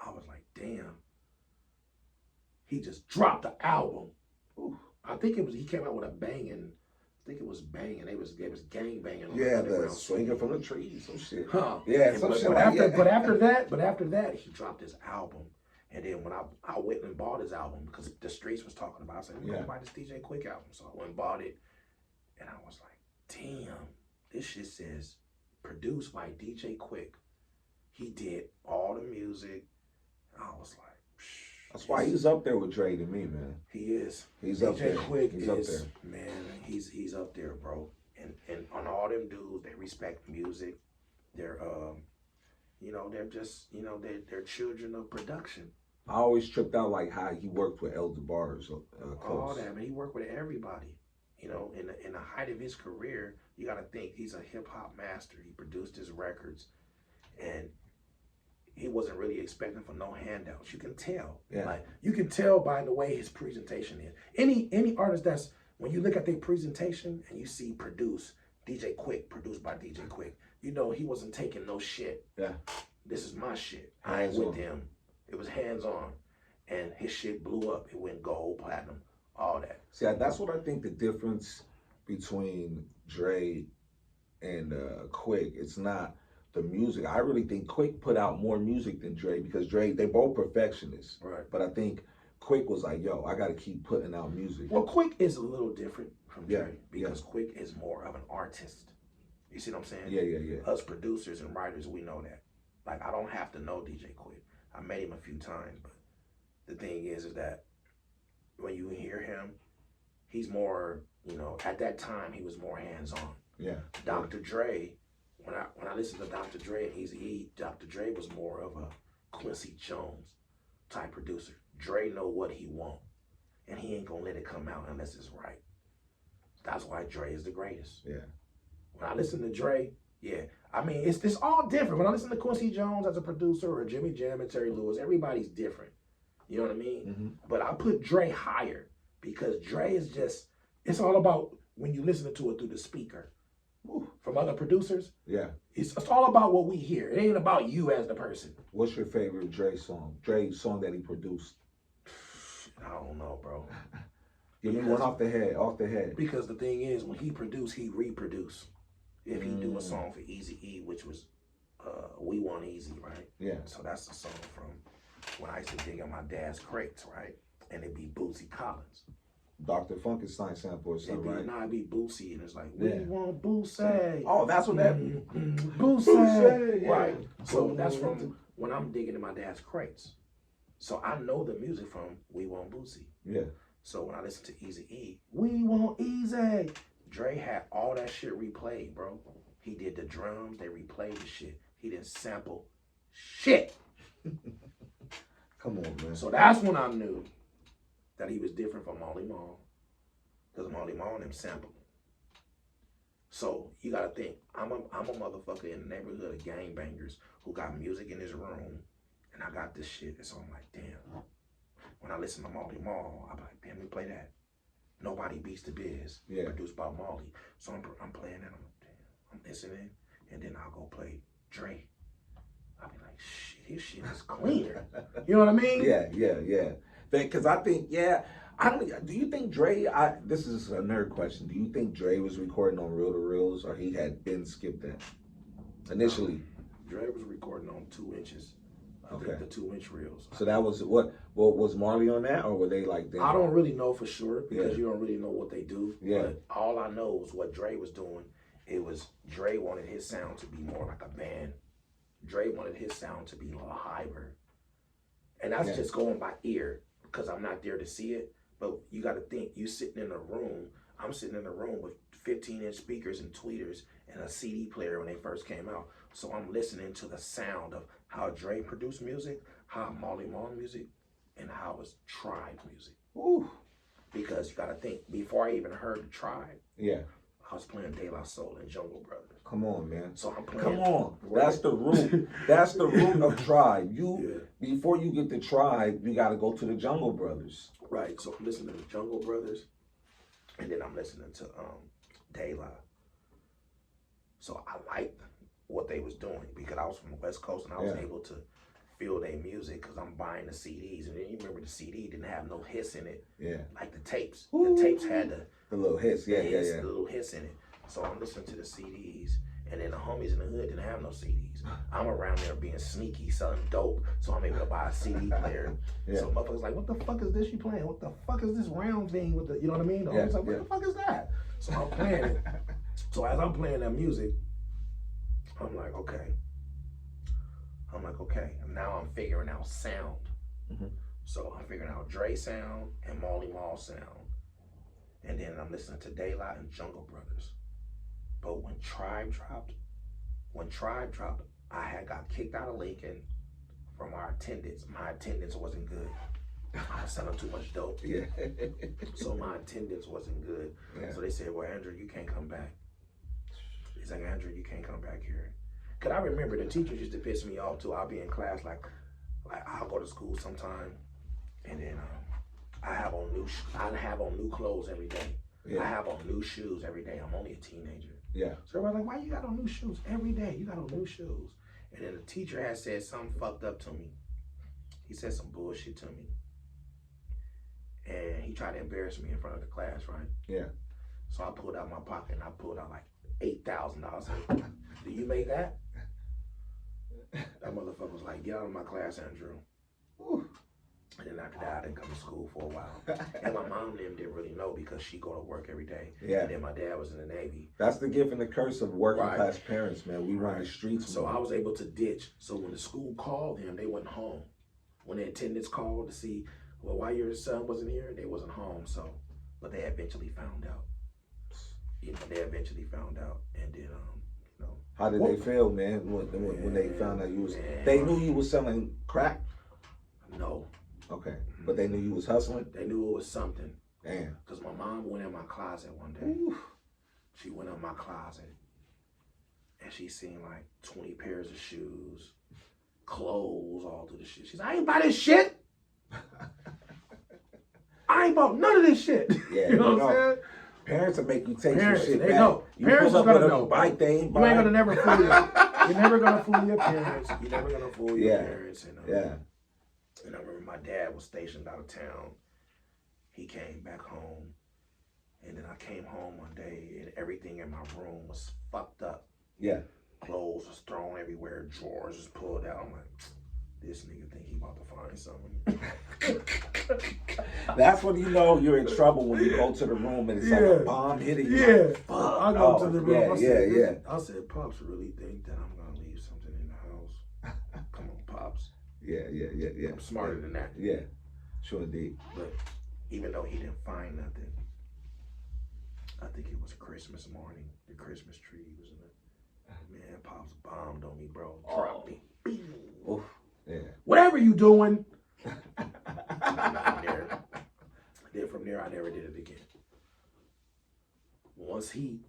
I was like, damn. He just dropped the album. Ooh. I think he came out with a banging. I think it was banging. They was gang banging. Yeah, the swinging from the trees, some shit. Huh? Yeah, some shit. But after that, he dropped his album. And then when I went and bought his album because the streets was talking about it, I said, I'm gonna buy this DJ Quick album. So I went and bought it, and I was like, damn, this shit says produced by DJ Quick. He did all the music. I was like, that's why he's up there with Dre to me, man. He is. He's up there. DJ Quick is up there. Man, he's up there, bro. And on all them dudes, they respect music. They're they're just, they're children of production. I always tripped out like how he worked with Elder Bars all that, man. He worked with everybody. In the height of his career, you got to think he's a hip hop master. He produced his records, and he wasn't really expecting for no handouts. You can tell. Yeah. Like you can tell by the way his presentation is. Any artist that's when you look at their presentation and you see produced by DJ Quick, he wasn't taking no shit. Yeah. This is my shit. I ain't with them. It was hands on. And his shit blew up. It went gold, platinum, all that. See, that's what I think the difference between Dre and Quick. It's not the music. I really think Quick put out more music than Dre because Dre, they both perfectionists. Right. But I think Quick was like, yo, I got to keep putting out music. Well, Quick is a little different from Dre because Quick is more of an artist. You see what I'm saying? Yeah. Us producers and writers, we know that. Like, I don't have to know DJ Quick. I met him a few times, but the thing is that when you hear him, he's more, at that time, he was more hands-on. Yeah. Dr. Dre, when I listened to Dr. Dre and Eazy-E, Dr. Dre was more of a Quincy Jones type producer. Dre know what he want, and he ain't gonna let it come out unless it's right. That's why Dre is the greatest. Yeah. When I listen to Dre, I mean, it's all different. When I listen to Quincy Jones as a producer or Jimmy Jam and Terry Lewis, everybody's different. You know what I mean? Mm-hmm. But I put Dre higher because Dre is just, it's all about when you listen to it through the speaker. From other producers. Yeah. It's all about what we hear. It ain't about you as the person. What's your favorite Dre song? Dre's song that he produced? I don't know, bro. Give me one off the head. Because the thing is, when he produced, he reproduced. If he do a song for Eazy-E, which was We Want Easy, right? Yeah. So that's the song from when I used to dig in my dad's crates, right? And it'd be Bootsy Collins. Dr. Funkenstein sample or something, right? No, it'd be Bootsy, and it's like, Yeah. we want Bootsy. Oh, that's what that. Bootsy. Yeah. Right. So that's from when I'm digging in my dad's crates. So I know the music from We Want Bootsy. Yeah. So when I listen to Easy E, We Want Easy, Dre had all that shit replayed, bro. He did the drums, they replayed the shit. He didn't sample shit. Come on, man. So that's when I knew that he was different from Molly Mall. Because Molly Mall and him sampled. So you gotta think, I'm a motherfucker in the neighborhood of gangbangers who got music in his room, and I got this shit. And so I'm like, damn. When I listen to Molly Mall, I'm like, damn, we play that. Nobody Beats the Biz, produced by Molly. So I'm playing that. I'm listening, and then I'll go play Dre. I'll be like, shit, his shit is cleaner. You know what I mean? Yeah. Because I think, I don't. Do you think Dre? This is a nerd question. Do you think Dre was recording on reel to reels, or he had been skipped that initially? Dre was recording on 2 inches. I think the 2-inch reels. So that was what was Marley on that, or were they like that? I don't really know for sure because you don't really know what they do. Yeah. But all I know is what Dre was doing. It was Dre wanted his sound to be more like a band. Dre wanted his sound to be a little higher. And that's just going by ear because I'm not there to see it. But you got to think, you sitting in a room. I'm sitting in a room with 15-inch speakers and tweeters and a CD player when they first came out. So I'm listening to the sound of how Dre produced music, how Molly Mall music, and how it's Tribe music. Ooh. Because you got to think, before I even heard the Tribe, I was playing De La Soul and Jungle Brothers. Come on, man. So I'm playing. Come on. That's the root. That's the root of Tribe. Before you get to Tribe, you got to go to the Jungle Brothers. Right. So I'm listening to Jungle Brothers, and then I'm listening to De La. So I liked what they was doing because I was from the West Coast and I was able to feel their music because I'm buying the CDs. And then you remember the CD didn't have no hiss in it. Yeah. Like the tapes. Ooh. The tapes had the little hiss. The little hiss in it. So I'm listening to the CDs. And then the homies in the hood didn't have no CDs. I'm around there being sneaky, selling dope. So I'm able to buy a CD player. So motherfuckers like, what the fuck is this you playing? What the fuck is this round thing with the, you know what I mean? The homies like, what the fuck is that? So I'm playing it. So as I'm playing that music, I'm like, okay. And now I'm figuring out sound. Mm-hmm. So I'm figuring out Dre sound and Molly Mall sound. And then I'm listening to De La and Jungle Brothers. But when Tribe dropped, I had got kicked out of Lincoln from our attendance. My attendance wasn't good. I was selling too much dope. Yeah. So my attendance wasn't good. Yeah. So they said, well, Andrew, you can't come back. He's like, Andrew, you can't come back here. Cause I remember the teachers used to piss me off too. I'll be in class like I'll go to school sometime, and then I have on new clothes every day. Yeah. I have on new shoes every day. I'm only a teenager. Yeah. So everybody's like, why you got on new shoes every day? You got on new shoes. And then the teacher had said something fucked up to me. He said some bullshit to me. And he tried to embarrass me in front of the class, right? Yeah. So I pulled out my pocket and I pulled out like $8,000. I said, do you make that? That motherfucker was like, get out of my class, Andrew. Whew. And then after that, I didn't come to school for a while. And my mom and them didn't really know because she go to work every day. Yeah. And then my dad was in the Navy. That's the gift and the curse of working class parents, man. We run the streets. So I was able to ditch. So when the school called them, they went home. When the attendants called to see, well, why your son wasn't here, they wasn't home. So, but they eventually found out. You know, they eventually found out. And then, you know. How did they feel, man, when they found out you was, they knew you was selling crack? No. Okay, but they knew you was hustling? They knew it was something. Damn. Because my mom went in my closet one day. Ooh. She went in my closet and she seen like 20 pairs of shoes, clothes, all through the shit. She's like, I ain't buy this shit. I ain't bought none of this shit. Yeah, you know what I'm saying? Parents will make you take your shit back. Know. You parents are gonna know. Bike they ain't you ain't gonna never fool you. You're never gonna fool your parents. You're never gonna fool your parents. And I remember my dad was stationed out of town. He came back home. And then I came home one day and everything in my room was fucked up. Yeah. Clothes was thrown everywhere, drawers was pulled out. I'm like, this nigga think he about to find something. That's when you know you're in trouble, when you go to the room and it's like a bomb hitting you. Yeah. Like, fuck. I go to the room. Yeah. I said, Pops really think that I'm gonna leave something in the house. Come on, Pops. Yeah. I'm smarter than that. Yeah, sure indeed. But even though he didn't find nothing, I think it was Christmas morning. The Christmas tree was in it. Man, Pops bombed on me, bro. Dropped me. Oof. Yeah. Whatever you doing. Then from there, I never did it again. Once he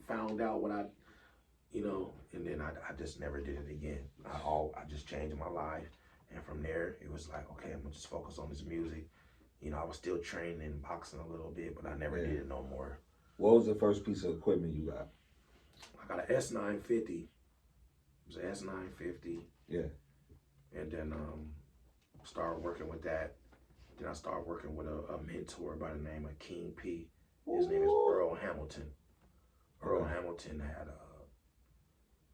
found out what I, and then I just never did it again. I just changed my life. And from there, it was like, okay, I'm gonna just focus on this music. I was still training in boxing a little bit, but I never did it no more. What was the first piece of equipment you got? I got an S950. It was an S950. Yeah. And then started working with that. Then I started working with a mentor by the name of King P. His name is Earl Hamilton. Earl Hamilton had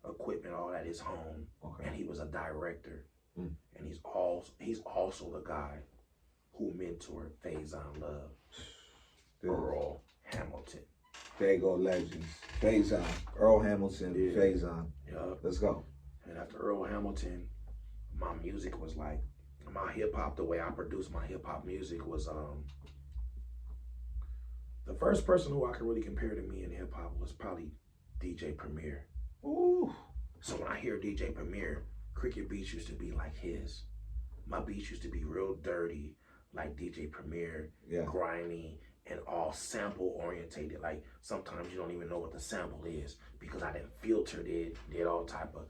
equipment all at his home, and he was a director. And he's also the guy who mentored Faison Love. Earl Hamilton. There you go, legends. Faison. Earl Hamilton, Faison. Yeah. Let's go. And after Earl Hamilton, my music was like, my hip hop, the way I produced my hip hop music was, the first person who I could really compare to me in hip hop was probably DJ Premier. Ooh. So when I hear DJ Premier, Cricket beats used to be like his. My beats used to be real dirty, like DJ Premier, grimy, and all sample orientated. Like sometimes you don't even know what the sample is because I didn't filter it, did all type of.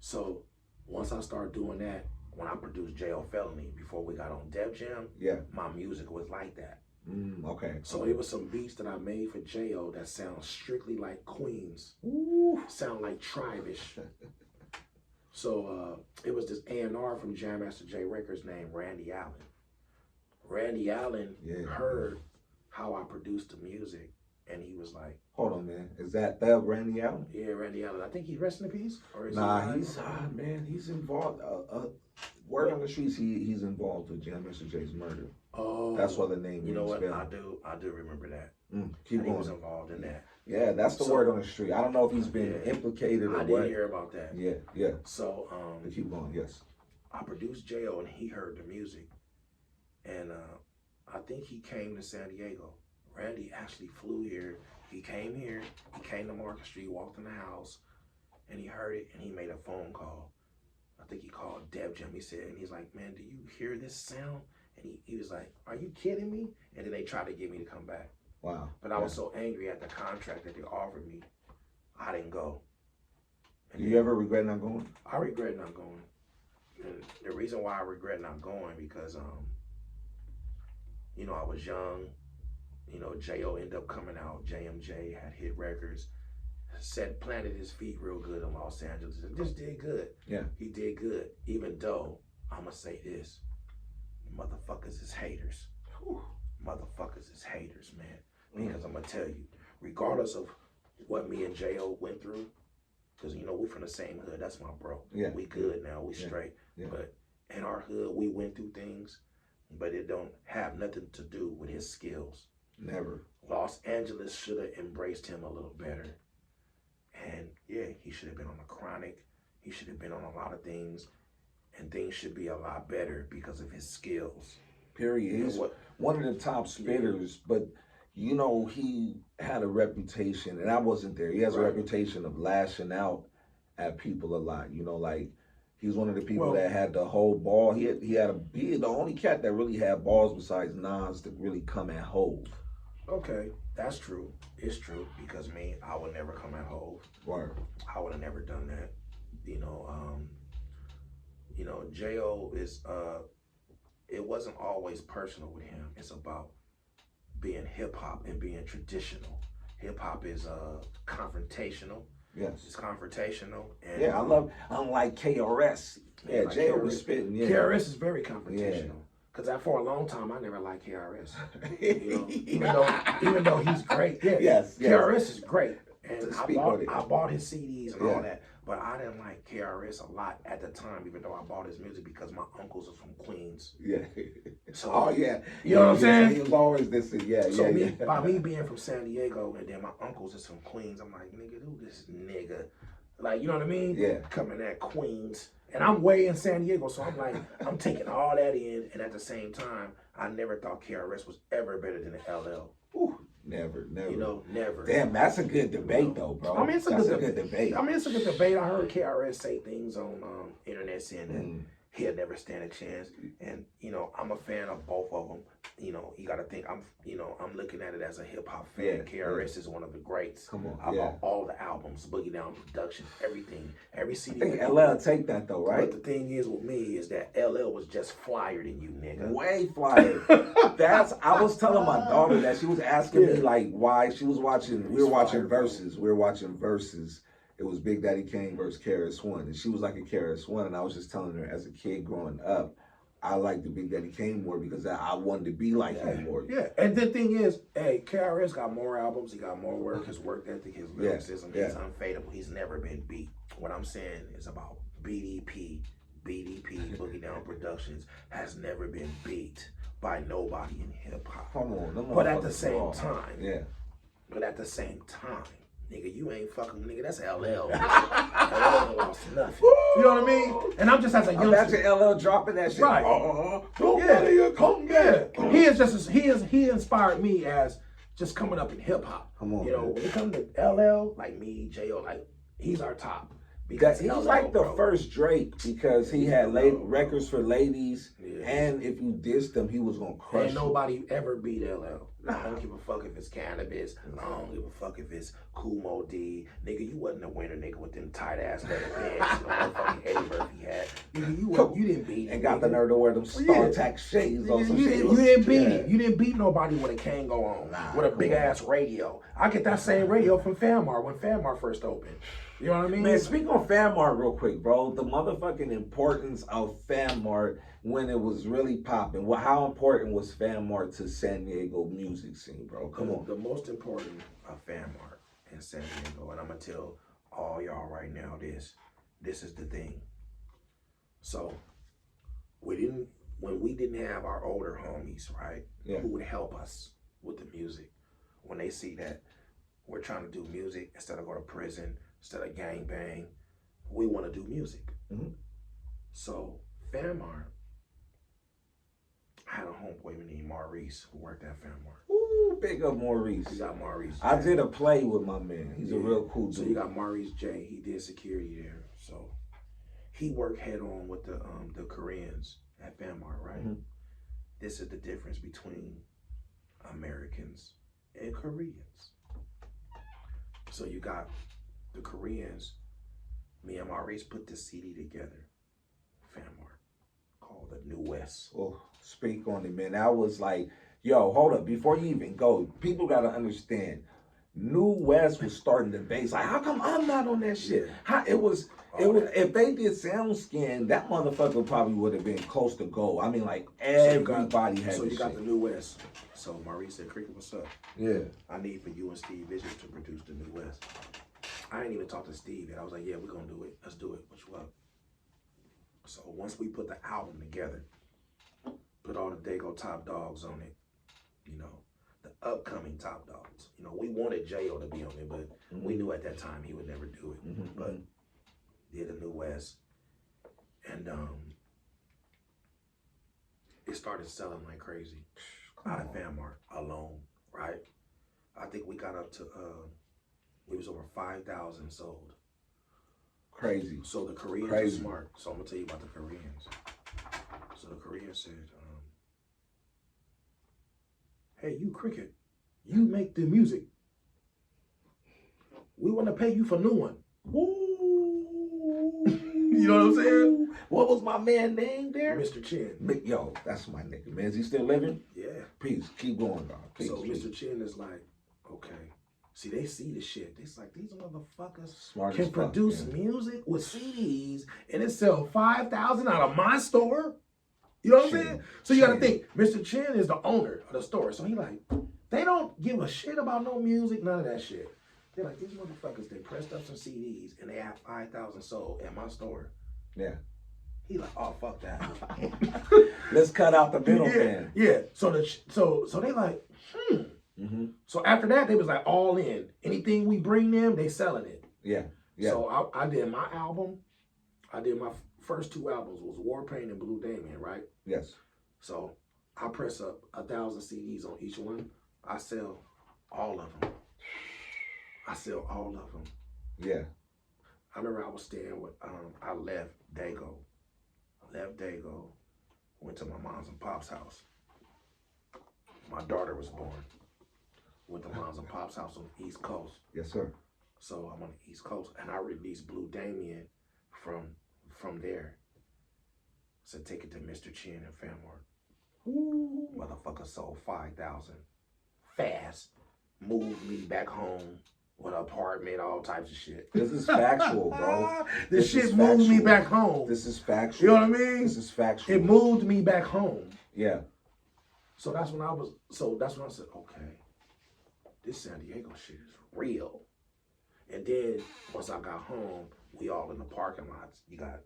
So once I started doing that, when I produced J.O. Felony, before we got on Def Jam, my music was like that. Okay. So it was some beats that I made for J.O. that sound strictly like Queens. Ooh. Sound like Tribe-ish. So it was this A&R from Jam Master Jay Records named Randy Allen. Randy Allen heard how I produced the music, and he was like, hold on, man. Is that Randy Allen? Yeah, Randy Allen. I think he's rest in peace. Or is he's involved. Word on the streets, he's involved with Jam Master Jay's murder. Oh, that's why the name. You know what? I do remember that. Keep going. He was involved in that. Yeah, that's the word on the street. I don't know if he's been implicated or what. I didn't hear about that. Yeah. So keep going. Yes. I produced J.O. and he heard the music, and I think he came to San Diego. Randy actually flew here. He came here. He came to Market Street, walked in the house, and he heard it, and he made a phone call. I think he called Def Jam. He said, and he's like, man, do you hear this sound? And he was like, are you kidding me? And then they tried to get me to come back. Wow. But I was so angry at the contract that they offered me, I didn't go. And do you ever regret not going? I regret not going. And the reason why I regret not going, because, I was young. J.O. ended up coming out. JMJ had hit records. Planted his feet real good in Los Angeles. And just did good. Yeah. He did good. Even though, I'm going to say this, motherfuckers is haters. Whew. Motherfuckers is haters, man. Because I'm going to tell you, regardless of what me and J.O. went through, because, we're from the same hood. That's my bro. Yeah. We good now. We straight. Yeah. But in our hood, we went through things, but it don't have nothing to do with his skills. Never. Los Angeles should have embraced him a little better. And, he should have been on the chronic. He should have been on a lot of things. And things should be a lot better because of his skills. Period. He's one of the top spitters, but he had a reputation, and I wasn't there. He has a reputation of lashing out at people a lot. He's one of the people that had the whole ball. He the only cat that really had balls besides Nas to really come at Hove. Okay, that's true. It's true because I would never come at Hove. Word. I would have never done that. J.O. is it wasn't always personal with him. It's about being hip hop and being traditional. Hip hop is confrontational. Yes. It's confrontational. And, unlike KRS. Yeah, like J.O. was spitting. Yeah. KRS is very confrontational. Because for a long time, I never liked KRS. Even though he's great. Yeah. Yes. KRS is great. And Speak on it. I bought his CDs and all that, but I didn't like KRS a lot at the time, even though I bought his music because my uncles are from Queens. Yeah. So, Oh yeah. You know what I'm saying? He was always this. Yeah. So Yeah. by me being from San Diego and then my uncles is from Queens, I'm like, nigga, who this nigga? Like, you know what I mean? Yeah. Coming at Queens. And I'm way in San Diego, so I'm like, I'm taking all that in, and at the same time, I never thought KRS was ever better than the LL. Ooh, never. You know, never. Damn, that's a good debate though, bro. I mean, it's a good debate. I mean, it's a good debate. I heard KRS say things on internet saying that he'll never stand a chance, and you know, I'm a fan of both of them. You know, you got to think I'm looking at it as a hip hop fan. Yeah, KRS is one of the greats. Come on, I bought all the albums, Boogie Down Production, everything, every CD. I think LL take that though, right? But the thing is with me is that LL was just flyer than you, nigga. Way flyer. I was telling my daughter that she was asking me like why she was watching. We were watching Versus. It was Big Daddy Kane versus KRS-One, and she was like a KRS-One, and I was just telling her as a kid growing up, I liked the Big Daddy Kane more because I wanted to be like him more. Yeah, and the thing is, hey, KRS got more albums, he got more work, his work ethic, his lyricism, he's unfadable. He's never been beat. What I'm saying is about BDP, Boogie Down Productions, has never been beat by nobody in hip hop. Come on, but at the same time, nigga, you ain't fucking nigga. That's LL. LL ain't lost nothing. You know what I mean? And I'm just as a youngster. Imagine LL dropping that shit. Right. He inspired me as just coming up in hip hop. Come on. You know, when it comes to LL, like me, J.O., like he's our top. Because he's like the first Drake because he had records for ladies, and if you dissed him, he was gonna crush. Ain't nobody ever beat LL. I don't give a fuck if it's cannabis. I don't give a fuck if it's Kumo D. Nigga, you wasn't a winner, nigga, with them tight ass leather pants. You know, fucking Eddie Murphy had. Nigga, you didn't beat him. And got the nerve to wear them StarTac shades on some shit. You didn't beat him. You didn't beat nobody with a Kango on, with a big ass radio. I get that same radio from Famar when Famar first opened. You know what I mean? Man, speak on FanMart real quick, bro. The motherfucking importance of FanMart when it was really popping. Well, how important was FanMart to San Diego music scene, bro? Come on. The most important of FanMart in San Diego, and I'm going to tell all y'all right now this is the thing. So, when we didn't have our older homies, right, who would help us with the music, when they see that we're trying to do music instead of go to prison, instead of gang bang, we want to do music. So FanMart, I had a homeboy named Maurice who worked at FanMart. Ooh, big up Maurice. You got Maurice J. I did a play with my man. He's a real cool dude. So you got Maurice J. He did security there. So he worked head on with the Koreans at FanMart, right? This is the difference between Americans and Koreans. So you got the Koreans, me and Maurice put this CD together, FanMart, called The New West. Oh, speak on it, man. That was like, yo, hold up. Before you even go, people got to understand, New West was starting the base. Like, how come I'm not on that shit? It was. If they did SoundScan, that motherfucker probably would have been close to gold. I mean, like, everybody had. So you got The New West. So Maurice said, Cricket, what's up? Yeah. I need for you and Steve Vision to produce The New West. I ain't even talked to Steve yet. I was like, yeah, we're going to do it. Let's do it. What you up? So once we put the album together, put all the Dago top dogs on it, you know, the upcoming top dogs. You know, we wanted J.O. to be on it, but we knew at that time he would never do it. But did The New West. And it started selling like crazy. Out of FanMart alone, right? I think we got up to, we was over 5,000 sold. Crazy. So the Koreans are smart. So I'm going to tell you about the Koreans. So the Koreans said, hey, you Cricket, you make the music. We want to pay you for new one. Woo! You know what I'm saying? What was my man name there? Mr. Chin. Yo, that's my nigga, man. Is he still living? Yeah. Peace. Keep going, dog. Peace, so peace. Mr. Chin is like, okay. See, they see the shit. It's like, these motherfuckers Smart can produce music with CDs and it sell 5,000 out of my store. You know what I'm saying? So you got to think, Mr. Chin is the owner of the store. So he like, they don't give a shit about no music, none of that shit. They're like, these motherfuckers, they pressed up some CDs and they have 5,000 sold at my store. Yeah. He like, oh, fuck that. Let's cut out the middleman. Yeah. So they like, Mm-hmm. So after that, they was like all in. Anything we bring them, they selling it. Yeah. Yeah. So I did my album. I did my first 2 albums was War Paint and Blue Damien, right? Yes. So I press up 1,000 CDs on each one. I sell all of them. Yeah. I remember I was staying with, I left Dago, went to my mom's and pop's house. My daughter was born. Went to mom's and pop's house on the East Coast. Yes, sir. So I'm on the East Coast, and I released Blue Damien from there. So take it to Mr. Chin and Fanward. Ooh. Motherfucker sold 5,000. Fast. Moved me back home with an apartment, all types of shit. This is factual, bro. This shit moved me back home. This is factual. You know what I mean? This is factual. It moved me back home. Yeah. So that's when I said, okay, this San Diego shit is real. And then once I got home, we all in the parking lots. You got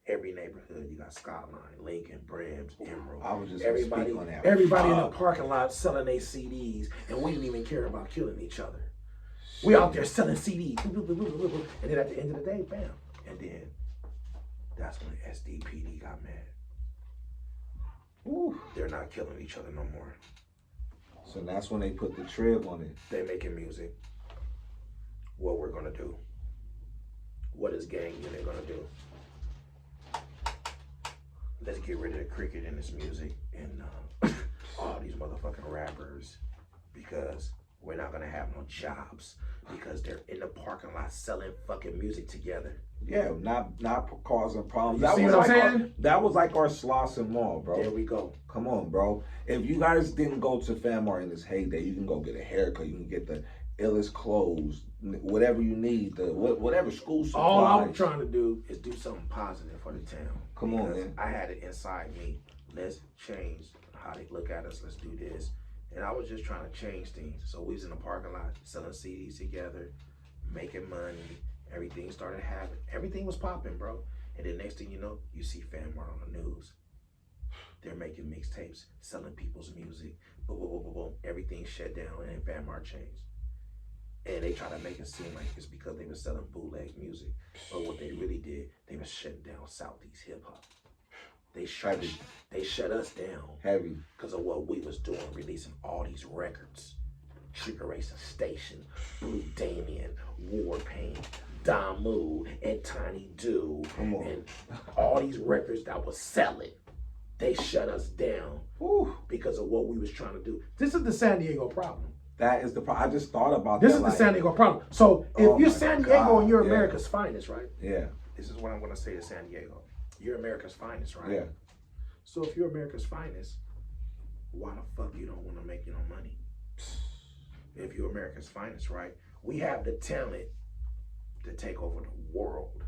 every neighborhood. You got Skyline, Lincoln, Brams, Emerald. I was just everybody on that. Everybody in the parking lot selling their CDs, and we didn't even care about killing each other. We out there selling CDs. And then at the end of the day, bam. And then that's when SDPD got mad. Ooh, they're not killing each other no more. So that's when they put the trib on it. They making music. What we're gonna do. What is gang unit gonna do? Let's get rid of the cricket in this music and all these motherfucking rappers, because we're not gonna have no jobs because they're in the parking lot selling fucking music together. Yeah, not causing problems. You see what I'm saying? That was like our Slauson Mall, bro. There we go. Come on, bro. If you guys didn't go to FanMart in its heyday, you can go get a haircut. You can get the illest clothes, whatever you need, whatever school supplies. All I'm trying to do is do something positive for the town. Come on, man. I had it inside me. Let's change how they look at us. Let's do this. And I was just trying to change things. So we was in the parking lot selling CDs together, making money. Everything started happening. Everything was popping, bro. And then next thing you know, you see FanMart on the news. They're making mixtapes, selling people's music. Boom, boom, boom, boom, boom. Everything shut down, and then FanMart changed. And they try to make it seem like it's because they were selling bootleg music. But what they really did, they were shutting down Southeast hip hop. They shut us down. Heavy. Because of what we was doing, releasing all these records. Sugar Racing Station, Blue Damien, War Paint, Damu, and Tiny Do. Come on. And all these records that was selling. They shut us down because of what we was trying to do. This is the San Diego problem. That is the problem. I just thought about this that. This is the San Diego problem. So if you're San Diego and you're America's finest, right? Yeah. This is what I'm going to say to San Diego. You're America's finest, right? Yeah. So if you're America's finest, why the fuck you don't want to make money? If you're America's finest, right? We have the talent to take over the world.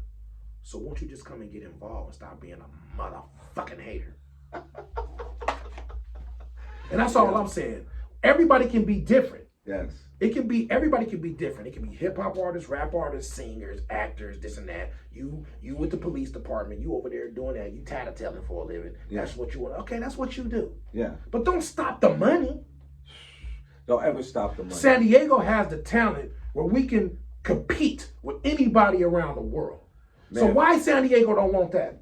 So won't you just come and get involved and stop being a motherfucking hater? And that's all I'm saying. Everybody can be different. Yes. Everybody can be different. It can be hip hop artists, rap artists, singers, actors, this and that. You with the police department, you over there doing that, you tattletailing for a living. Yeah. That's what you want. Okay, that's what you do. Yeah. But don't stop the money. Don't ever stop the money. San Diego has the talent where we can compete with anybody around the world. Man. So why San Diego don't want that?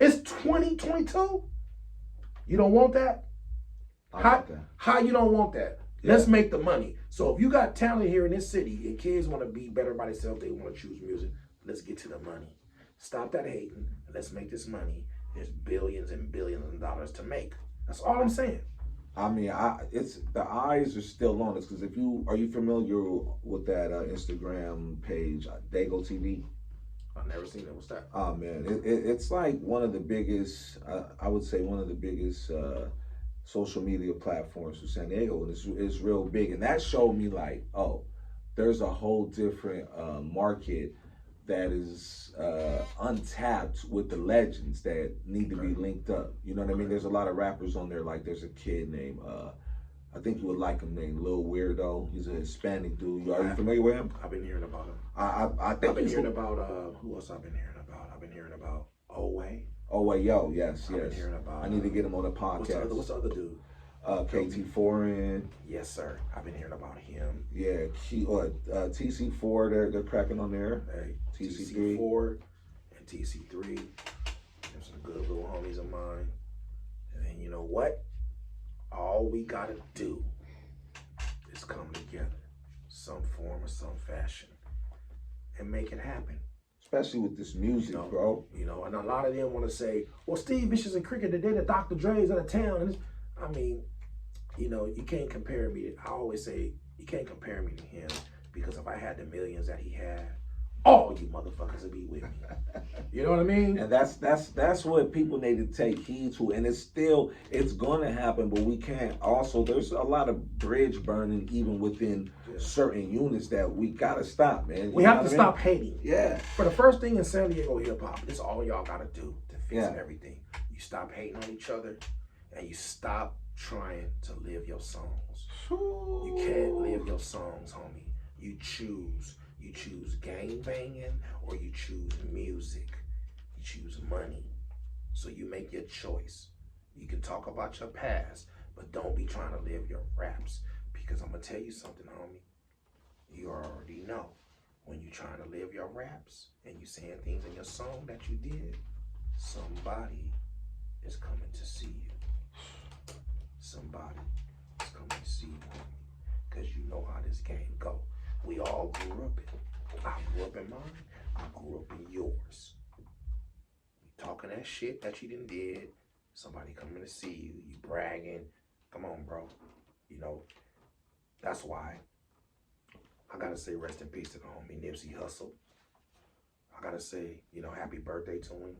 It's 2022. You don't want that? How you don't want that? Yeah. Let's make the money. So if you got talent here in this city and kids want to be better by themselves, they want to choose music, let's get to the money. Stop that hating and let's make this money. There's billions and billions of dollars to make. That's all I'm saying. I mean, it's the eyes are still on us because are you familiar with that Instagram page, Dago TV? I've never seen it. What's that? Oh man, it's like one of the biggest. I would say one of the biggest social media platforms for San Diego, and it's real big. And that showed me like, oh, there's a whole different market that is untapped with the legends that need to be linked up. You know what I mean? There's a lot of rappers on there. Like there's a kid named I think you would like him named Lil Weirdo. He's a Hispanic dude. Are you familiar with him? I've been hearing about him. I think I've been hearing about who else I've been hearing about? I've been hearing about Oway. Oh wait, yo, yes. I've been hearing about. I need to get him on the podcast. What's the other dude? KT Foreign. Yes, sir. I've been hearing about him. Yeah, TC4. They're cracking on there. Hey, TC3. TC4 and TC3. Them some good little homies of mine. And then you know what? All we gotta do is come together, some form or some fashion, and make it happen. Especially with this music, bro. You know, and a lot of them want to say, well, Steve Vicious and Cricket, they did Dr. Dre's out of town. And I mean, you know, you can't compare me. I always say, you can't compare me to him, because if I had the millions that he had, all you motherfuckers would be with me. You know what I mean? And that's what people need to take heed to. And it's gonna happen, but we can't also, there's a lot of bridge burning even within certain units that we gotta stop, man. We have to stop hating. Yeah. For the first thing in San Diego hip hop, this is all y'all gotta do to fix everything. You stop hating on each other, and you stop trying to live your songs. You can't live your songs, homie. You choose. You choose gang banging, or you choose music. You choose money. So you make your choice. You can talk about your past, but don't be trying to live your raps. Because I'm going to tell you something, homie. You already know. When you're trying to live your raps and you saying things in your song that you did, somebody is coming to see you. Somebody is coming to see you, homie. Because you know how this game go. We all grew up in it. I grew up in mine. I grew up in yours. You talking that shit that you done did. Somebody coming to see you. You bragging. Come on, bro. You know, that's why I gotta say rest in peace to the homie Nipsey Hussle. I gotta say, you know, happy birthday to him.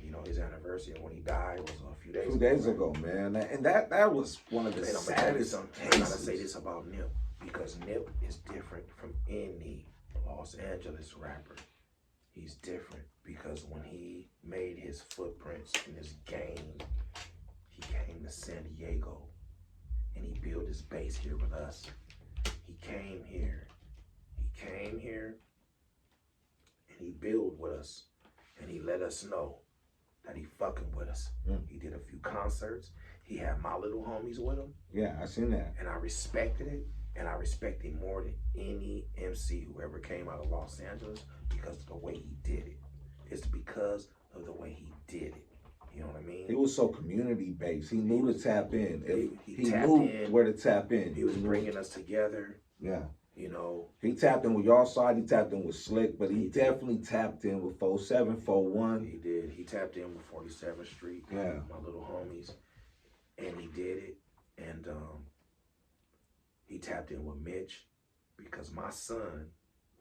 You know, his anniversary when he died was a few days ago. 2 days ago, man. And that was one of the saddest cases. I gotta say this about Nip, because Nip is different from any Los Angeles rapper. He's different because when he made his footprints in this game, he came to San Diego and he built his base here with us. He came here and he built with us, and he let us know that he fucking with us. He did a few concerts. He had my little homies with him. Yeah, I seen that. And I respected it. And I respect him more than any MC who ever came out of Los Angeles, because of the way he did it. It's because of the way he did it. You know what I mean? He was so community based. He knew to tap in. He tapped knew in. where to tap in. He was bringing us together. Yeah. You know. He tapped in with y'all side. He tapped in with Slick, but he definitely tapped in with 47, 41. He did. He tapped in with 47th Street. Yeah. My little homies. And he did it. And he tapped in with Mitch, because my son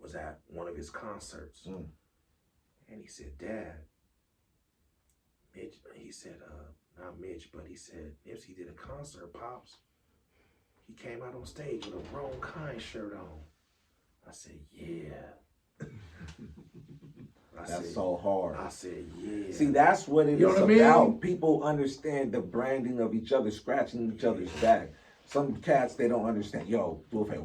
was at one of his concerts. And he said, Dad, Mitch, he said, not Mitch, but he said, Nipsey did a concert, Pops. He came out on stage with a Wrong Kind shirt on. I said, yeah. That's so hard. I said, yeah. See, that's what it is about. People understand the branding of each other, scratching each other's back. Some cats, they don't understand. Yo, do a favor.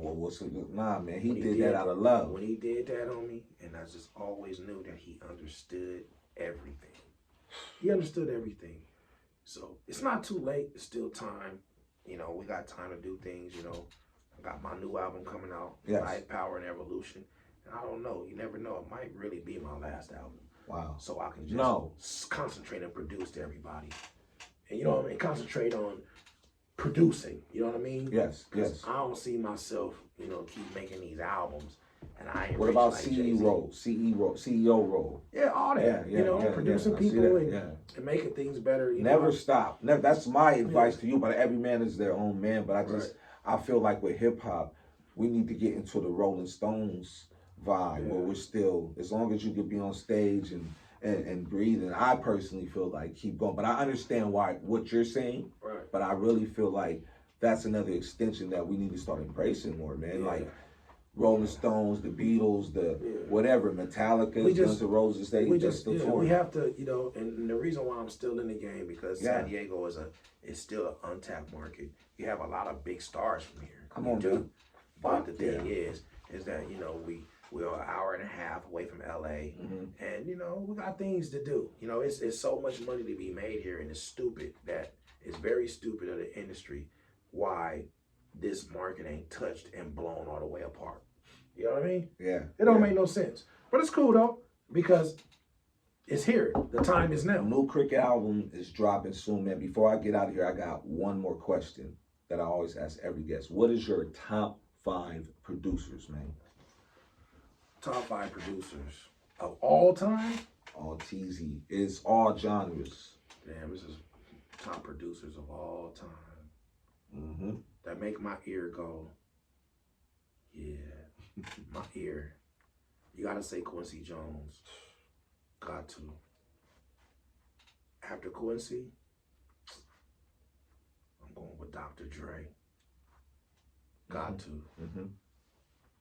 Nah, man, he did that out of love. When he did that on me, and I just always knew that he understood everything. He understood everything. So it's not too late. It's still time. You know, we got time to do things. You know, I got my new album coming out, Light, Power, and Evolution. And I don't know. You never know. It might really be my last album. Wow. So I can just concentrate and produce to everybody. And you know what I mean? Concentrate on producing, you know what I mean? Yes. I don't see myself, you know, keep making these albums, and I ain't. What about like CEO role? Yeah, all that. You know, producing people and making things better. Never stop. That's my advice to you. But every man is their own man. But I feel like with hip hop, we need to get into the Rolling Stones vibe, where we're still, as long as you could be on stage and breathe. And I personally feel like keep going. But I understand what you're saying. Right. But I really feel like that's another extension that we need to start embracing more, man. Yeah. Like, Rolling Stones, the Beatles, the whatever, Metallica, Guns N' Roses, they just we have to, and the reason why I'm still in the game because San Diego is still an untapped market. You have a lot of big stars from here. Come on, dude. But the thing is that we're an hour and a half away from LA, and we got things to do. It's so much money to be made here, and it's very stupid of the industry why this market ain't touched and blown all the way apart. You know what I mean? Yeah. It don't make no sense. But it's cool though, because it's here. The time is now. New Cricet album is dropping soon, man. Before I get out of here, I got one more question that I always ask every guest. What is your top 5 producers, man? Top 5 producers of all time? All TZ. It's all genres. Damn, this is top producers of all time. Mm-hmm. That make my ear go, yeah, my ear. You gotta say Quincy Jones. Got to. After Quincy, I'm going with Dr. Dre. Got to. Mm-hmm.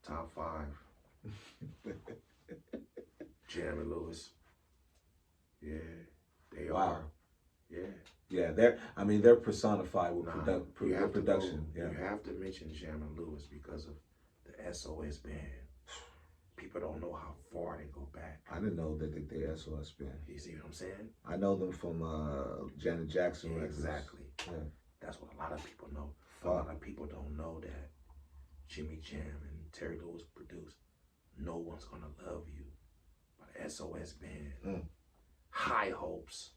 Top 5. Jam and Lewis. Yeah, they are. Yeah. Yeah, they're personified with production. You have to mention Jam and Lewis because of the SOS band. People don't know how far they go back. I didn't know that they SOS band. You see what I'm saying? I know them from Janet Jackson records. Exactly. Yeah. That's what a lot of people know. A lot of people don't know that Jimmy Jam and Terry Lewis produced No One's Gonna Love You by the SOS band. High Hopes.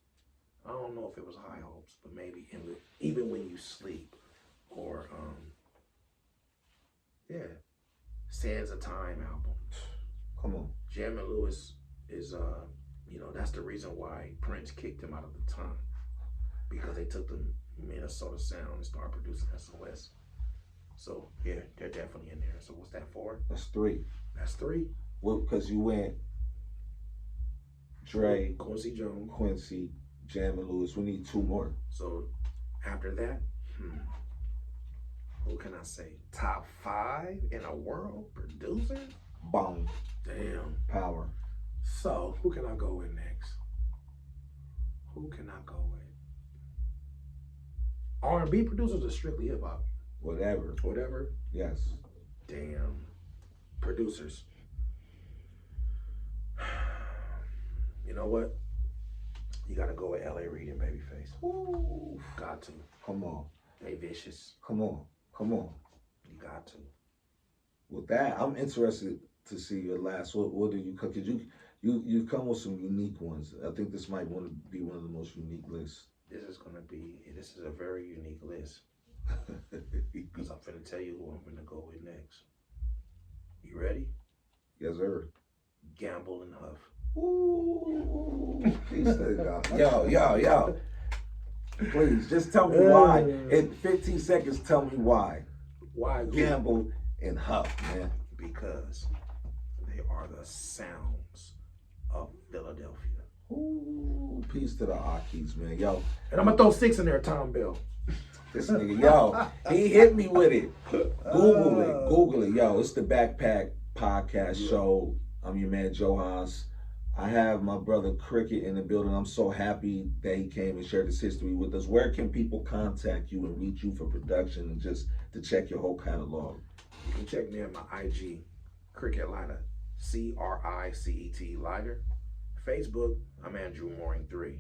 I don't know if it was High Hopes, but maybe Even When You Sleep, or Sands of Time album. Come on. Jam and Lewis is that's the reason why Prince kicked him out of the time, because they took the Minnesota sound and started producing SOS. So yeah, they're definitely in there. So what's that for? That's 3. That's 3. Well, because you went Dre, Quincy Jones, Quincy, Jam and Lewis. We need 2 more. So after that, who can I say? Top 5 in a world producer? Boom. Damn. Power. So who can I go with next? Who can I go with? R&B producers or strictly hip hop? Whatever. Yes. Damn. Producers. You know what? You gotta go with L.A. Reid and Babyface. Ooh. Got to. Come on. They vicious. Come on. You got to. With that, I'm interested to see your last. What do you cook? You come with some unique ones. I think this might want to be one of the most unique lists. This is a very unique list. Because I'm finna tell you who I'm finna go with next. You ready? Yes, sir. Gamble and Huff. Ooh. Yo. Please, just tell me why. In 15 seconds, tell me why. Why? Gamble and Huff, man. Because they are the sounds of Philadelphia. Ooh, peace to the Akis, man. Yo. And I'm gonna throw 6 in there, Tom Bell. This nigga, he hit me with it. Google it. Yo, it's the Backpack Podcast Show. I'm your man, Joe Haas. I have my brother Cricet in the building. I'm so happy that he came and shared his history with us. Where can people contact you and reach you for production and just to check your whole catalog? You can check me at my IG, Cricet Lighter, Cricet Lighter. Facebook, I'm Andrew Mooring 3.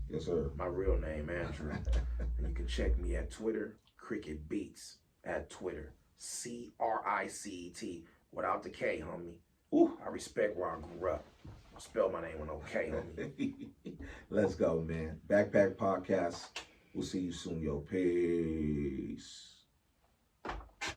Yes, sir. My real name, Andrew. And you can check me at Twitter, Cricet Beats at Twitter, Cricet, without the K, homie. Ooh. I respect where I grew up. I spell my name with no K, homie. Let's go, man. Backpack Podcast. We'll see you soon, yo. Peace.